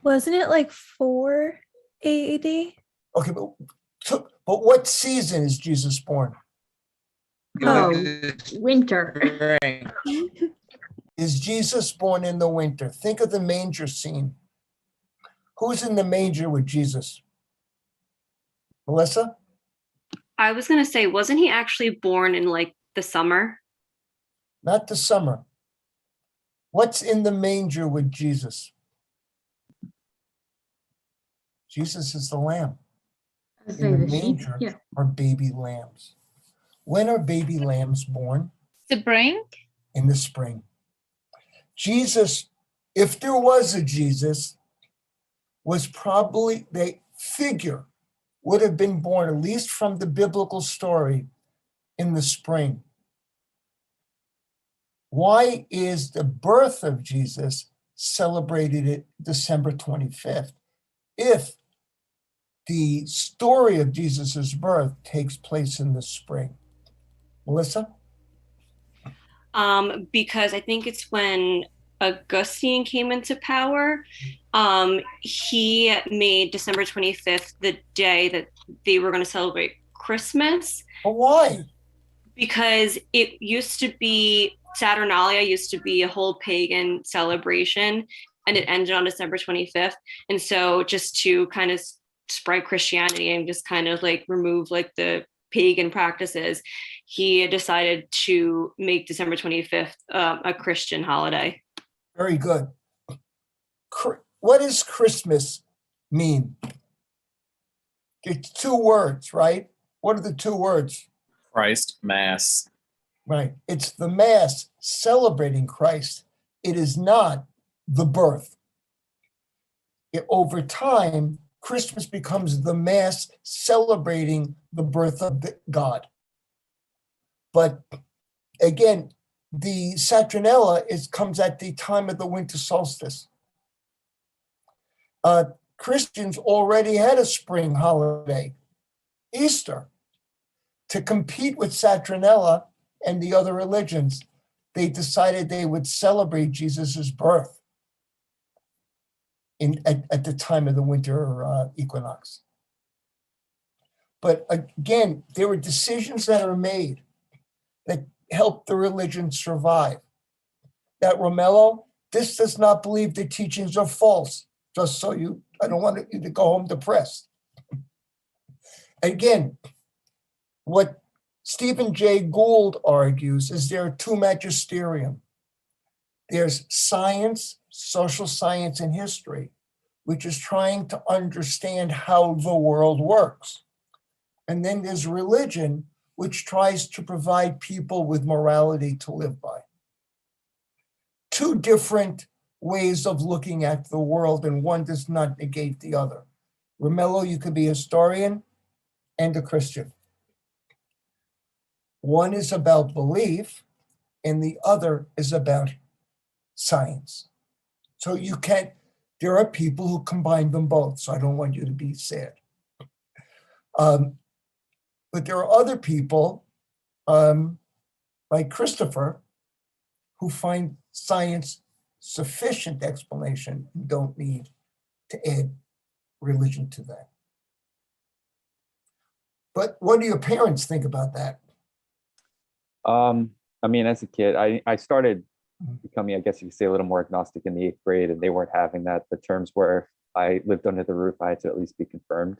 Wasn't it like 4 AD? Okay, but what season is Jesus born? Oh, winter. Is Jesus born in the winter? Think of the manger scene. Who's in the manger with Jesus? Melissa? I was going to say, wasn't he actually born in like the summer? Not the summer. What's in the manger with Jesus? Jesus is the lamb. In the manger are baby lambs. When are baby lambs born? Spring? In the spring. Jesus, if there was a Jesus, was probably, the figure would have been born, at least from the biblical story, in the spring. Why is the birth of Jesus celebrated at December 25th if the story of Jesus's birth takes place in the spring? Melissa? Because I think it's when Augustine came into power. He made December 25th the day that they were going to celebrate Christmas. But why? Because it used to be, Saturnalia used to be a whole pagan celebration, and it ended on December 25th. And so just to kind of spread Christianity and just kind of like remove like the pagan practices, he decided to make December 25th a Christian holiday. Very good. What does Christmas mean? It's 2 words, right? What are the 2 words? Christ, Mass. Right. It's the Mass celebrating Christ. It is not the birth. Over time, Christmas becomes the Mass celebrating the birth of God. But again, the Saturnalia comes at the time of the winter solstice. Christians already had a spring holiday, Easter. To compete with Saturnalia and the other religions, they decided they would celebrate Jesus's birth at the time of the winter equinox. But again, there were decisions that are made that help the religion survive. That Romello, this does not believe the teachings are false, just so I don't want you to go home depressed. Again, what Stephen Jay Gould argues is there are two magisterium. There's science, social science, and history, which is trying to understand how the world works. And then there's religion, which tries to provide people with morality to live by. Two different ways of looking at the world, and one does not negate the other. Romello, you could be a historian and a Christian. One is about belief, and the other is about science. So there are people who combine them both, so I don't want you to be sad. But there are other people, like Christopher, who find science sufficient explanation and don't need to add religion to that. But what do your parents think about that? I mean, as a kid, I started becoming, I guess you could say, a little more agnostic in the 8th grade, and they weren't having that. The terms were, if I lived under the roof, I had to at least be confirmed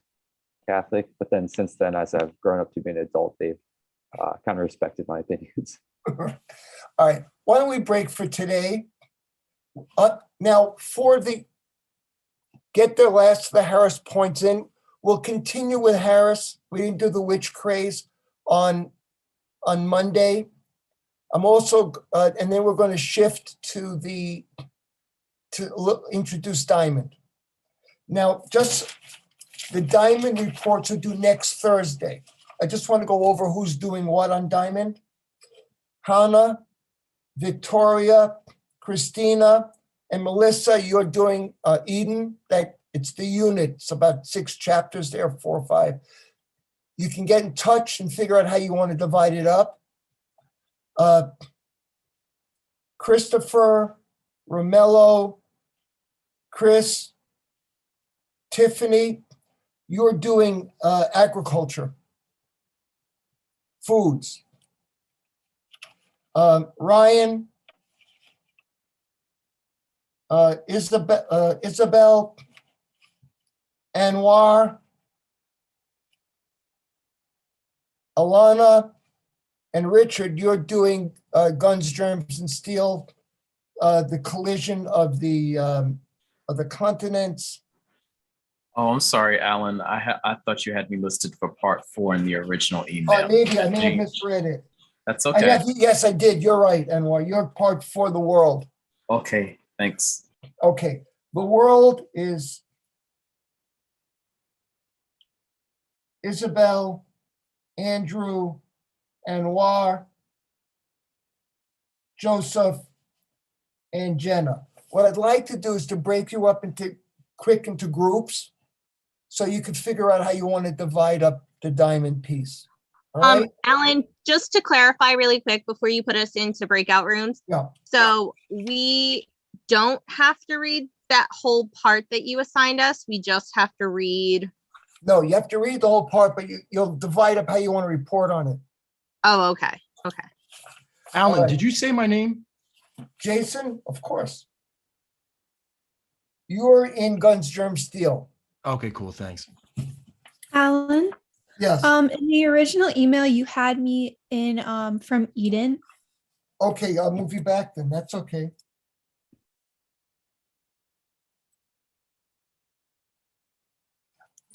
Catholic. But then since then, as I've grown up to be an adult, they've kind of respected my opinions. All right, why don't we break for today? Now, get the Harris points in. We'll continue with Harris. We didn't do the witch craze on Monday. I'm also, and then we're going to shift to introduce Diamond. Now, just the Diamond reports are due next Thursday. I just want to go over who's doing what on Diamond. Hannah, Victoria, Christina, and Melissa, you're doing Eden. It's the unit. It's about 6 chapters there, 4 or 5. You can get in touch and figure out how you want to divide it up. Christopher, Romello, Chris, Tiffany, you're doing agriculture, foods. Ryan, Isabel, Anwar, Alana, and Richard, you're doing Guns, Germs, and Steel, the collision of the continents. Oh, I'm sorry, Alan. I thought you had me listed for part 4 in the original email. Maybe I may have misread it. That's okay. Yes, I did. You're right, Anwar. You're part for the world. Okay, thanks. Okay, the world is Isabel, Andrew, Anwar, Joseph, and Jenna. What I'd like to do is to break you up into groups so you could figure out how you want to divide up the diamond piece. All right? Alan, just to clarify really quick before you put us into breakout rooms. Yeah. So we don't have to read that whole part that you assigned us. We just have to read. No, you have to read the whole part, but you'll divide up how you want to report on it. Oh, okay. Okay. Alan, did you say my name? Jason, of course. You're in Guns, Germs, Steel. Okay, cool. Thanks. Alan? Yes. In the original email, you had me in from Eden. Okay, I'll move you back then. That's okay.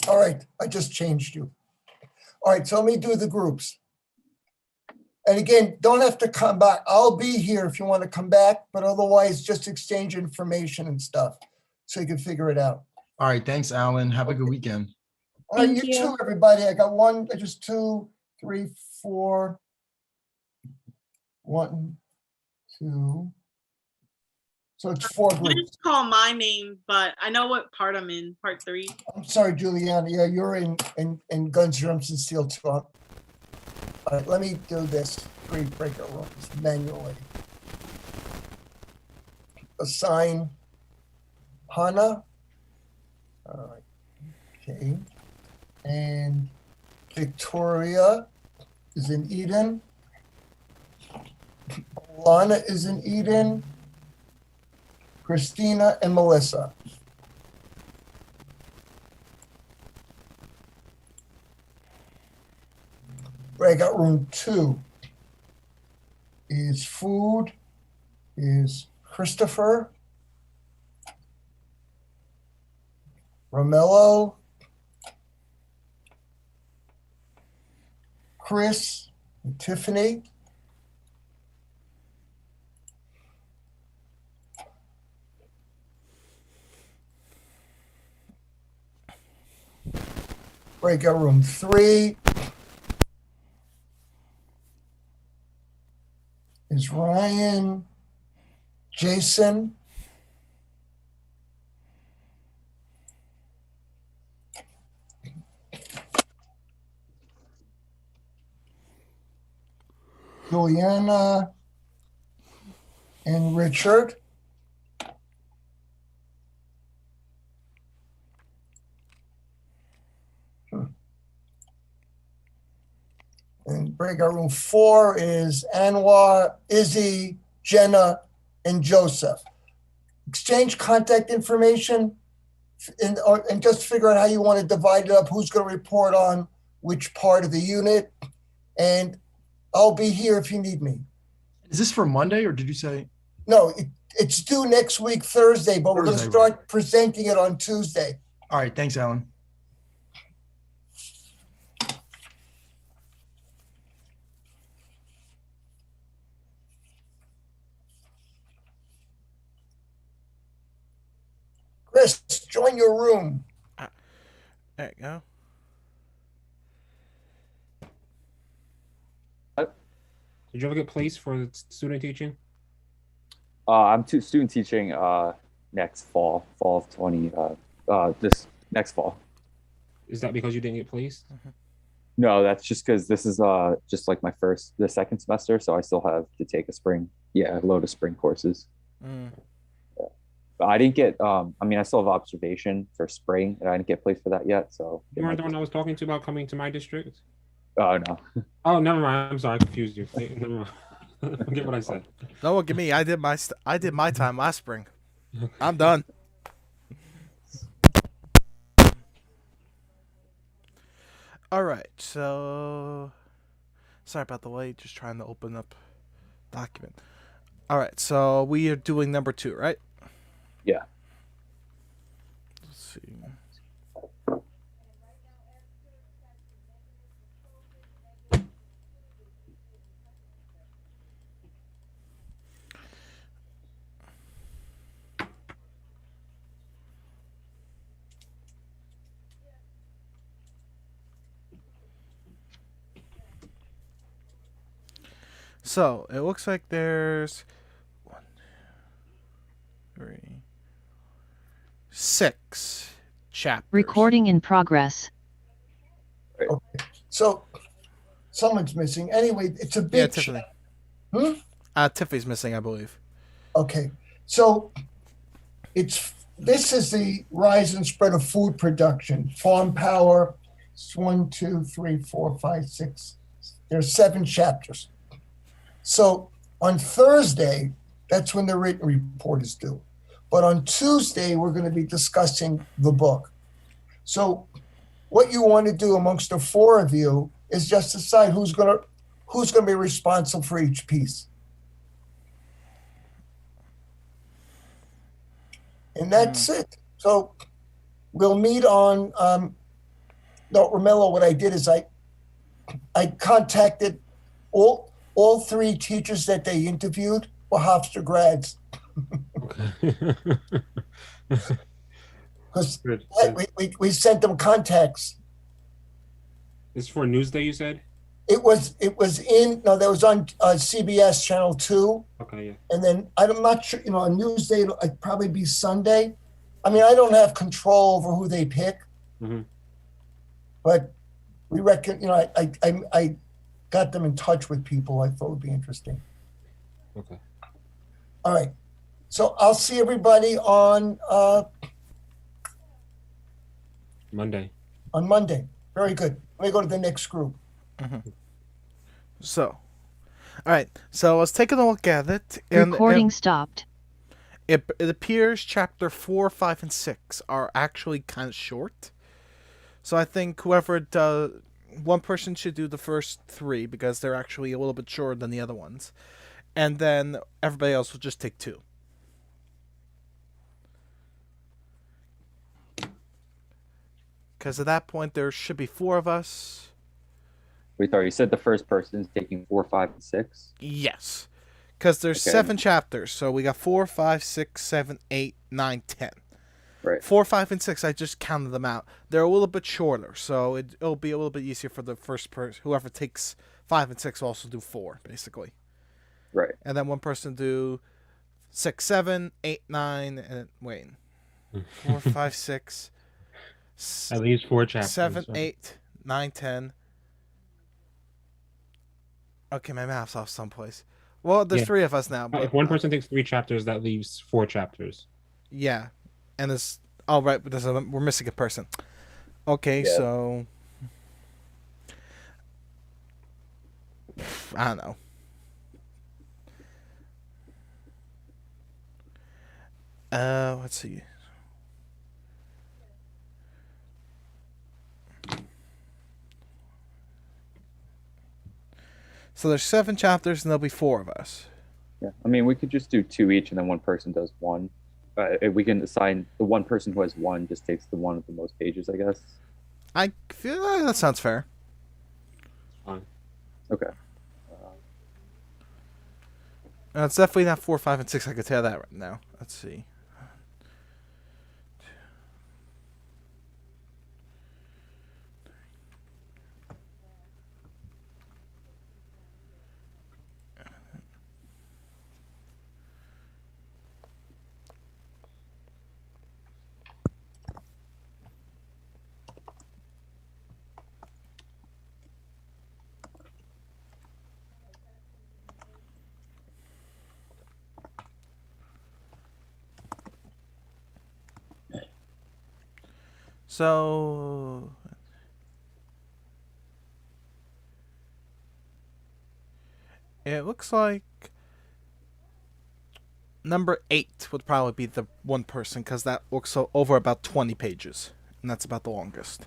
All right, I just changed you. All right, so let me do the groups. And again, don't have to come back. I'll be here if you want to come back, but otherwise just exchange information and stuff so you can figure it out. All right, thanks, Alan. Have a good weekend. All right, you too, everybody. I got 2, 3, 4. 1, 2, So it's 4 You groups. didn't call my name, but I know what part I'm in, part 3. I'm sorry, Juliana. Yeah, you're in Guns, Germs, and Steel too. All right, let me do this. 3 breakout rooms manually. Assign Hana. All right. Okay. And Victoria is in Eden. Lana is in Eden. Christina and Melissa. Breakout room 2 is food, is Christopher, Romello, Chris, and Tiffany. Breakout room 3 is Ryan, Jason, Juliana, and Richard. And breakout room 4 is Anwar, Izzy, Jenna, and Joseph. Exchange contact information and just figure out how you want to divide it up, who's going to report on which part of the unit. And I'll be here if you need me. Is this for Monday or did you say? No, it's due next week, Thursday, but we're going to Thursday, start presenting it on Tuesday. All right, thanks, Alan. Chris, join your room. There you go. Did you ever get placed for student teaching? I'm student teaching next fall of 20 this next fall. Is that because you didn't get placed? No, that's just because this is just like the second semester, so I still have to take a load of spring courses. Mm. But I didn't get I still have observation for spring, and I didn't get placed for that yet. So You weren't the one I was talking to about coming to my district? oh no. Oh, never mind. I'm sorry, I confused you. Never mind. Forget what I said. No, look at me. I did my time last spring. I'm done. All right. So sorry about the wait. Just trying to open up document. All right. So we are doing number 2, right? Yeah. Let's see. So it looks like there's 1, 2, 3, 6 chapters. Recording in progress. Okay. So someone's missing. Anyway, it's a big. Yeah, Tiffany. Hmm? Tiffany's missing, I believe. Okay. So this is the rise and spread of food production. Farm power. It's 1, 2, 3, 4, 5, 6. There's 7 chapters. So on Thursday, that's when the written report is due. But on Tuesday, we're going to be discussing the book. So what you want to do amongst the 4 of you is just decide who's going to be responsible for each piece. And that's it. So we'll meet on, no, Romello, what I did is I contacted all 3 teachers that they interviewed were Hofstra grads. Because we sent them contacts. This is for Newsday, you said? It was in, no, that was on CBS Channel 2. Okay, yeah. And then I'm not sure, a news day, it'd probably be Sunday. I mean, I don't have control over who they pick, Mm-hmm. but we reckon, I got them in touch with people I thought would be interesting. Okay. All right. So I'll see everybody on Monday. Monday. Very good. Let me go to the next group. So, all right. So I was taking a look at it. And Recording stopped. It appears chapter 4, 5, and 6 are actually kind of short. So I think whoever does, one person should do the first 3 because they're actually a little bit shorter than the other ones. And then everybody else will just take 2. Because at that point, there should be 4 of us. Wait, sorry, you said the first person is taking 4, 5, and 6? Yes. Because there's 7 chapters. So we got 4, 5, 6, 7, 8, 9, 10. Right. 4, 5, and 6, I just counted them out. They're a little bit shorter. So it'll be a little bit easier for the first person. Whoever takes 5 and 6 will also do 4, basically. Right. And then one person do 6, 7, 8, 9, and wait. 4, 5, 6. At least 4 chapters. 7, right? 8, 9, 10. Okay, my math's off someplace. Well, there's 3 of us now. But, If one person takes 3 chapters, that leaves 4 chapters. Yeah. And there's... Oh, right. But we're missing a person. Okay, Yeah. so... I don't know. Let's see. So there's 7 chapters, and there'll be 4 of us. Yeah, I mean, we could just do 2 each, and then one person does 1. We can assign the one person who has 1 just takes the one with the most pages, I guess. I feel that sounds fair. Fine. Okay. It's definitely not 4, 5, and 6. I can tell that right now. Let's see. So it looks like number 8 would probably be the one person because that looks over about 20 pages, and that's about the longest.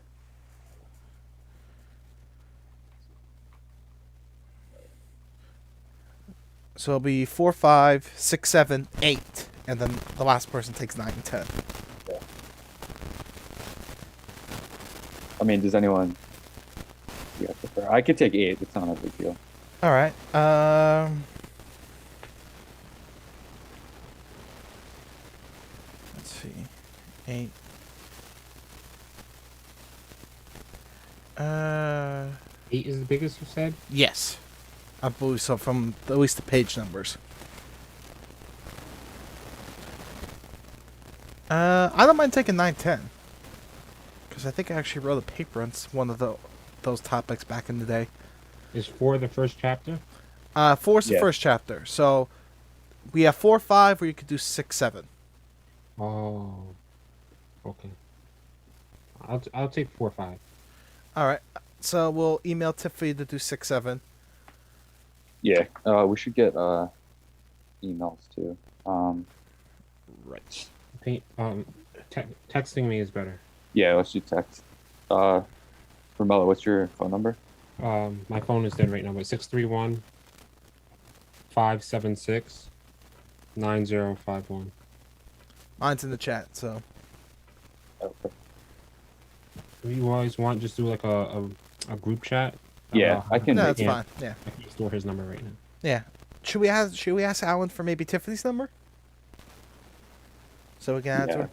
So it'll be 4, 5, 6, 7, 8, and then the last person takes 9 and 10. I mean, does anyone... Yeah, prefer? I could take 8. It's not a big deal. All right. Let's see. 8. 8 is the biggest, you said? Yes. I believe so, from at least the page numbers. I don't mind taking 9, 10. Because I think I actually wrote a paper on one of those topics back in the day. Is 4 the first chapter? 4 is the first chapter. So we have 4, 5, where you could do 6, 7. Oh. Okay. I'll take 4, 5. All right. So we'll email Tiffany to do 6, 7. Yeah, we should get emails too. Right. Texting me is better. Yeah, let's do text. Romello, what's your phone number? My phone is dead right now, but 631-576-9051. Mine's in the chat, so. Okay. If you always want, just do like a group chat. Yeah, I can. No, that's fine. Yeah. I can store his number right now. Yeah. Should we ask Alan for maybe Tiffany's number? So we can add to her?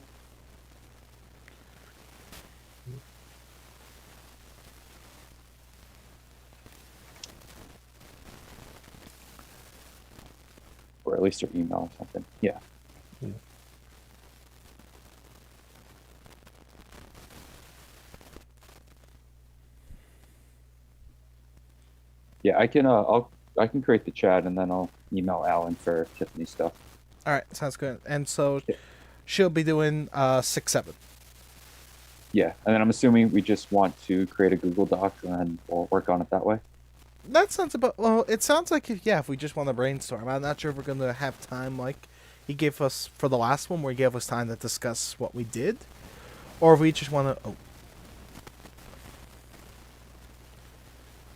at least your email or something. Yeah. Yeah, I can create the chat and then I'll email Alan for Tiffany's stuff. All right, sounds good. And so she'll be doing 6-7. Yeah, and then I'm assuming we just want to create a Google Doc and then we'll work on it that way. That sounds about, well, it sounds like, if we just want to brainstorm. I'm not sure if we're going to have time like he gave us for the last one, where he gave us time to discuss what we did, or if we just want to,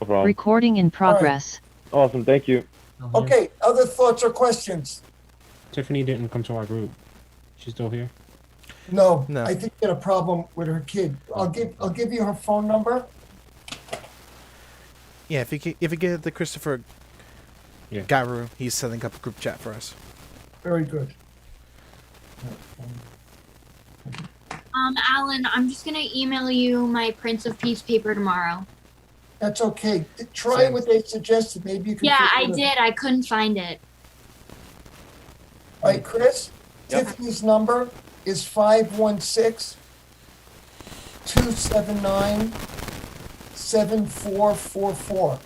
No problem. Recording in progress. Awesome. Thank you. Okay, other thoughts or questions? Tiffany didn't come to our group. She's still here. No, No. I think she had a problem with her kid. I'll give you her phone number. yeah, if you get it to Christopher Garu, he's setting up a group chat for us. Very good. Alan, I'm just gonna email you my Prince of Peace paper tomorrow. That's okay. Try what they suggested. Maybe you can. Yeah, figure I it out. did. I couldn't find it. All right, Chris. Yep. Tiffany's number is 516-279-7444.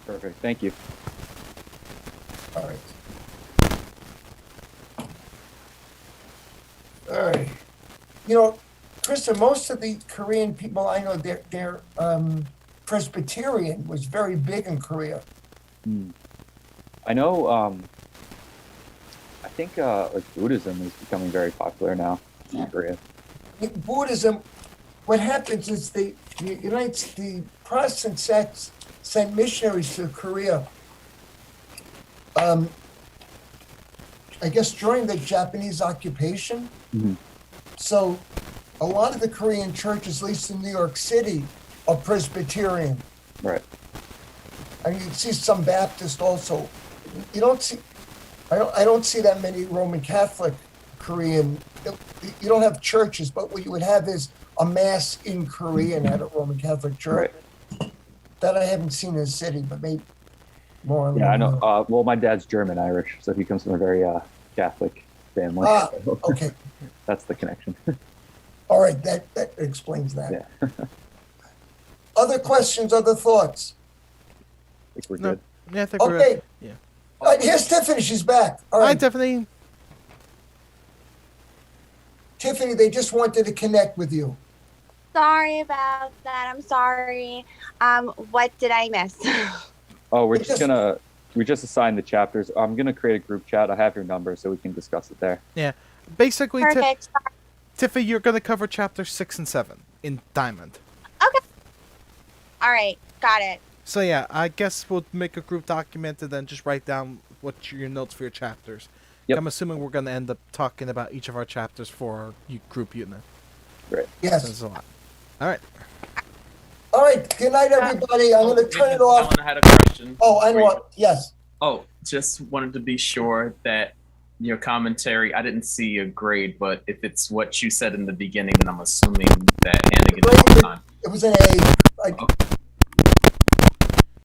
Perfect. Thank you. All right. All right. You know, Krista, most of the Korean people I know, they're Presbyterian was very big in Korea. I know. I think like Buddhism is becoming very popular now in Korea. In Buddhism, what happens is the Protestant sects sent missionaries to Korea. I guess during the Japanese occupation. Mm-hmm. So a lot of the Korean churches, at least in New York City, are Presbyterian. Right. I mean, you see some Baptist also. You don't see, I don't see that many Roman Catholic Korean. You don't have churches, but what you would have is a mass in Korean at a Roman Catholic church. That I haven't seen in the city, but maybe more. Yeah, I know. Well, my dad's German Irish, so he comes from a very Catholic family. Ah, okay. That's the connection. All right, that explains that. Yeah. Other questions, other thoughts? I think we're good. Yeah, I think we're Okay. good. Yeah. All right, here's Tiffany. She's back. All Hi, right, Tiffany. Tiffany, they just wanted to connect with you. Sorry about that. I'm sorry. What did I miss? Oh, we just assigned the chapters. I'm gonna create a group chat. I have your number, so we can discuss it there. Yeah. Basically, Perfect. Tiffany, you're going to cover chapters 6 and 7 in Diamond. Okay. All right. Got it. So yeah, I guess we'll make a group document and then just write down what your notes for your chapters. Yep. I'm assuming we're going to end up talking about each of our chapters for our group unit. Great. Yes. That's a lot. All right. All right, good night, everybody. I'm going to turn it off. I had a question. Oh, I know what. Yes. Oh, just wanted to be sure that your commentary, I didn't see a grade, but if it's what you said in the beginning, then I'm assuming that Hannigan is on time. It was an A.